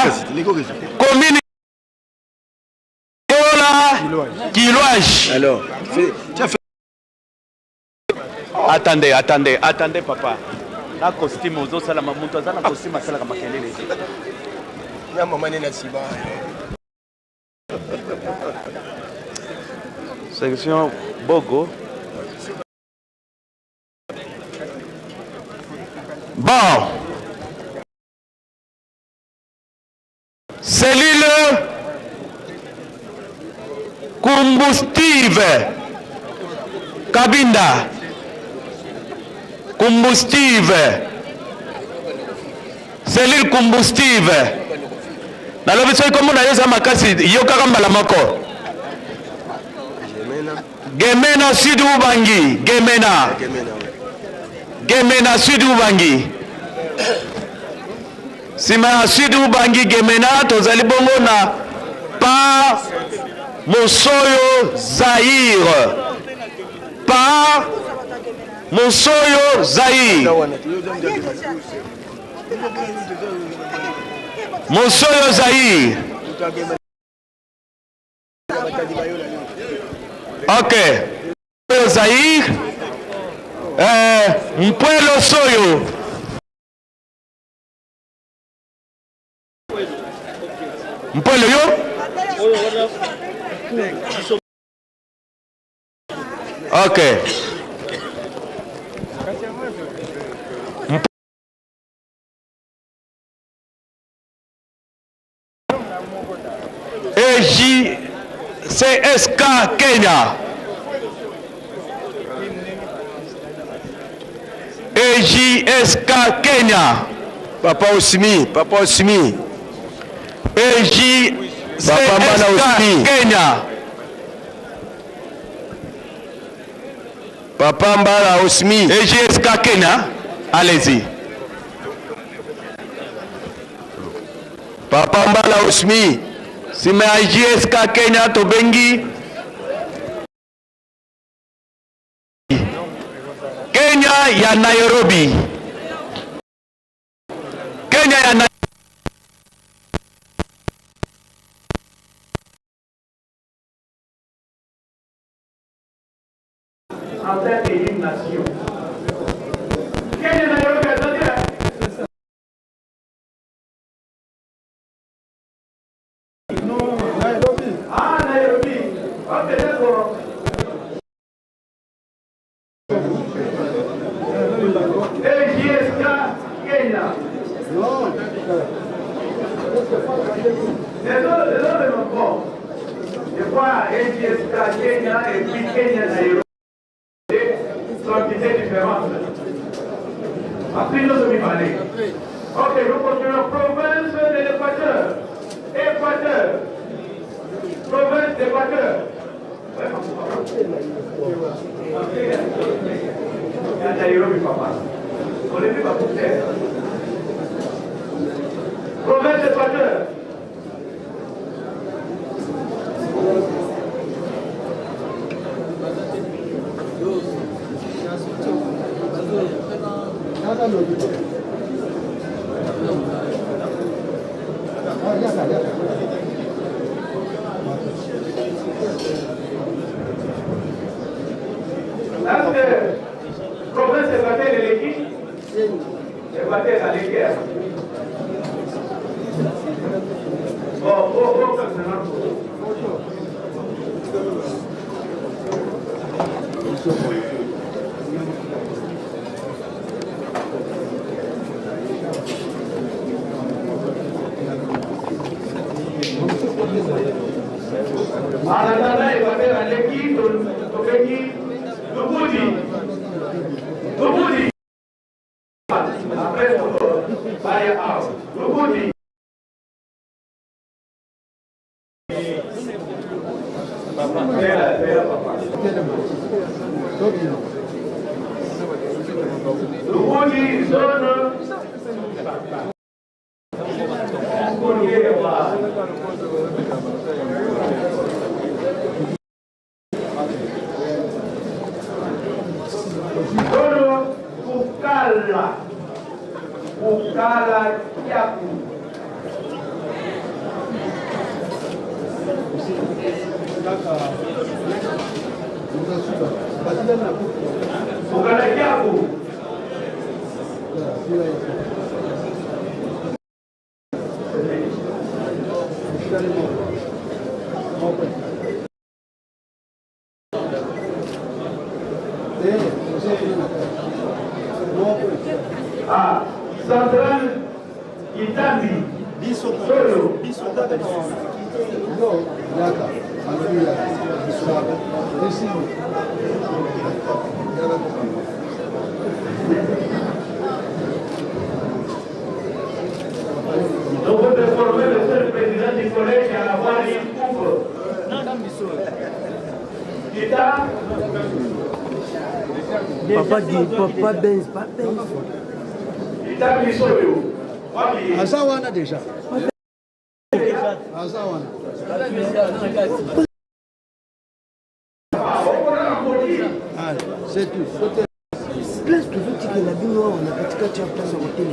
Commune Angola Kilouage. Alors, attendez papa. La costume aux autres, la mamuntu, la costume à celle qui m'a kelele. Ya maman na siba. Section Bogo. Bon. Cellule combustible. Kabinda. Combustible. Cellule combustible. Na lobi soy comme na yeza makasi yoka kambala mako. Gemena Sud Ubangi. Gemena Sud Ubangi. Sima Sud Ubangi Gemena tozali bongo na pa Mosoyo Zaire. Pa Mosoyo Zaire. Mosoyo Zaire. Ok. Mosoyo Zaire. Mpwelo Soyo. Mpwelo yo? Ok. CSK Kenya. EJSK Kenya. Papa Osimi. EJSK Kenya. Papa Mbala Osimi. EJSK Kenya. Allez-y. Papa Mbala Osimi. Sima EJSK Kenya tobengi. Kenya ya Nairobi. Kenya ya Nairobi. en tant qu'une nation. Quel est Nairobi? Non, Nairobi. Ah, Nairobi. Ok, d'accord. JSK Kenya. Non. Désolé, mon bon. Je crois JSK Kenya et puis Kenya Nairobi sont des différentes. Après, nous sommes parlés. Ok, nous continuons. Province de l'Équateur. Équateur. Province d'Équateur. Il y a Nairobi, papa. On est plus pas pour terre. Province d'Équateur. Province d'Équateur et l'équipe Équateur à l'équerre. Bon, Aladana Équateur à l'équipe, Lubudi. Après, fire out. Lubudi. Lubudi, zone. Bukala Yaku. Bukala Yaku. Ah, Central Itambi, Solo, donc vous déformez le seul président du collège à avoir une coupe. Papa dit, papa Benz, pas Benz. Azawana déjà. Azawana. C'est tout. Place toujours que la vie noire, on a pratiqué à place à hôtel.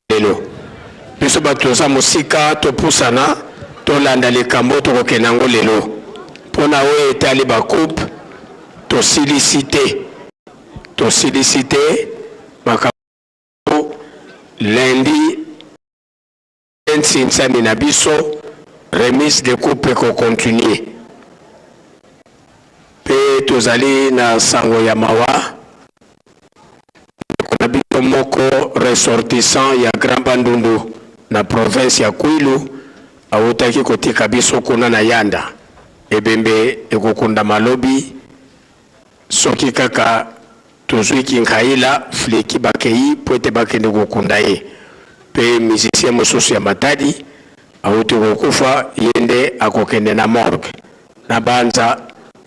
lelo biso batoza musika topusana tolanda likambo tokokenango lelo pona oyo etali bakupe tosilicite makambo lundi 25 na biso remise de coupe ko continuer pe tozali na sango ya mawa na biso moko ressortissant ya Grand Bandundu na province ya Kwilu awutaki kotika biso kuna na yanda ebembe ekokunda malobi soki kaka tozwiki nkaila fleki bakei poete bakende kokunda ye pe musicien mosusu ya Matadi awuti kokufa yende akokende na morgue na banza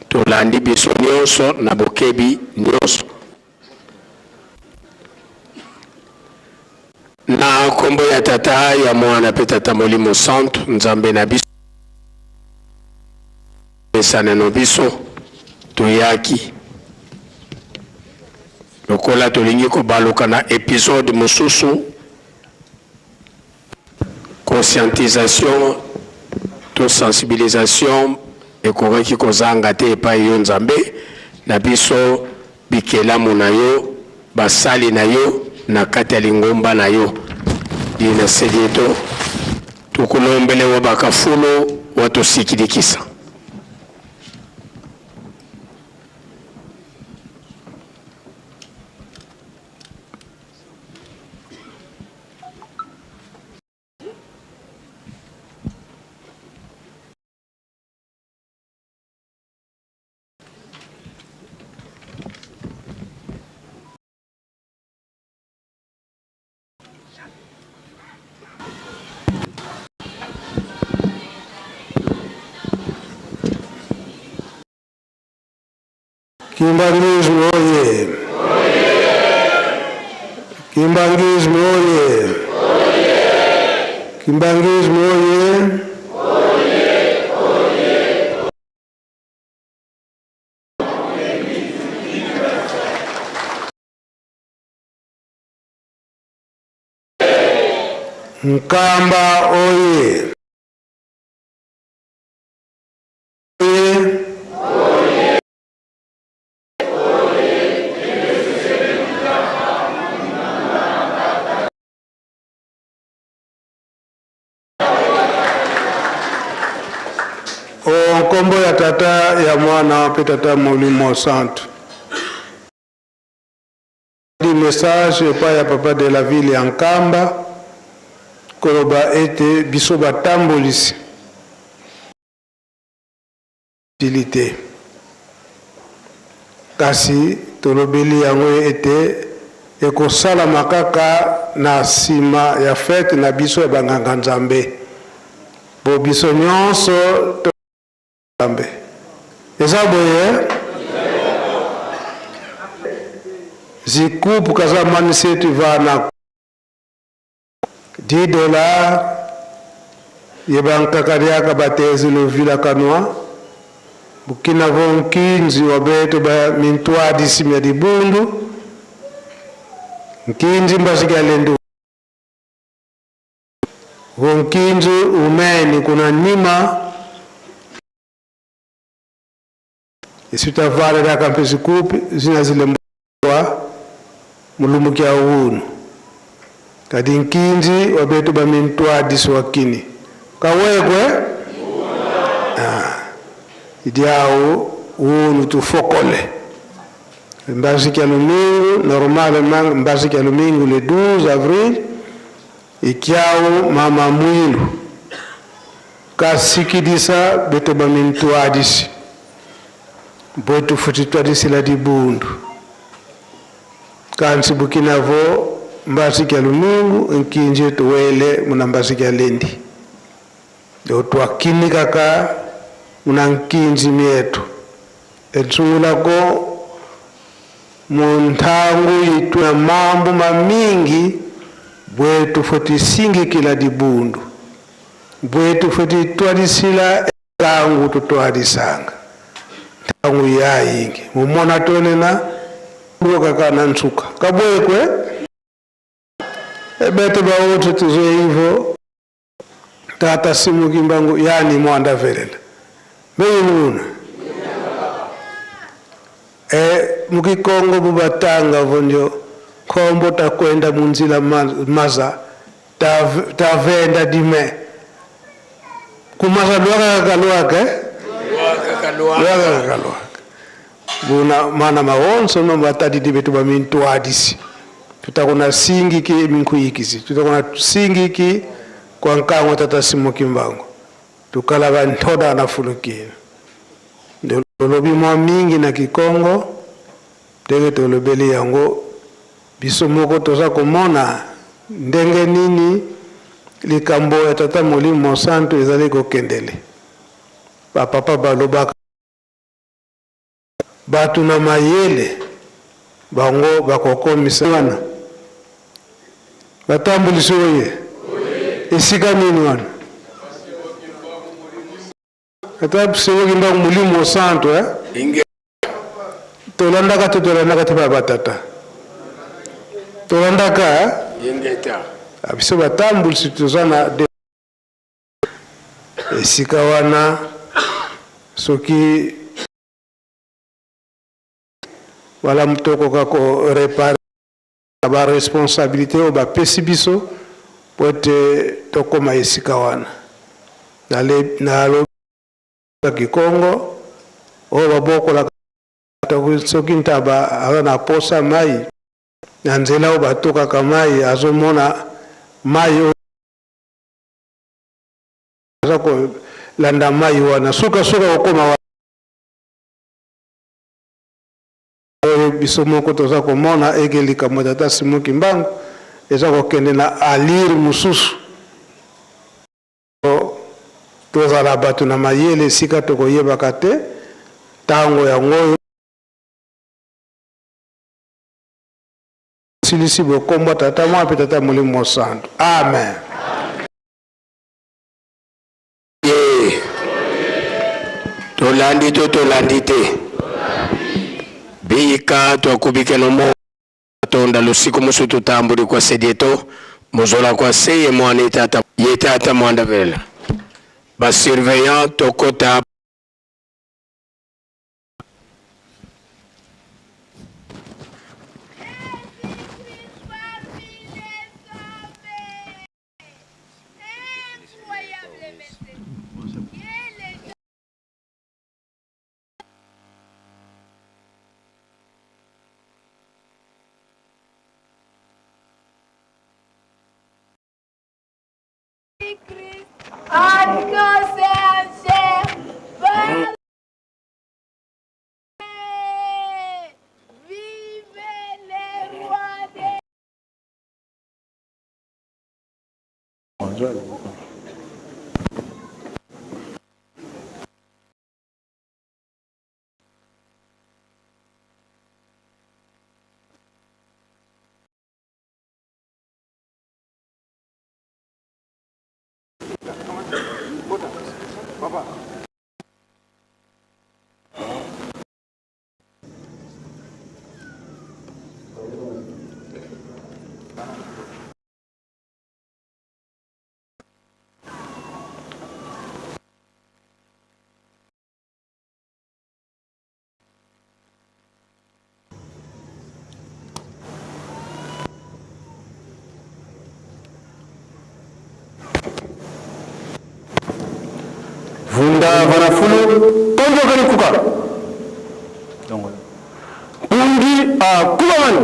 tolandi biso nyonso na bokebi nyonso na kombo ya tata ya mwana pe tata Molimo Santo nzambe na biso esana no biso toyaki lokola tolingi kobaluka na épisode mosusu conscientisation to sensibilisation ekoraki kozanga te epai yo nzambe na biso bikelamu na yo basali na yo na kati ya lingomba na yo dina sedieto tukulombele wa bakafulo watosikidikisa Kimbangismo oye! Kimbangismo oye! Kimbangismo oye! Nkamba oye! Kombo ya tata ya mwana pe tata Molimo Santo. Di message pa ya papa de la ville ya Nkamba koloba ete biso batambolisi utilité kasi tolobeli yango ete ekosala makaka na sima ya fête na biso ya banganga nzambe bo biso nyonso nzambe eza boye zikupu kaza maniseti vana $10 yebankakariaka batezi lovila kanwa bukina vonkinzi wabeto ba mintwadi simya dibundu nkinzi mbasikia lendu vonkinzi umeni kuna nima isitavale da kampesi kupi zina zile mbwa mulumukia unu kadi nkinzi wabeto ba mintwadi swakini kawekwe idiao unu tufokole mbasiki ya lumingu normalement mbasiki ya lumingu le 12 avril ikiao mama mwilu kasikidisa beto ba mintwadisi botu futitwadisi la dibundu kansi bukinavo mbasiki ya lumingu nkinje tuwele muna mbasiki ya lendi yotwakini kaka muna nkinzi mietu etsungulako muntangu yitu na mambo mamingi bwetu foti singi kila dibundu bwetu foti twadisila tangu tutwadisanga tangu ya ingi mumona tonena kaka na nsuka kabwekwe Bete ba wote tuzo hivyo tata simu kimbangu yani mwanda verela meyinuna mukikongo bubatanga vonjo kombo takwenda munzila maza tavenda dime kumaza lwaka kalwaka buna mana mawonso no batadi dibetu ba mintu hadisi tutakona singi ki minkuyikisi tutakona singi ki kwa nkango tata simu kimbangu tukalaba ntoda na fulukini ndolobi mwa mingi na kikongo tege tolobeli yango biso moko toza komona ndenge nini likambo ya tata Molimo Santo ezali kokendele bapapa balobaka batu na mayele bango bakokomisa wana batambulisi oye esika nini wana tata siwo kimbangu Molimo Santo tolandaka te batata tolandaka yengeta abiso batambulisi tozana esika wana soki wala mutoko kako repare ba responsabilité o ba pesi biso pote tokoma esika wana na lo Kikongo o babokola soki ntaba ana posa mai na nzela o batoka kamai azomona mai zako landa mai wana suka okoma biso moko toza komona egelika modata simu kimbangu eza kokende na alire mususu tozala bato na mayele esika tokoyebaka te ntango yango silisi bokombo tata mwa mpe tata Molimo Santo amen. tolandi te bika twakubike nomo tonda lusiku musu tutambuli kwa sedieto muzola kwa seye mwana yetata mwanda vela basurveillant tokota vunda vanafulu tonjo kani kuka pundi kubaman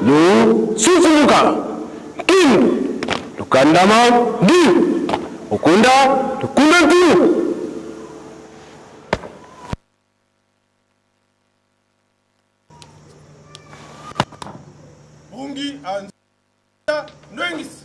lu susumuka kin lukandama di ukunda tu bungi anza nwengis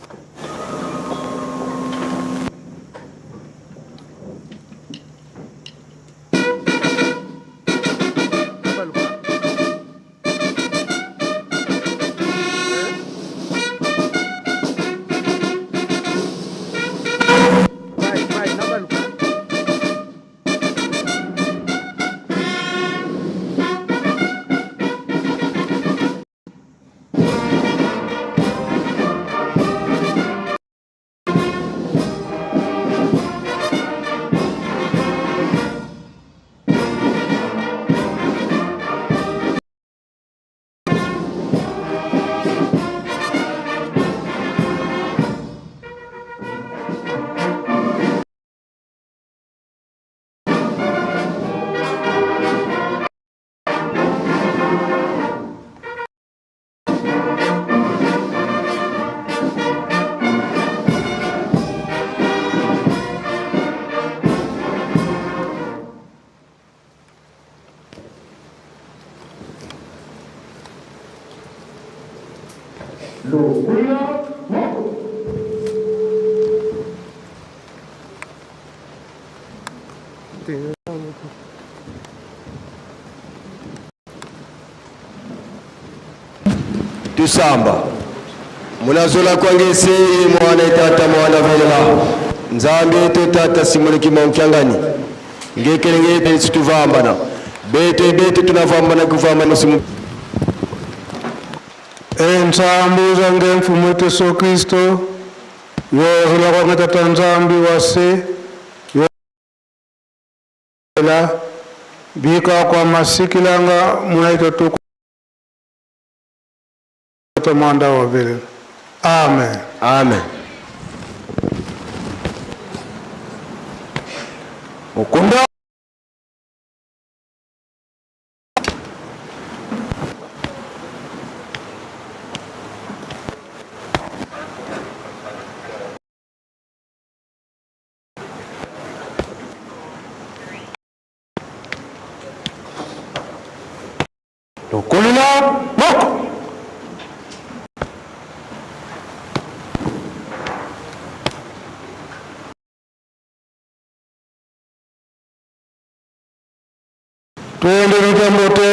tusamba munazola kwangese mwana itata mwana vela nzambe to tata simuliki maukyangani ngekelenge besi tuvambana bete tunavambana kuvambana simu ensambu zange mfumu wetu Yesu Kristo yohula kwa ngatata nzambi wase yohula bika kwa masikilanga munaito tuku mwanda wa vile. Amen. Amen. Ukunda Tukulila moko tuende nitambote